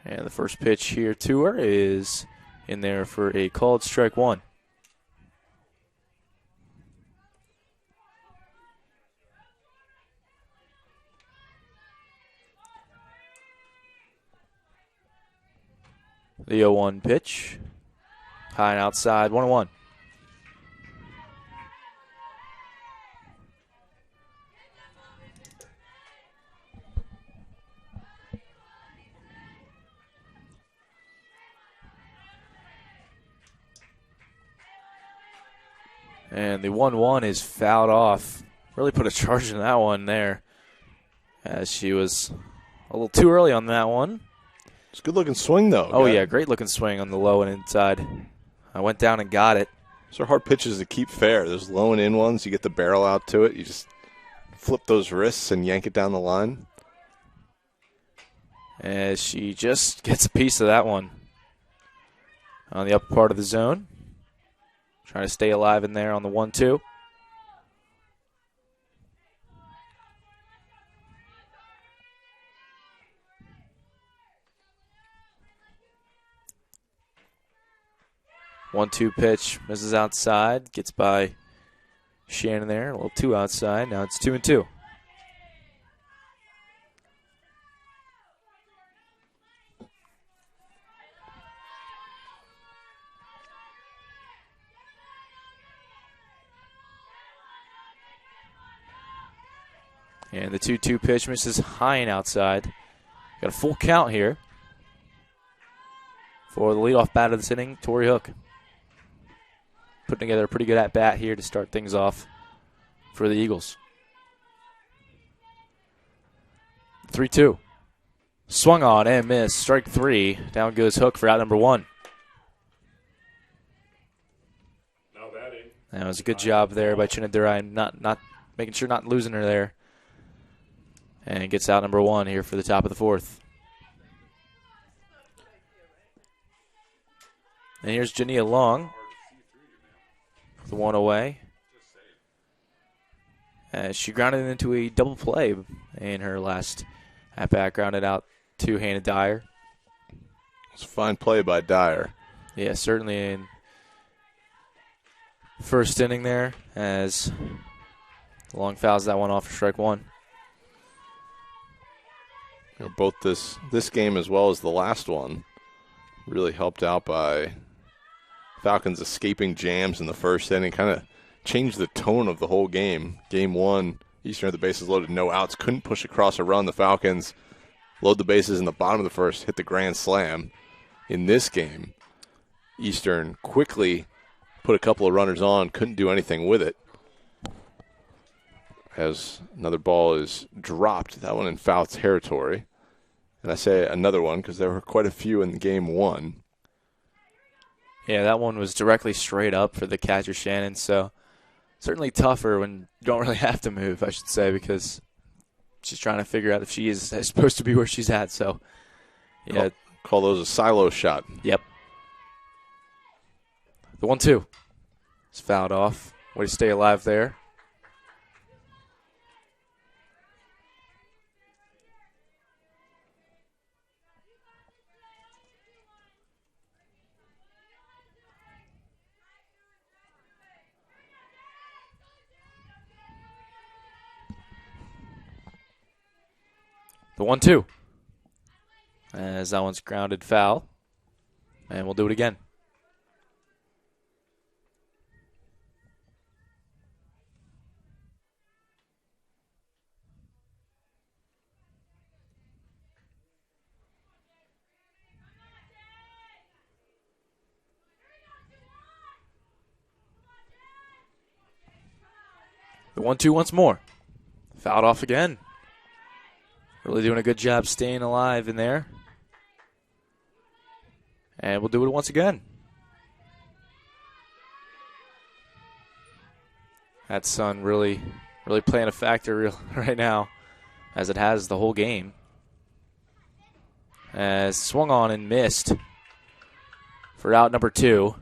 And the first pitch here to her is in there for a called strike 1. The 0-1 pitch. High and outside, 1-1. And the 1-1 is fouled off. Really put a charge in that one there, as she was a little too early on that one. It's a good-looking swing, though. Oh, yeah, great-looking swing on the low and inside. I went down and got it. Those are hard pitches to keep fair. Those low and in ones, you get the barrel out to it. You just flip those wrists and yank it down the line. As she just gets a piece of that one on the upper part of the zone. Trying to stay alive in there on the 1-2. One-two pitch, misses outside, gets by Shannon there, a little 2 outside. Now it's 2-2. And the 2-2 pitch misses high and outside. Got a full count here for the leadoff batter of this inning, Tori Hook. Putting together a pretty good at-bat here to start things off for the Eagles. 3-2. Swung on and missed. Strike 3. Down goes Hook for out number 1. That was a good job there by Chinadurai, not making sure not losing her there. And gets out number 1 here for the top of the 4th. And here's Jania Long. The one away. As she grounded into a double play in her last at-bat, grounded out to Hannah Dyer. It's a fine play by Dyer. Yeah, certainly in first inning there, as Long fouls that one off for strike 1. You know, both this game as well as the last one really helped out by Falcons escaping jams in the first inning, kind of changed the tone of the whole game. Game 1, Eastern had the bases loaded, no outs, couldn't push across a run. The Falcons load the bases in the bottom of the first, hit the grand slam. In this game, Eastern quickly put a couple of runners on, couldn't do anything with it. As another ball is dropped, that one in foul territory. And I say another one because there were quite a few in game 1. Yeah, that one was directly straight up for the catcher, Shannon. So certainly tougher when you don't really have to move, I should say, because she's trying to figure out if she is supposed to be where she's at. So, yeah. Call those a silo shot. Yep. The 1-2. It's fouled off. Way to stay alive there. The 1-2. As that one's grounded foul. And we'll do it again. The 1-2 once more. Fouled off again. Really doing a good job staying alive in there. And we'll do it once again. That sun really playing a factor right now, as it has the whole game. As swung on and missed for out number 2.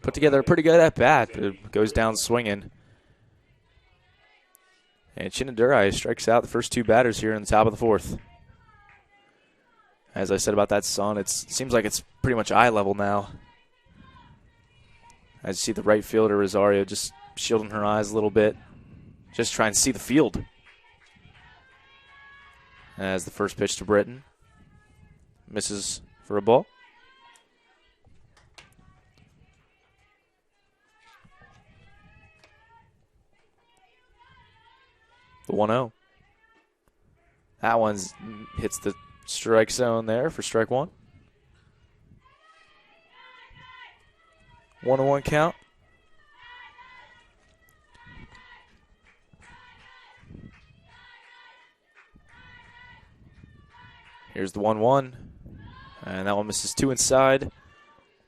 Put together a pretty good at-bat, but it goes down swinging. And Chinadurai strikes out the first 2 batters here in the top of the 4th. As I said about that sun, it seems like it's pretty much eye level now. As you see the right fielder, Rosario, just shielding her eyes a little bit. Just trying to see the field. As the first pitch to Britton. Misses for a ball. The 1-0. That one hits the strike zone there for strike 1. 1-1 count. Here's the 1-1. And that one misses 2 inside.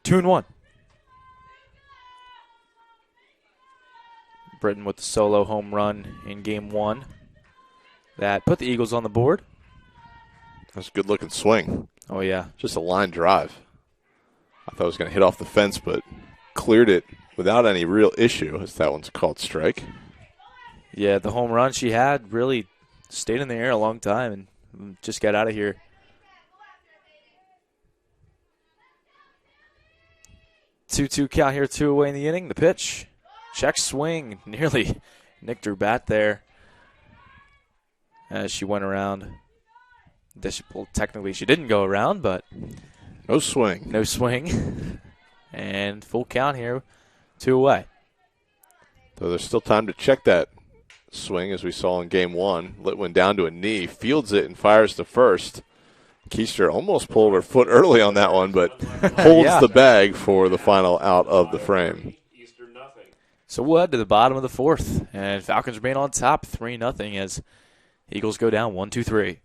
2-1. Britton with the solo home run in game 1. That put the Eagles on the board. That's a good-looking swing. Oh, yeah. Just a line drive. I thought it was going to hit off the fence, but cleared it without any real issue, as that one's called strike. Yeah, the home run she had really stayed in the air a long time and just got out of here. Two count here, 2 away in the inning. The pitch. Check swing. Nearly nicked her bat there as she went around. Well, technically she didn't go around, but no swing. No swing. And full count here, 2 away. So there's still time to check that swing as we saw in game one. Litwin down to a knee, fields it and fires to first. Keister almost pulled her foot early on that one, but holds the bag for the final out of the frame. So we'll head to the bottom of the fourth, and Falcons remain on top 3-0 as Eagles go down 1-2-3.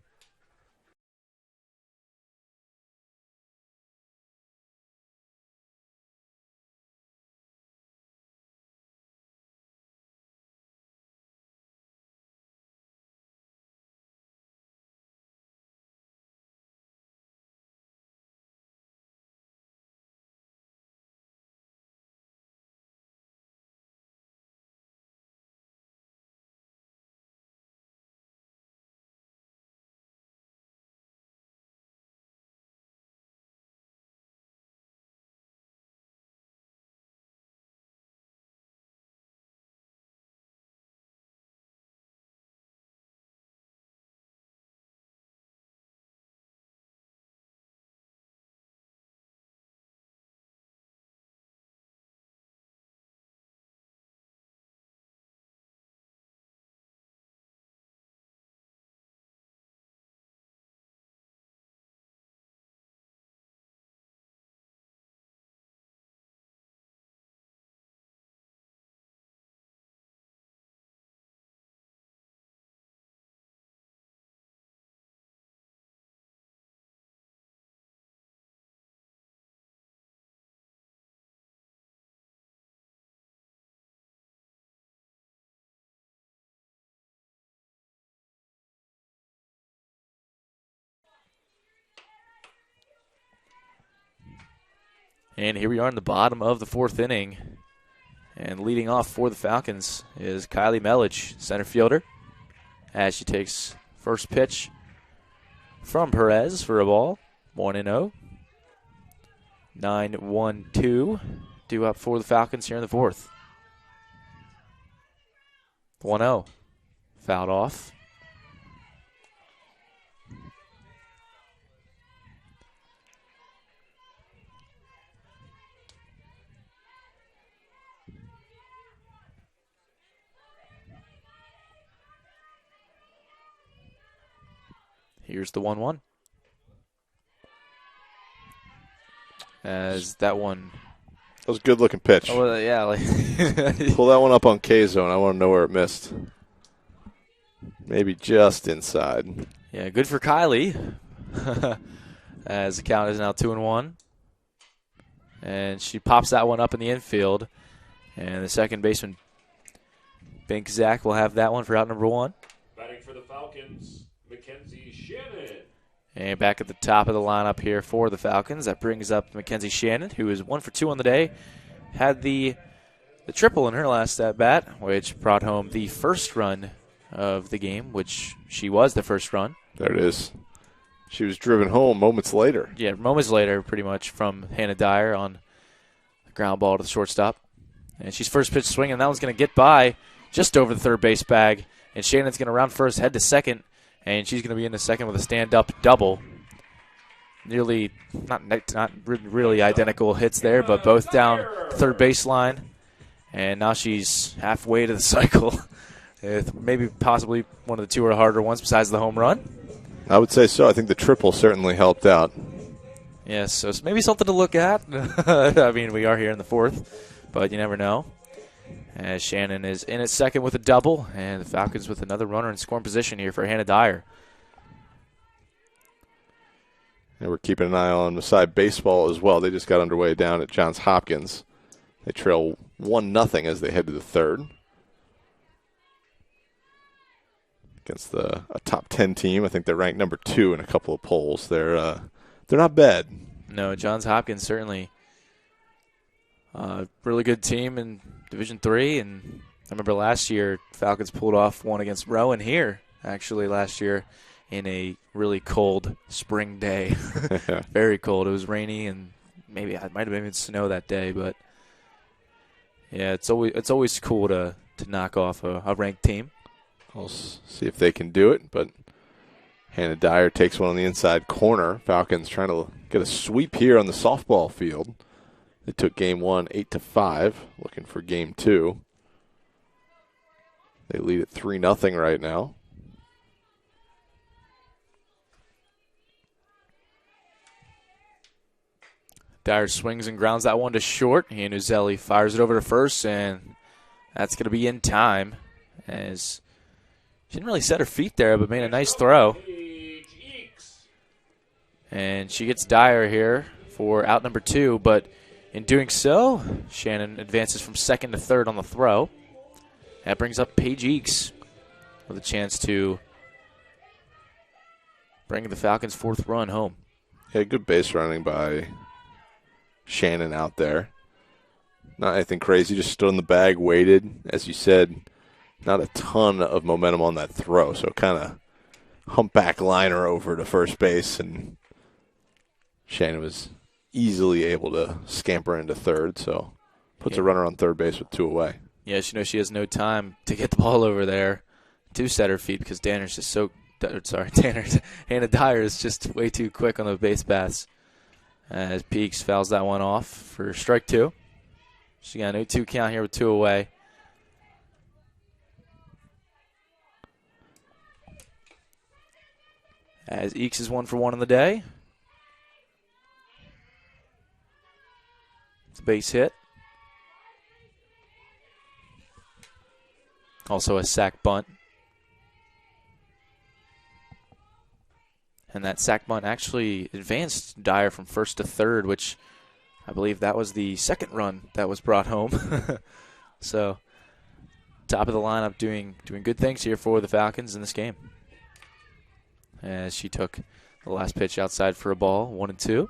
And here we are in the bottom of the fourth inning. And leading off for the Falcons is Kylie Melich, center fielder, as she takes first pitch from Perez for a ball. 1-0. 9-1-2 due up for the Falcons here in the fourth. 1-0. Fouled off. Here's the 1-1. As that one. That was a good-looking pitch. Oh, yeah. Pull that one up on K-Zone. I want to know where it missed. Maybe just inside. Yeah, good for Kylie. As the count is now 2-1. And she pops that one up in the infield. And the second baseman, Bink Zach, will have that one for out number one. Batting for the Falcons, Mackenzie Shannon. And back at the top of the lineup here for the Falcons. That brings up Mackenzie Shannon, who is 1 for 2 on the day. Had the triple in her last at bat, which brought home the first run of the game, which she was the first run. There it is. She was driven home moments later. Yeah, moments later, pretty much, from Hannah Dyer on the ground ball to the shortstop. And she's first pitch swinging. That one's going to get by just over the third base bag. And Shannon's going to round first, head to second. And she's going to be in the second with a stand-up double. Nearly, not really identical hits there, but both down third baseline. And now she's halfway to the cycle. Maybe possibly one of the two or harder ones besides the home run. I would say so. I think the triple certainly helped out. Yes, so it's maybe something to look at. I mean, we are here in the fourth, but you never know. As Shannon is in at second with a double, and the Falcons with another runner in scoring position here for Hannah Dyer. And we're keeping an eye on Messiah baseball as well. They just got underway down at Johns Hopkins. They trail 1-0 as they head to the third. Against a top 10 team. I think they're ranked number 2 in a couple of polls. They're not bad. No, Johns Hopkins certainly really good team in Division III. And I remember last year Falcons pulled off one against Rowan here, actually, last year in a really cold spring day. Very cold. It was rainy and maybe it might have been snow that day. But, yeah, it's always cool to knock off a ranked team. We'll see if they can do it, but Hannah Dyer takes one on the inside corner. Falcons trying to get a sweep here on the softball field. They took game 1 8-5, looking for game 2. They lead at 3-0 right now. Dyer swings and grounds that one to short. Iannuzelli fires it over to first, and that's going to be in time. As she didn't really set her feet there, but made a nice throw. And she gets Dyer here for out number 2, but in doing so, Shannon advances from second to third on the throw. That brings up Paige Eakes with a chance to bring the Falcons' 4th run home. Yeah, good base running by Shannon out there. Not anything crazy, just stood in the bag, waited. As you said, not a ton of momentum on that throw, so kind of humpback liner over to first base, and Shannon was easily able to scamper into third, so puts a runner on third base with 2 away. Yeah, she knows she has no time to get the ball over there to set her feet because Hannah Dyer is just way too quick on the base paths. As Peaks fouls that one off for strike 2. She got a 0-2 count here with 2 away. As Eakes is 1 for 1 on the day. It's a base hit. Also a sac bunt. And that sac bunt actually advanced Dyer from first to third, which I believe that was the second run that was brought home. So, top of the lineup doing good things here for the Falcons in this game. As she took the last pitch outside for a ball, 1-2.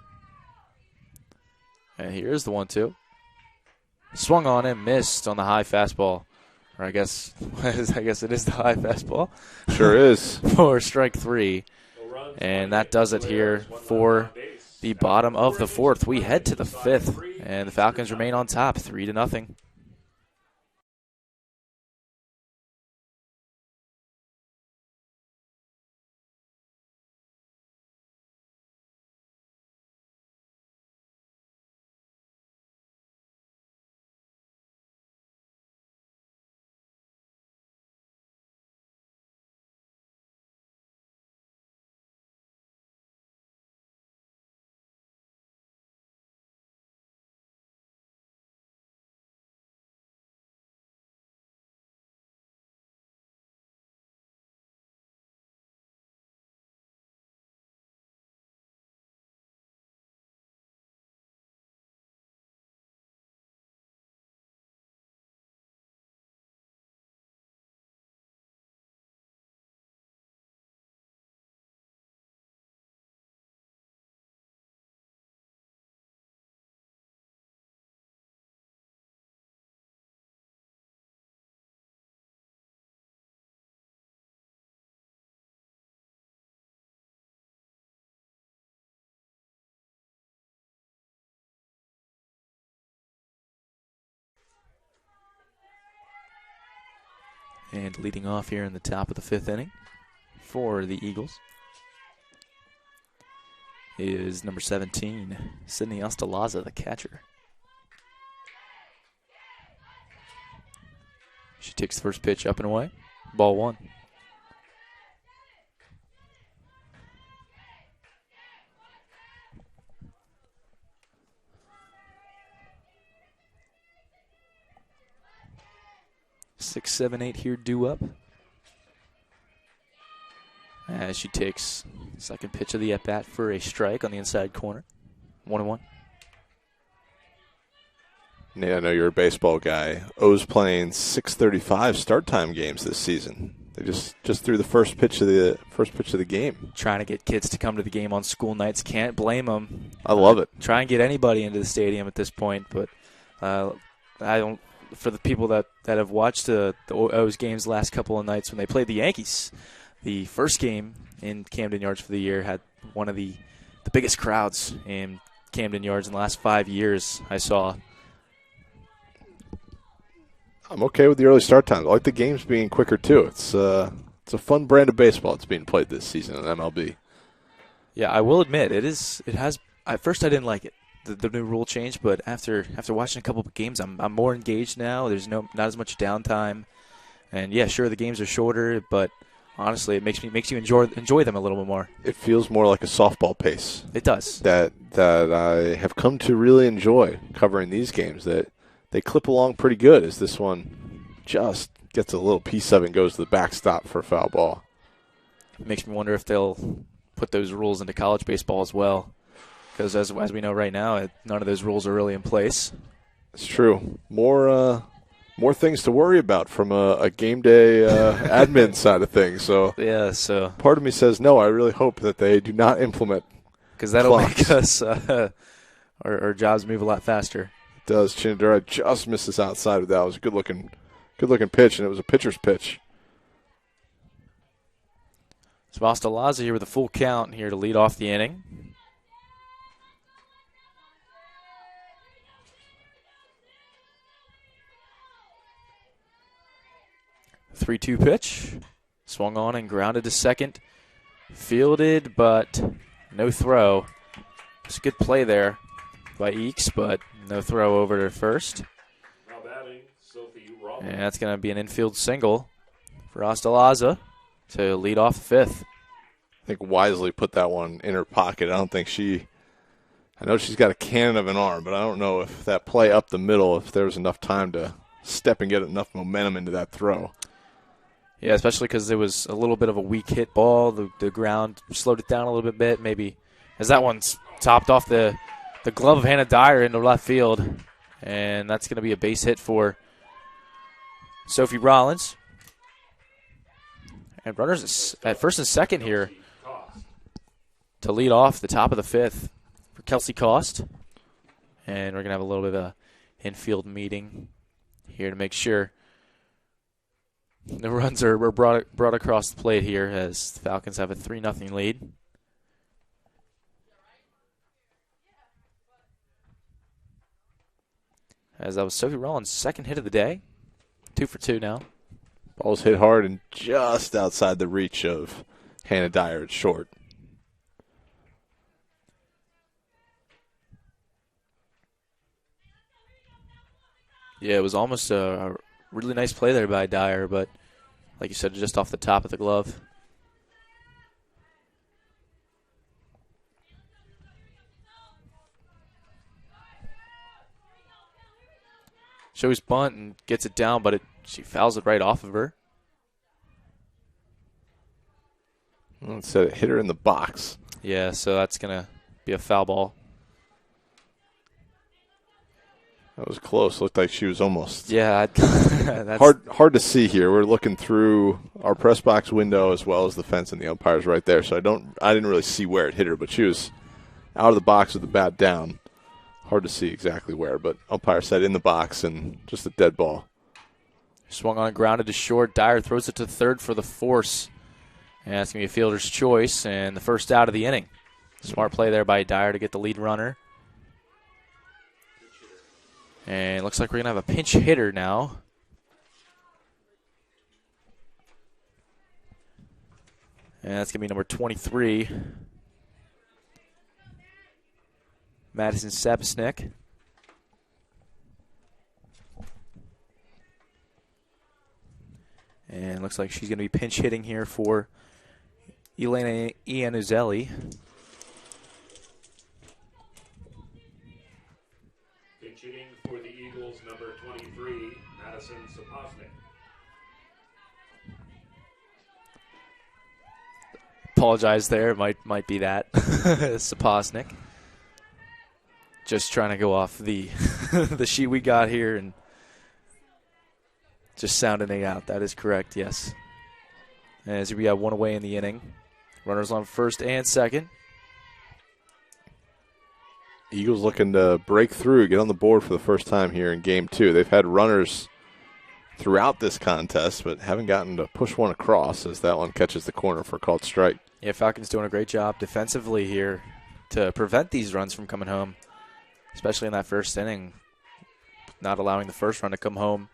And here's the 1-2. Swung on and missed on the high fastball. Or I guess it is the high fastball. Sure is. For strike 3. And that does it here for the bottom of the 4th. We head to the 5th, and the Falcons remain on top, 3-0. And leading off here in the top of the 5th inning for the Eagles is number 17, Sydney Ostalaza, the catcher. She takes the first pitch up and away. Ball 1. Six, 7, 8 here due up. As she takes second pitch of the at-bat for a strike on the inside corner. 1-1. Nate, I know you're a baseball guy. O's playing 6:35 start time games this season. They just threw the first pitch of the game. Trying to get kids to come to the game on school nights. Can't blame them. I love it. Try and get anybody into the stadium at this point, but I don't. For the people that have watched the O's games the last couple of nights when they played the Yankees, the first game in Camden Yards for the year had one of the biggest crowds in Camden Yards in the last 5 years I saw. I'm okay with the early start times. I like the games being quicker too. It's a fun brand of baseball that's being played this season in MLB. Yeah, I will admit it has. At first, I didn't like it. The new rule change, but after watching a couple of games, I'm more engaged now. There's not as much downtime, And yeah, sure, the games are shorter, but honestly, it makes you enjoy them a little bit more. It feels more like a softball pace. It does. That I have come to really enjoy covering these games. That they clip along pretty good as this one just gets a little piece of it and goes to the backstop for a foul ball. It makes me wonder if they'll put those rules into college baseball as well. Because as we know right now, none of those rules are really in place. It's true. More things to worry about from a game day admin side of things. So yeah, so part of me says no. I really hope that they do not implement because that'll clocks. make us our jobs move a lot faster. It does. Chinadura just misses outside of that. It was a good looking pitch, and it was a pitcher's pitch. So Ostalaza here with a full count here to lead off the inning. 3-2 pitch. Swung on and grounded to second. Fielded, but no throw. It's a good play there by Eakes, but no throw over to first. Now batting, Sophie Rollins. And that's going to be an infield single for Ostalaza to lead off the fifth. I think wisely put that one in her pocket. I don't think I know she's got a cannon of an arm, but I don't know if that play up the middle, if there was enough time to step and get enough momentum into that throw. Yeah, especially because it was a little bit of a weak hit ball. The ground slowed it down a little bit, maybe. As that one's topped off the glove of Hannah Dyer into left field. And that's going to be a base hit for Sophie Rollins. And runners at first and second here to lead off the top of the fifth for Kelsey Cost. And we're going to have a little bit of an infield meeting here to make sure the runs are brought across the plate here as the Falcons have a 3-0 lead. As that was Sophie Rollins' second hit of the day. 2 for 2 now. Ball's hit hard and just outside the reach of Hannah Dyer at short. Yeah, it was almost a really nice play there by Dyer, but like you said, just off the top of the glove. Shows bunt and gets it down, but she fouls it right off of her. Well, it said it hit her in the box. Yeah, so that's going to be a foul ball. That was close. Looked like she was almost. Yeah, that's hard to see here. We're looking through our press box window as well as the fence and the umpires right there. So I didn't really see where it hit her, but she was out of the box with the bat down. Hard to see exactly where, but umpire said in the box and just a dead ball. Swung on and grounded to short. Dyer throws it to third for the force. And that's going to be a fielder's choice and the first out of the inning. Smart play there by Dyer to get the lead runner. And it looks like we're going to have a pinch hitter now. And that's going to be number 23, Madison Sapsnick. And it looks like she's going to be pinch hitting here for Elena Iannuzelli. Pinch hitting for the Eagles, number 23, Madison Sapsnick. Apologize there. Might be that. Sapsnick. Just trying to go off the the sheet we got here and just sounding it out. That is correct, yes. As we have one away in the inning. Runners on first and second. Eagles looking to break through, get on the board for the first time here in Game 2. They've had runners throughout this contest, but haven't gotten to push one across as that one catches the corner for a called strike. Yeah, Falcons doing a great job defensively here to prevent these runs from coming home, especially in that first inning, not allowing the first run to come home.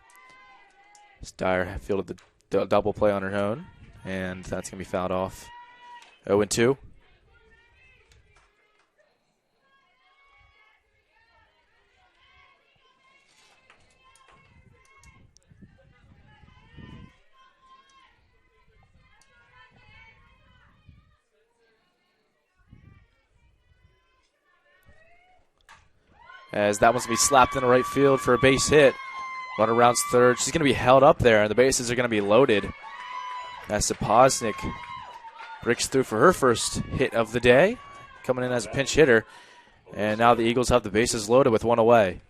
Dyer fielded the double play on her own, and that's going to be fouled off. 0-2. as that one's going to be slapped in the right field for a base hit. Runner rounds third. She's going to be held up there, and the bases are going to be loaded. As Saposnik breaks through for her first hit of the day, coming in as a pinch hitter. And now the Eagles have the bases loaded with one away.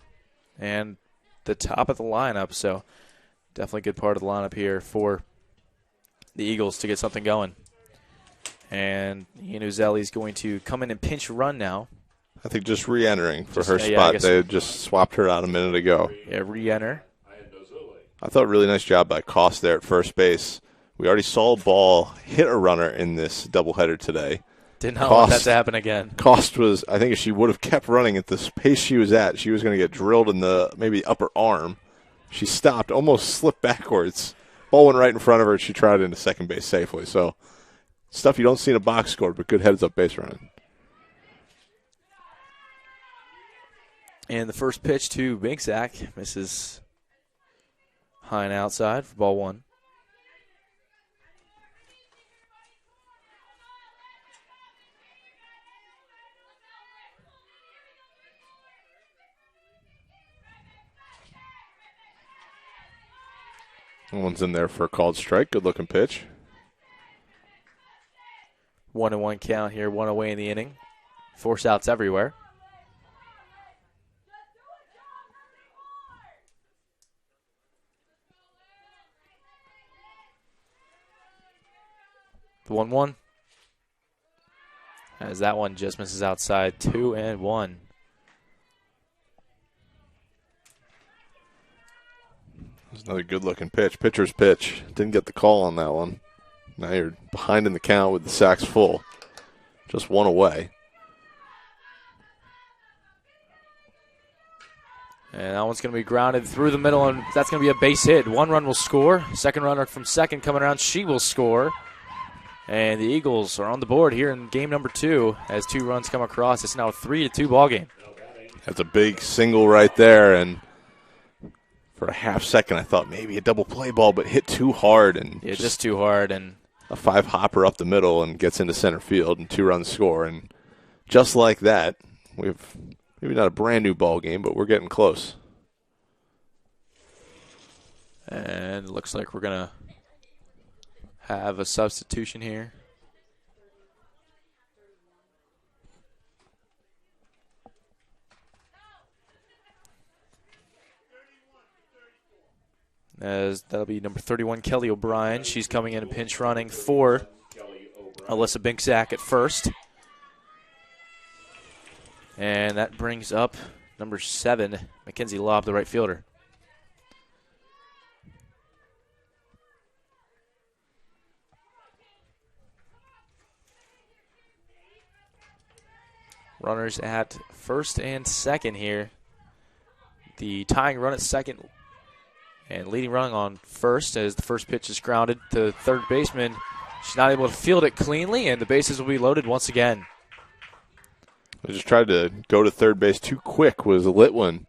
And the top of the lineup, so definitely a good part of the lineup here for the Eagles to get something going. And Ian Uzelli is going to come in and pinch run now. I think just re-entering for her spot. They just swapped her out a minute ago. Yeah, re-enter. I thought really nice job by Cost there at first base. We already saw a ball hit a runner in this doubleheader today. Did not want that to happen again. Cost was, I think if she would have kept running at the pace she was at, she was going to get drilled in the maybe upper arm. She stopped, almost slipped backwards. Ball went right in front of her, and she tried into second base safely. So stuff you don't see in a box score, but good heads-up base running. And the first pitch to Binksack misses high and outside for ball one. One's in there for a called strike. Good-looking pitch. 1-1 count here, one away in the inning. Force outs everywhere. The 1-1. As that one just misses outside, 2-1. There's another good-looking pitch. Pitcher's pitch. Didn't get the call on that one. Now you're behind in the count with the sacks full. Just one away. And that one's going to be grounded through the middle, and that's going to be a base hit. One run will score. Second runner from second coming around, she will score. And the Eagles are on the board here in game number 2 as 2 runs come across. It's now a 3-2 ball game. That's a big single right there, and for a half second I thought maybe a double play ball, but hit too hard. And yeah, just too hard. And a 5-hopper up the middle and gets into center field, and 2 runs score. And just like that, we've maybe not a brand new ball game, but we're getting close. And it looks like we're going to have a substitution here. As that'll be number 31, Kelly O'Brien. She's coming in and pinch running for Alyssa Binksack at first. And that brings up number 7, Mackenzie Lobb, the right fielder. Runners at first and second here. The tying run at second and leading run on first as the first pitch is grounded to third baseman. She's not able to field it cleanly, and the bases will be loaded once again. I just tried to go to third base too quick. Was a lit one.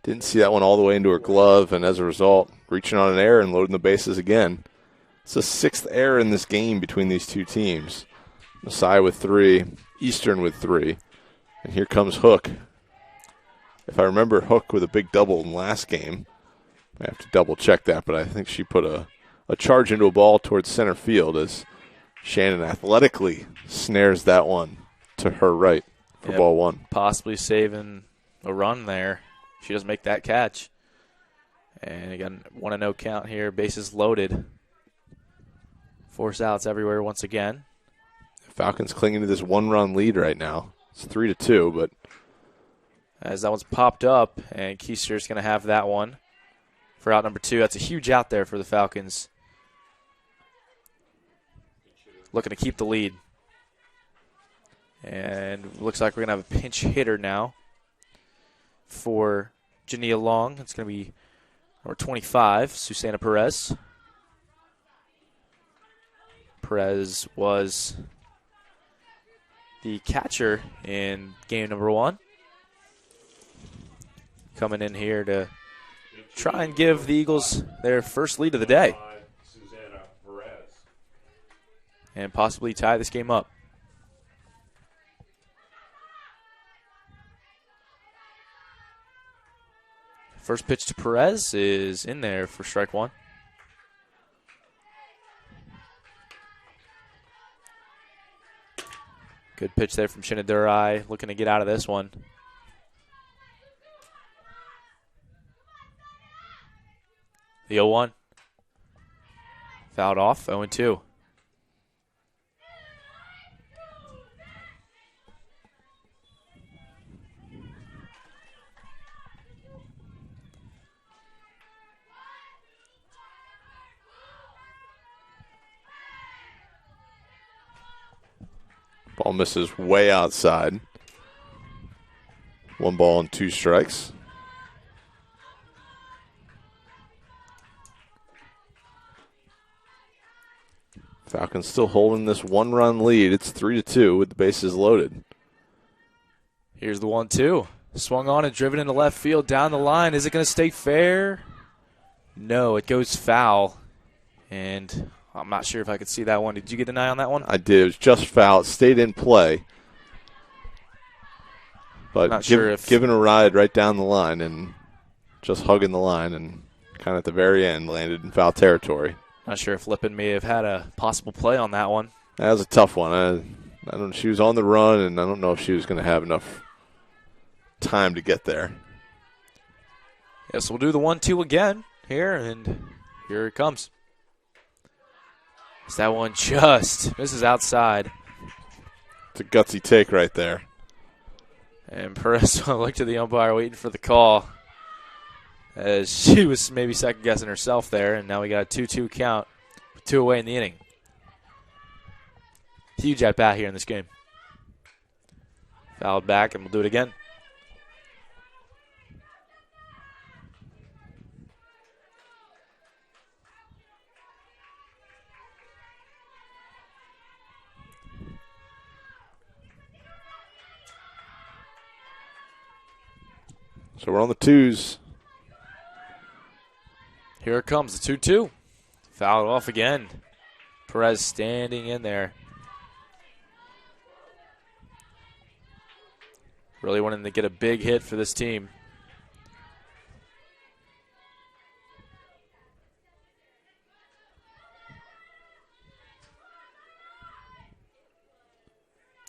Didn't see that one all the way into her glove, and as a result, reaching on an error and loading the bases again. It's the 6th error in this game between these two teams. Masai with 3, Eastern with 3, and here comes Hook. If I remember Hook with a big double in last game, I have to double-check that, but I think she put a charge into a ball towards center field as Shannon athletically snares that one to her right for ball 1. Possibly saving a run there. She doesn't make that catch. And again, 1-0 count here. Bases loaded. Force outs everywhere once again. Falcons clinging to this 1-run lead right now. It's 3-2, but as that one's popped up, and Keister's going to have that one for out number 2. That's a huge out there for the Falcons. Looking to keep the lead. And looks like we're going to have a pinch hitter now for Jania Long. It's going to be number 25, Susana Perez. Perez was the catcher in game number 1. Coming in here to try and give the Eagles their first lead of the day. And possibly tie this game up. First pitch to Perez is in there for strike one. Good pitch there from Chinadurai, looking to get out of this one. The 0-1. Fouled off, 0-2. Ball misses way outside. 1 ball and 2 strikes. Falcons still holding this 1-run lead. It's 3-2 with the bases loaded. Here's the 1-2. Swung on and driven into left field down the line. Is it going to stay fair? No, it goes foul. And I'm not sure if I could see that one. Did you get an eye on that one? I did. It was just foul. It stayed in play. But not sure if giving a ride right down the line and just hugging the line and kind of at the very end landed in foul territory. Not sure if Lippin may have had a possible play on that one. That was a tough one. I don't. She was on the run, and I don't know if she was going to have enough time to get there. Yes, we'll do the 1-2 again here, and here it comes. That one just misses outside. It's a gutsy take right there. And Perez looked to the umpire waiting for the call as she was maybe second-guessing herself there, and now we got a 2-2 count with 2 away in the inning. Huge at-bat here in this game. Fouled back, and we'll do it again. So we're on the 2s. Here it comes, the 2-2. Fouled off again. Perez standing in there. Really wanting to get a big hit for this team.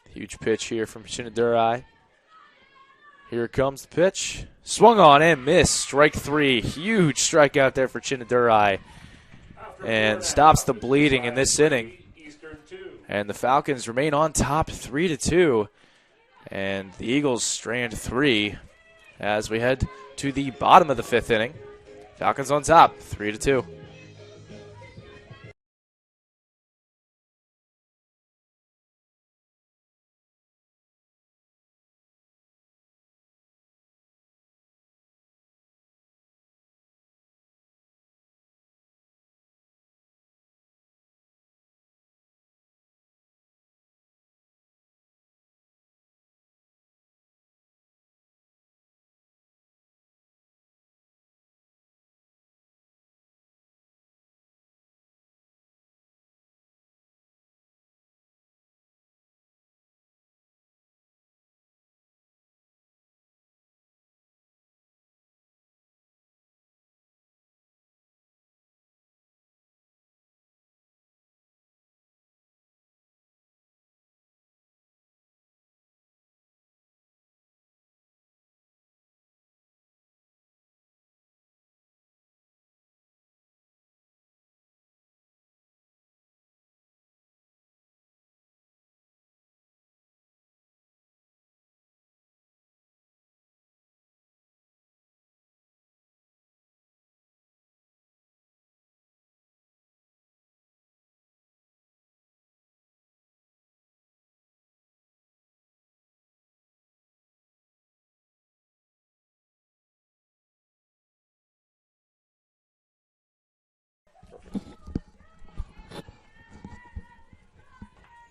Huge pitch here from Chinadurai. Here comes the pitch. Swung on and missed. Strike 3. Huge strikeout there for Chinadurai. And stops the bleeding in this inning. And the Falcons remain on top 3-2. And the Eagles strand 3 as we head to the bottom of the 5th inning. Falcons on top 3-2.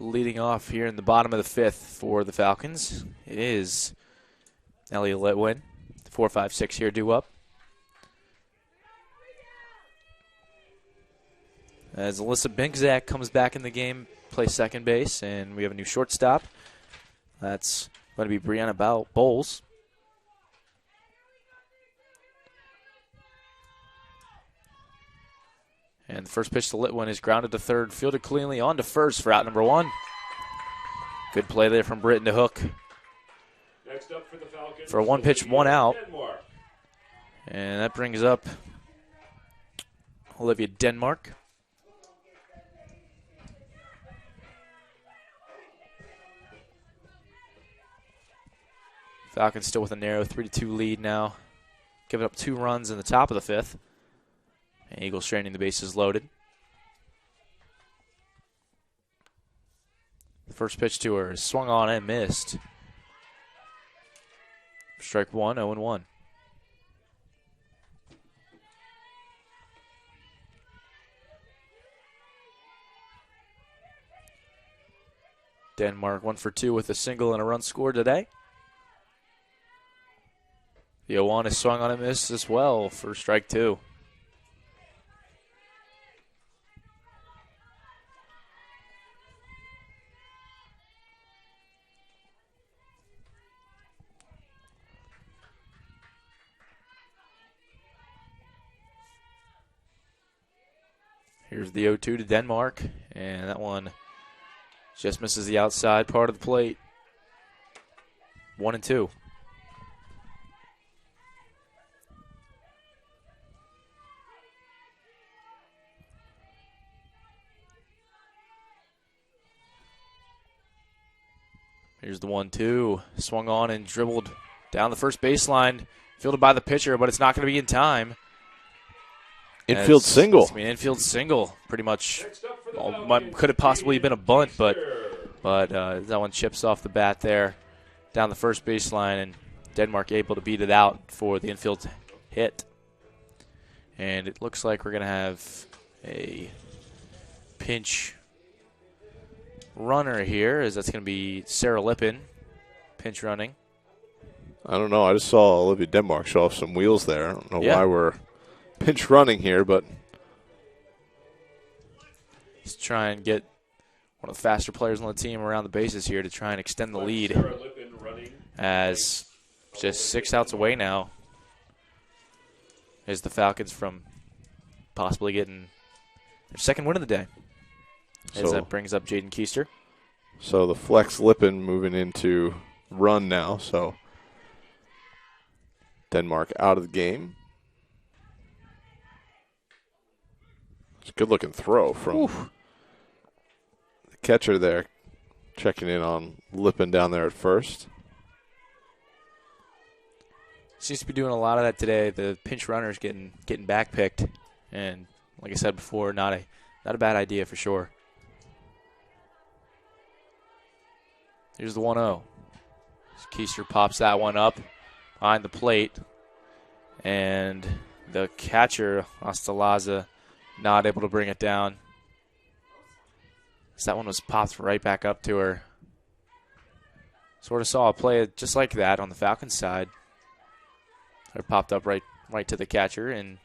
Leading off here in the bottom of the 5th for the Falcons, it is Elliot Litwin. 4-5-6 here due up. As Alyssa Binkzak comes back in the game, plays second base, and we have a new shortstop. That's going to be Brianna Bowles. And the first pitch to Litwin is grounded to third, fielded cleanly on to first for out number 1. Good play there from Britton to hook. Next up for the Falcons, for a 1 pitch, 1 out. Denmark. And that brings up Olivia Denmark. Falcons still with a narrow 3-2 lead now. Giving up 2 runs in the top of the 5th. And Eagles straining the bases loaded. The first pitch to her is swung on and missed. Strike 1, 0-1. Denmark 1 for 2 with a single and a run scored today. The 0-1 is swung on and missed as well for strike 2. Here's the 0-2 to Denmark, and that one just misses the outside part of the plate. 1-2. Here's the 1-2. Swung on and dribbled down the first baseline. Fielded by the pitcher, but it's not going to be in time. Infield single. Infield single, pretty much. Could have possibly been a bunt, but that one chips off the bat there down the first baseline, and Denmark able to beat it out for the infield hit. And it looks like we're going to have a pinch runner here, as that's going to be Sarah Lippin, pinch running. I don't know. I just saw Olivia Denmark show off some wheels there. I don't know why we're pinch running here, but he's trying to get one of the faster players on the team around the bases here to try and extend the lead, as just 6 outs away now is the Falcons from possibly getting their second win of the day, as that brings up Jaden Keister. So the flex Lippin moving into run now, so Denmark out of the game. It's a good-looking throw from the catcher there, checking in on Lippin down there at first. Seems to be doing a lot of that today. The pinch runners getting backpicked, and like I said before, not a bad idea for sure. Here's the 1-0. Keister pops that one up behind the plate, and the catcher, Ostalaza, not able to bring it down. So that one was popped right back up to her. Sort of saw a play just like that on the Falcons side. It popped up right to the catcher, and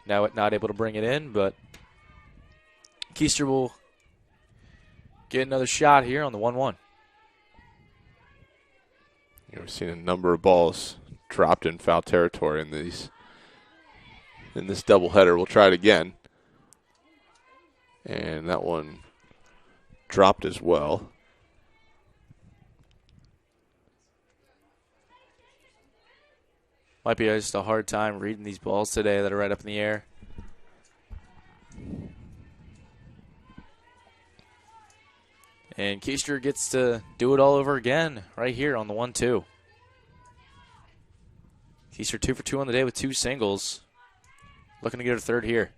now not able to bring it in, but Keister will get another shot here on the 1-1. We've seen a number of balls dropped in foul territory in this doubleheader. We'll try it again. And that one dropped as well. Might be just a hard time reading these balls today that are right up in the air. And Keister gets to do it all over again right here on the 1-2. Keister 2 for 2 on the day with 2 singles. Looking to get a third here.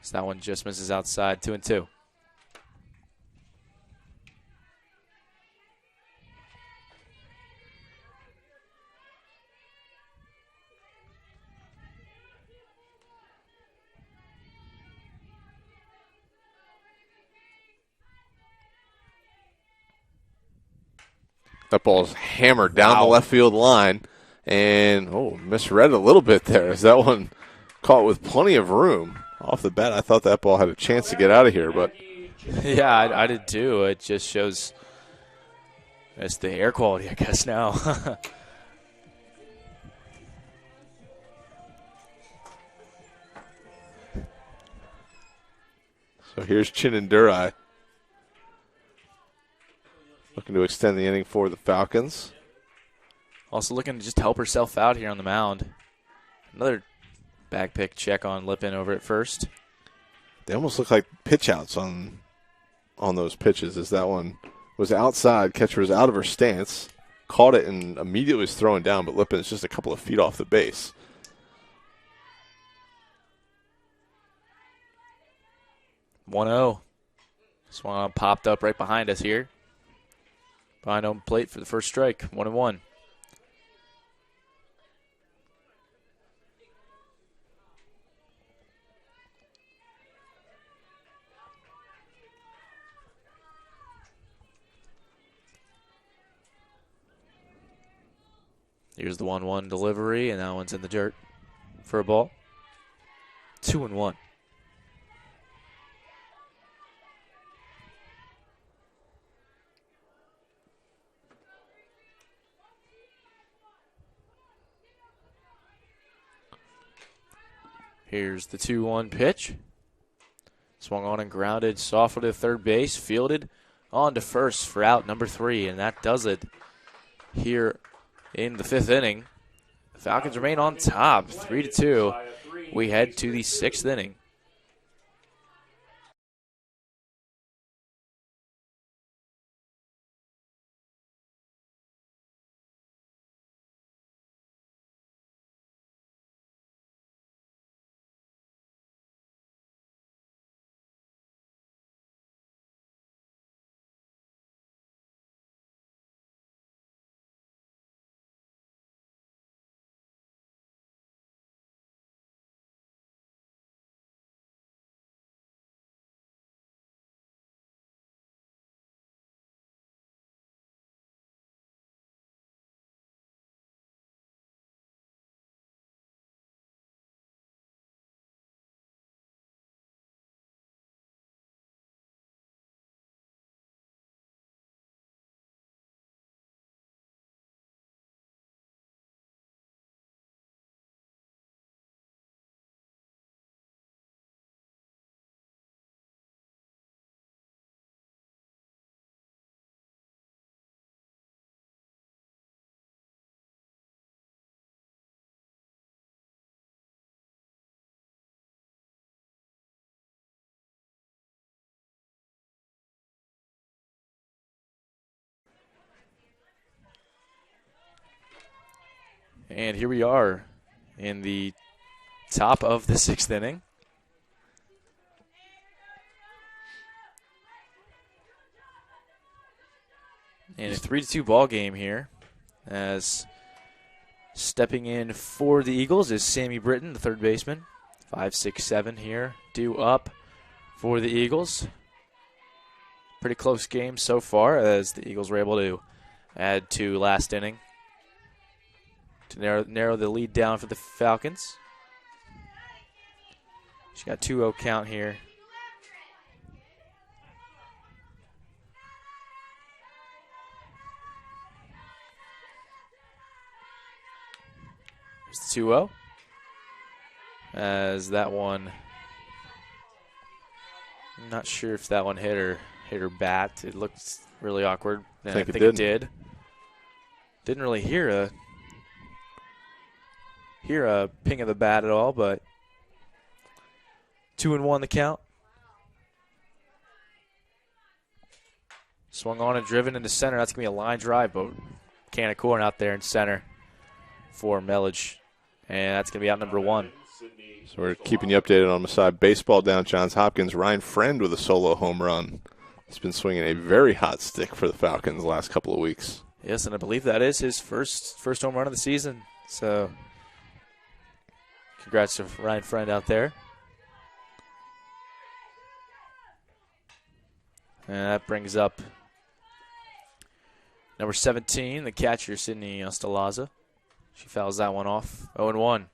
So that one just misses outside, 2-2. That ball's hammered down the left field line, and misread a little bit there as that one caught with plenty of room. Off the bat, I thought that ball had a chance to get out of here, but yeah, I did too. It just shows it's the air quality, I guess, now. Here's Chinanduri looking to extend the inning for the Falcons. Also looking to just help herself out here on the mound. Another back pick check on Lippin over at first. They almost look like pitch outs on those pitches, as that one was outside. Catcher was out of her stance, caught it, and immediately was throwing down, but Lippin is just a couple of feet off the base. One-0. Swung on, popped up right behind us here. Behind home plate for the first strike. 1-1. Here's the 1-1 delivery, and that one's in the dirt for a ball. 2-1. Here's the 2-1 pitch. Swung on and grounded, softly to third base, fielded on to first for out number 3, and that does it here in the 5th inning. The Falcons remain on top, 3-2. We head to the 6th inning. And here we are in the top of the 6th inning. And a 3-2 ball game here, as stepping in for the Eagles is Sammy Britton, the third baseman. 5-6-7 here, due up for the Eagles. Pretty close game so far, as the Eagles were able to add 2 last inning to narrow the lead down for the Falcons. She got 2-0 count here. Here's the 2-0. As that one, I'm not sure if that one hit her bat. It looked really awkward. I think it did. Didn't really hear a ping of the bat at all, but 2-1 the count. Swung on and driven into center. That's going to be a line drive, but can of corn out there in center for Melledge. And that's going to be out number 1. So we're keeping you updated on Maasai baseball down Johns Hopkins. Ryan Friend with a solo home run. He's been swinging a very hot stick for the Falcons the last couple of weeks. Yes, and I believe that is his first home run of the season. So congrats to Ryan Friend out there. And that brings up number 17, the catcher, Sydney Ostalaza. She fouls that one off. 0-1.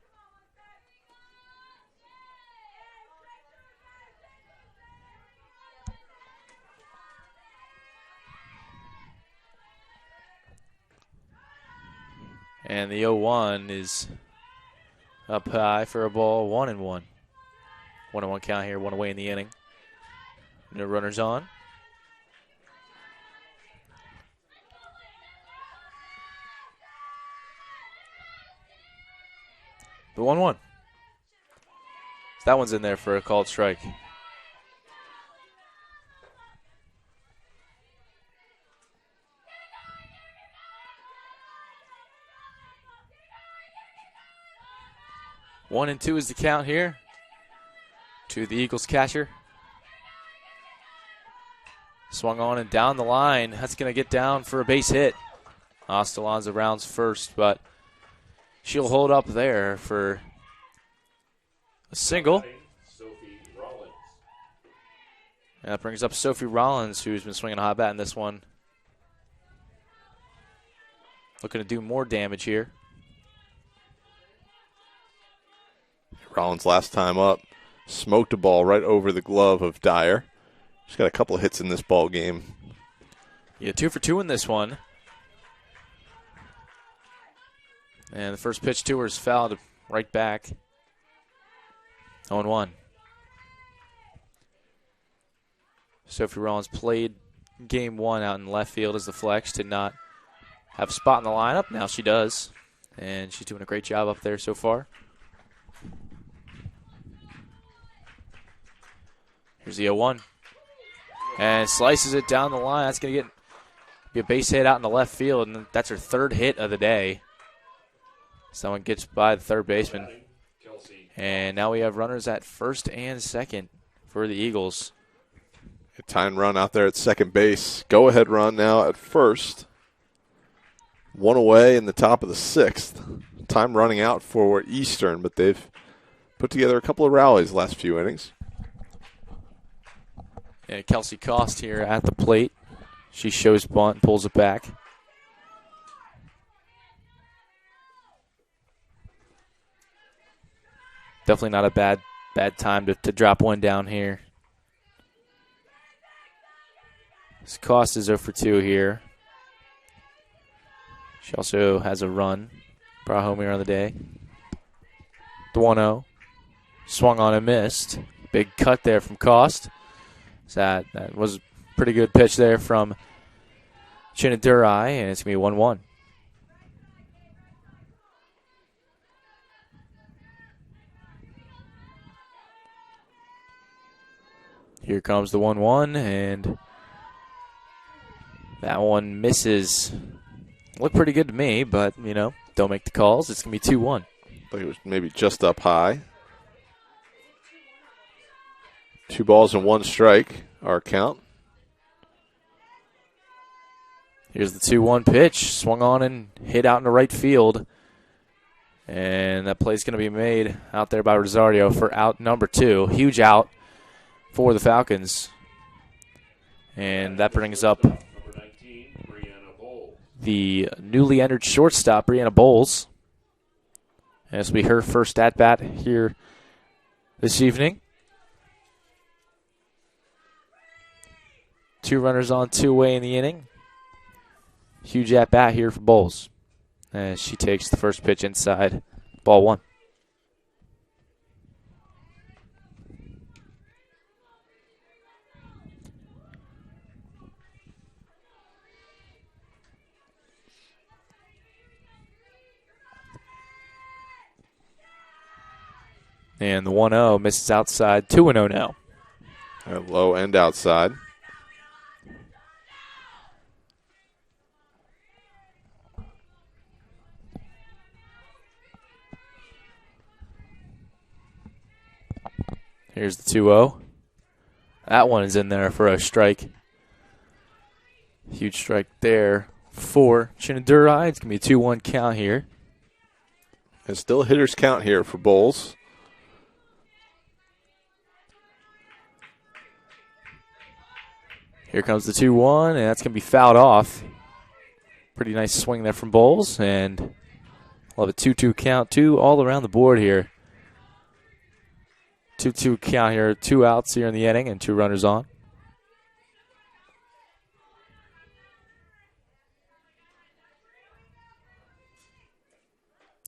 And the 0-1 is up high for a ball. 1-1. 1-1 count here, 1 away in the inning. No runners on. The 1-1. That one's in there for a called strike. One and two is the count here to the Eagles catcher. Swung on and down the line. That's going to get down for a base hit. Ostalonza rounds first, but she'll hold up there for a single. And that brings up Sophie Rollins, who's been swinging a hot bat in this one. Looking to do more damage here. Rollins last time up smoked a ball right over the glove of Dyer. She's got a couple of hits in this ball game. Yeah, 2 for 2 in this one. And the first pitch to her is fouled right back. 0-1. Sophie Rollins played game one out in left field as the flex. Did not have a spot in the lineup. Now she does. And she's doing a great job up there so far. Here's the 0-1. And slices it down the line. That's going to be a base hit out in the left field, and that's her third hit of the day. Someone gets by the third baseman. And now we have runners at first and second for the Eagles. A time run out there at second base. Go-ahead run now at first. One away in the top of the sixth. Time running out for Eastern, but they've put together a couple of rallies the last few innings. And Kelsey Cost here at the plate. She shows bunt, pulls it back. Definitely not a bad time to drop one down here. This Cost is 0 for 2 here. She also has a run. Brought home here on the day. The 1-0. Swung on and missed. Big cut there from Cost. That was a pretty good pitch there from Chinadurai, and it's going to be 1-1. Here comes the 1-1, and that one misses. Looked pretty good to me, but, don't make the calls. It's going to be 2-1. I think it was maybe just up high. 2 balls and 1 strike, our count. Here's the 2-1 pitch. Swung on and hit out into right field. And that play's going to be made out there by Rosario for out number 2. Huge out for the Falcons. And that brings up the newly entered shortstop, Brianna Bowles. And this will be her first at-bat here this evening. 2 runners on, 2 away in the inning. Huge at-bat here for Bowles. As she takes the first pitch inside. Ball 1. And the 1-0 misses outside. 2-0 now. Low and outside. Here's the 2-0. That one is in there for a strike. Huge strike there for Chinadurai. It's going to be a 2-1 count here. And still a hitter's count here for Bowles. Here comes the 2-1, and that's going to be fouled off. Pretty nice swing there from Bowles, and we'll have a 2-2 count, 2 all around the board here. 2-2 count here, 2 outs here in the inning, and 2 runners on.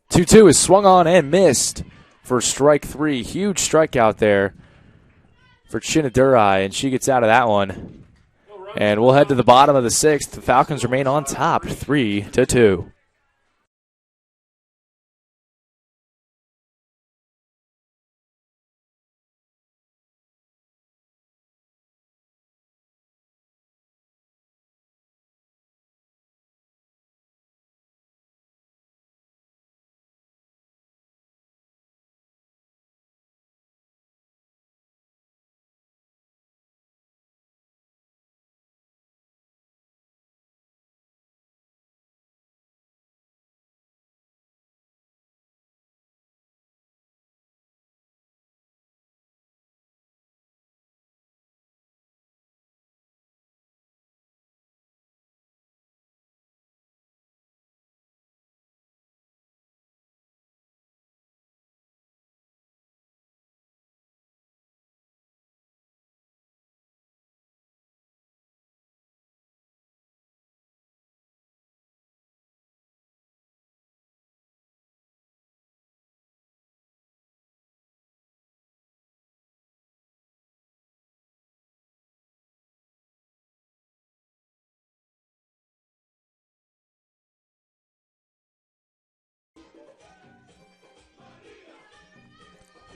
Two is swung on and missed for strike 3. Huge strikeout there for Chinadurai, and she gets out of that one. And we'll head to the bottom of the 6th. The Falcons remain on top, 3-2.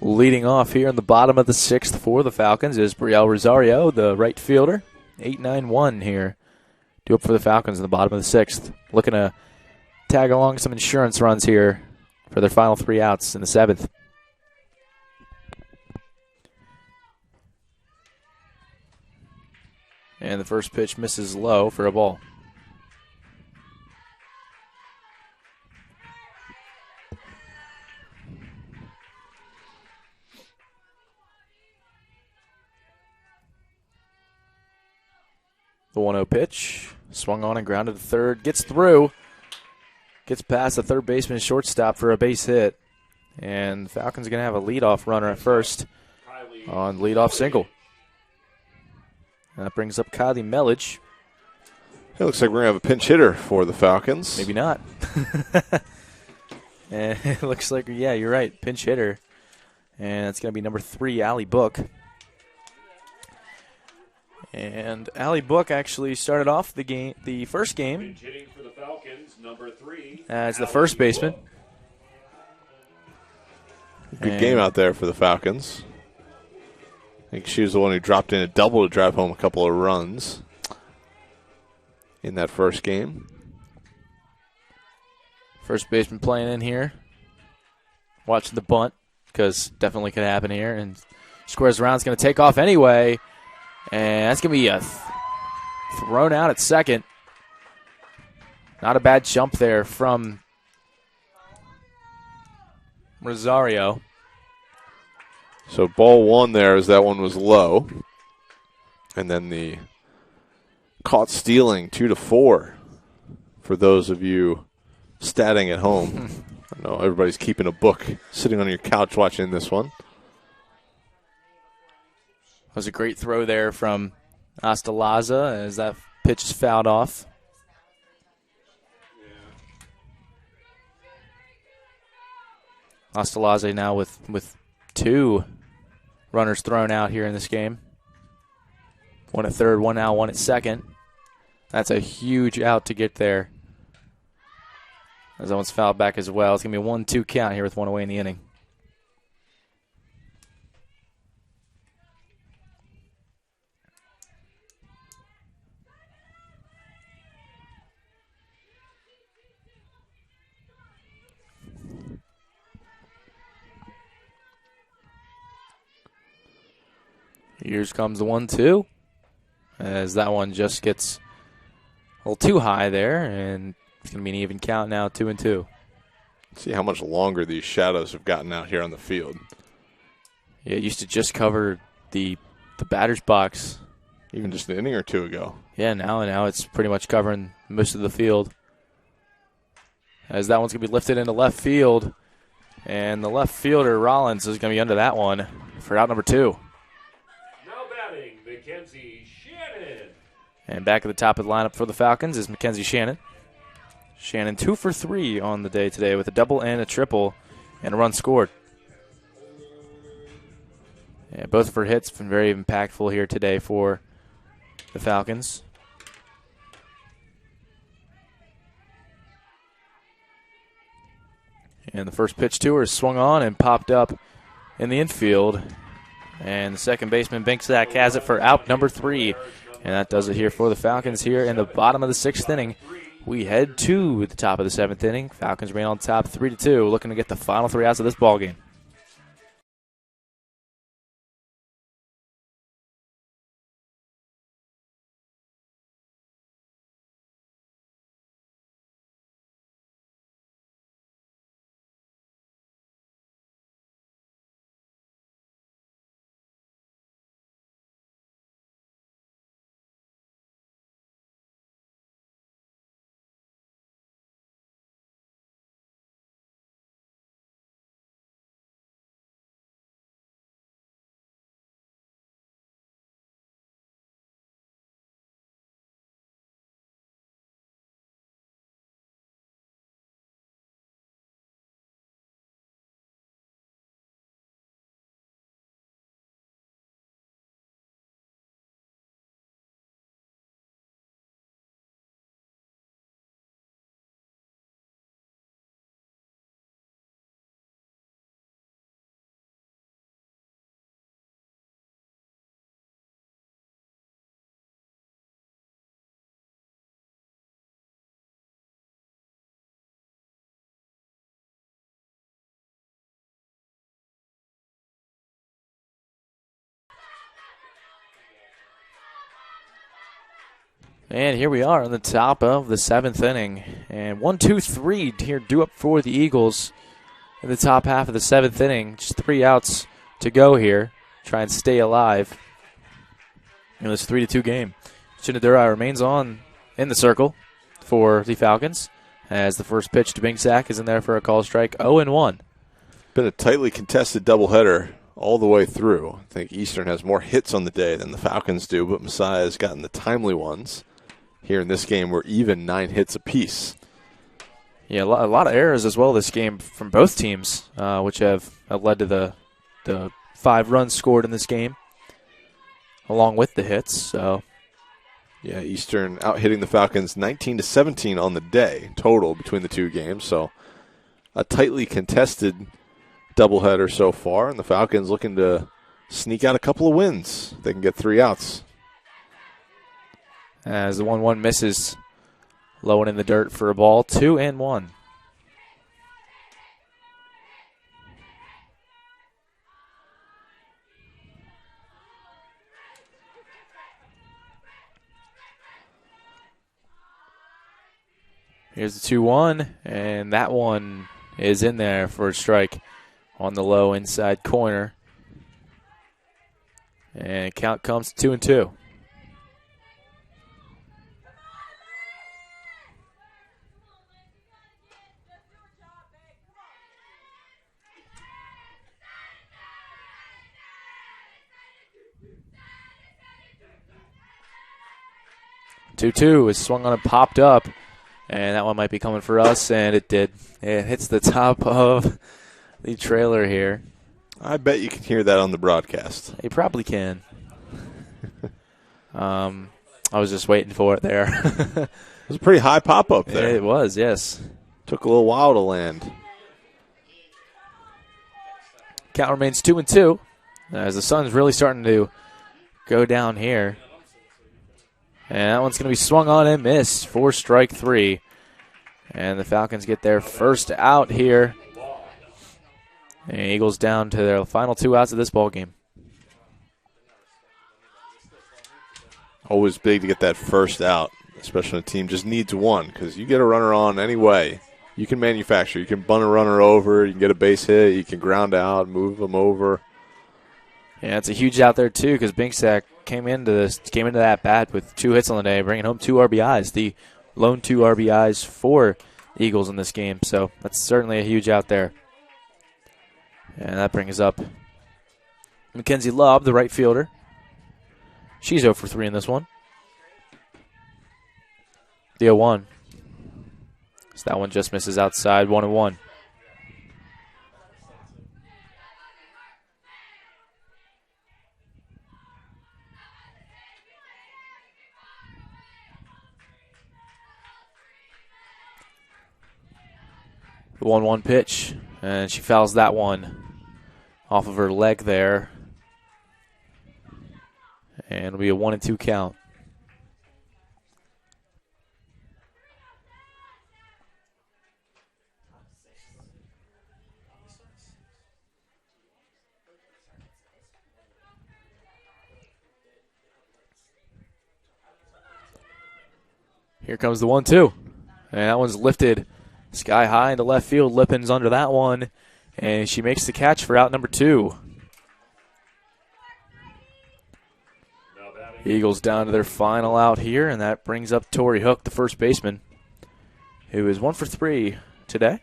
Leading off here in the bottom of the 6th for the Falcons is Brielle Rosario, the right fielder. 8-9-1 here. Due up for the Falcons in the bottom of the 6th. Looking to tag along some insurance runs here for their final 3 outs in the 7th. And the first pitch misses low for a ball. The 1-0 pitch, swung on and grounded to third, gets through, gets past the third baseman and shortstop for a base hit. And the Falcons are going to have a leadoff runner at first on leadoff single. And that brings up Kylie Melich. It looks like we're going to have a pinch hitter for the Falcons. Maybe not. And it looks like, yeah, you're right, pinch hitter. And it's going to be number 3, Allie Book. And Allie Book actually started off the first game For the Falcons, number 3, as the first baseman. Good game out there for the Falcons. I think she was the one who dropped in a double to drive home a couple of runs in that first game. First baseman playing in here. Watching the bunt, because definitely could happen here. And squares around. It's going to take off anyway. And that's going to be thrown out at second. Not a bad jump there from Rosario. So ball 1 there as that one was low. And then the caught stealing 2-4 for those of you statting at home. I know everybody's keeping a book sitting on your couch watching this one. That was a great throw there from Astalaza as that pitch is fouled off. Astalaza now with 2 runners thrown out here in this game. 1 at third, 1 out, 1 at second. That's a huge out to get there. As that one's fouled back as well. It's going to be a 1-2 count here with 1 away in the inning. Here comes the 1-2, as that one just gets a little too high there, and it's going to be an even count now, 2-2. See how much longer these shadows have gotten out here on the field. Yeah, it used to just cover the batter's box. Even just an inning or 2 ago. Yeah, now it's pretty much covering most of the field. As that one's going to be lifted into left field, and the left fielder, Rollins, is going to be under that one for out number 2. Mackenzie Shannon. And back at the top of the lineup for the Falcons is Mackenzie Shannon. Shannon 2 for 3 on the day today with a double and a triple and a run scored. Yeah, both of her hits been very impactful here today for the Falcons. And the first pitch to her is swung on and popped up in the infield. And the second baseman, Binksack, has it for out number 3. And that does it here for the Falcons here in the bottom of the 6th inning. We head to the top of the 7th inning. Falcons remain on top 3-2, looking to get the final 3 outs of this ballgame. And here we are on the top of the 7th inning. And 1-2-3 here due up for the Eagles in the top half of the 7th inning. Just 3 outs to go here. Try and stay alive in this 3-2 game. Shinadura remains on in the circle for the Falcons as the first pitch to Binksack is in there for a call strike. 0-1. Been a tightly contested doubleheader all the way through. I think Eastern has more hits on the day than the Falcons do, but Messiah has gotten the timely ones. Here in this game, we're even 9 hits apiece. Yeah, a lot of errors as well this game from both teams, which have led to the 5 runs scored in this game, along with the hits. So, yeah, Eastern out hitting the Falcons 19-17 on the day total between the 2 games. So, a tightly contested doubleheader so far, and the Falcons looking to sneak out a couple of wins. They can get 3 outs. As the 1-1 misses, low and in the dirt for a ball, 2-1. Here's the 2-1, and that one is in there for a strike on the low inside corner. And count comes 2-2. Two is swung on and popped up, and that one might be coming for us, and it did. It hits the top of the trailer here. I bet you can hear that on the broadcast. You probably can. I was just waiting for it there. It was a pretty high pop-up there. It was, yes. Took a little while to land. Count remains 2-2 as the sun's really starting to go down here. And that one's going to be swung on and missed for strike 3. And the Falcons get their first out here. And Eagles down to their final 2 outs of this ball game. Always big to get that first out, especially when a team just needs one, because you get a runner on anyway. You can manufacture. You can bunt a runner over. You can get a base hit. You can ground out, move them over. Yeah, it's a huge out there, too, because Binksack came into that bat with 2 hits on the day, bringing home 2 RBIs, the lone 2 RBIs for the Eagles in this game. So that's certainly a huge out there. And that brings up Mackenzie Lubb, the right fielder. She's 0 for 3 in this one. The 0-1. So that one just misses outside, 1-1. The 1-1 pitch, and she fouls that one off of her leg there. And it'll be a 1-2 count. Here comes the 1-2. And that one's lifted sky high into left field. Lippin's under that one. And she makes the catch for out number 2. Eagles down to their final out here, and that brings up Tori Hook, the first baseman, who is 1 for 3 today.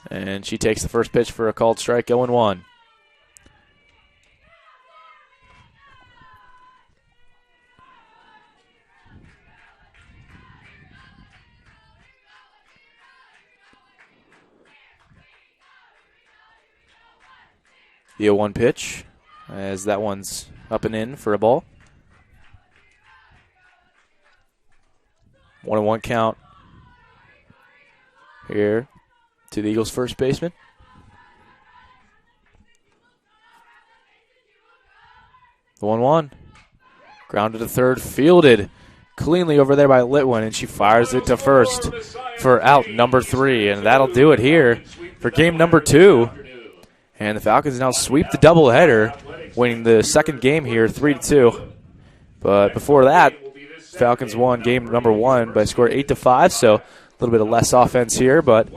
And she takes the first pitch for a called strike, 0-1. The 0-1 pitch, as that one's up and in for a ball. 1-1 count here to the Eagles' first baseman. The 1-1. Grounded to third, fielded cleanly over there by Litwin, and she fires it to first for out number 3. And that'll do it here for game number 2. And the Falcons now sweep the doubleheader, winning the second game here 3-2. But before that, Falcons won game number 1 by a score 8-5, so a little bit of less offense here. But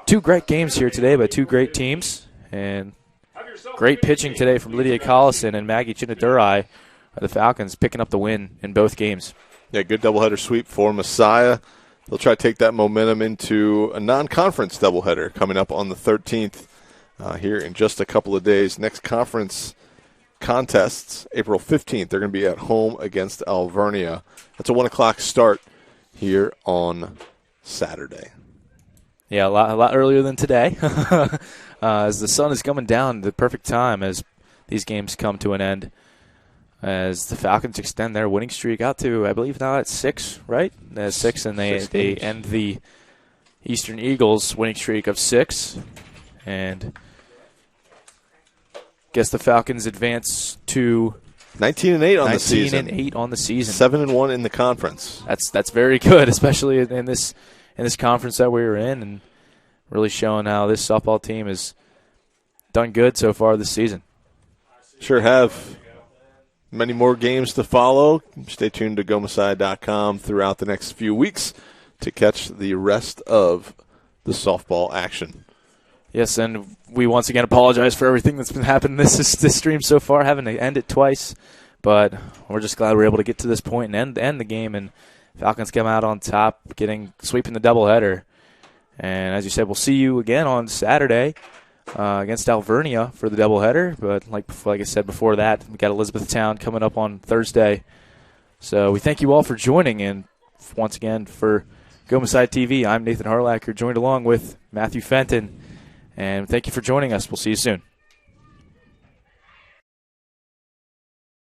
2 great games here today by 2 great teams. And great pitching today from Lydia Collison and Maggie Chinadurai. The Falcons picking up the win in both games. Yeah, good doubleheader sweep for Messiah. They'll try to take that momentum into a non-conference doubleheader coming up on the 13th. Here in just a couple of days. Next conference contests, April 15th. They're going to be at home against Alvernia. That's a 1 o'clock start here on Saturday. Yeah, a lot earlier than today. As the sun is coming down, the perfect time as these games come to an end. As the Falcons extend their winning streak out to, I believe, now at 6, right? 6, and they end the Eastern Eagles winning streak of 6. And guess the Falcons advance to 19-8 on the season. 19-8 on the season. 7-1 in the conference. That's very good, especially in this conference that we were in, and really showing how this softball team has done good so far this season. Sure have. Many more games to follow. Stay tuned to GoMessiah.com throughout the next few weeks to catch the rest of the softball action. Yes, and we once again apologize for everything that's been happening this stream so far, having to end it twice. But we're just glad we're able to get to this point and end the game, and Falcons come out on top, sweeping the doubleheader. And as you said, we'll see you again on Saturday against Alvernia for the doubleheader. But like I said before that, we got Elizabethtown coming up on Thursday. So we thank you all for joining, and once again for Go Messiah TV, I'm Nathan Harlacker, joined along with Matthew Fenton. And thank you for joining us. We'll see you soon.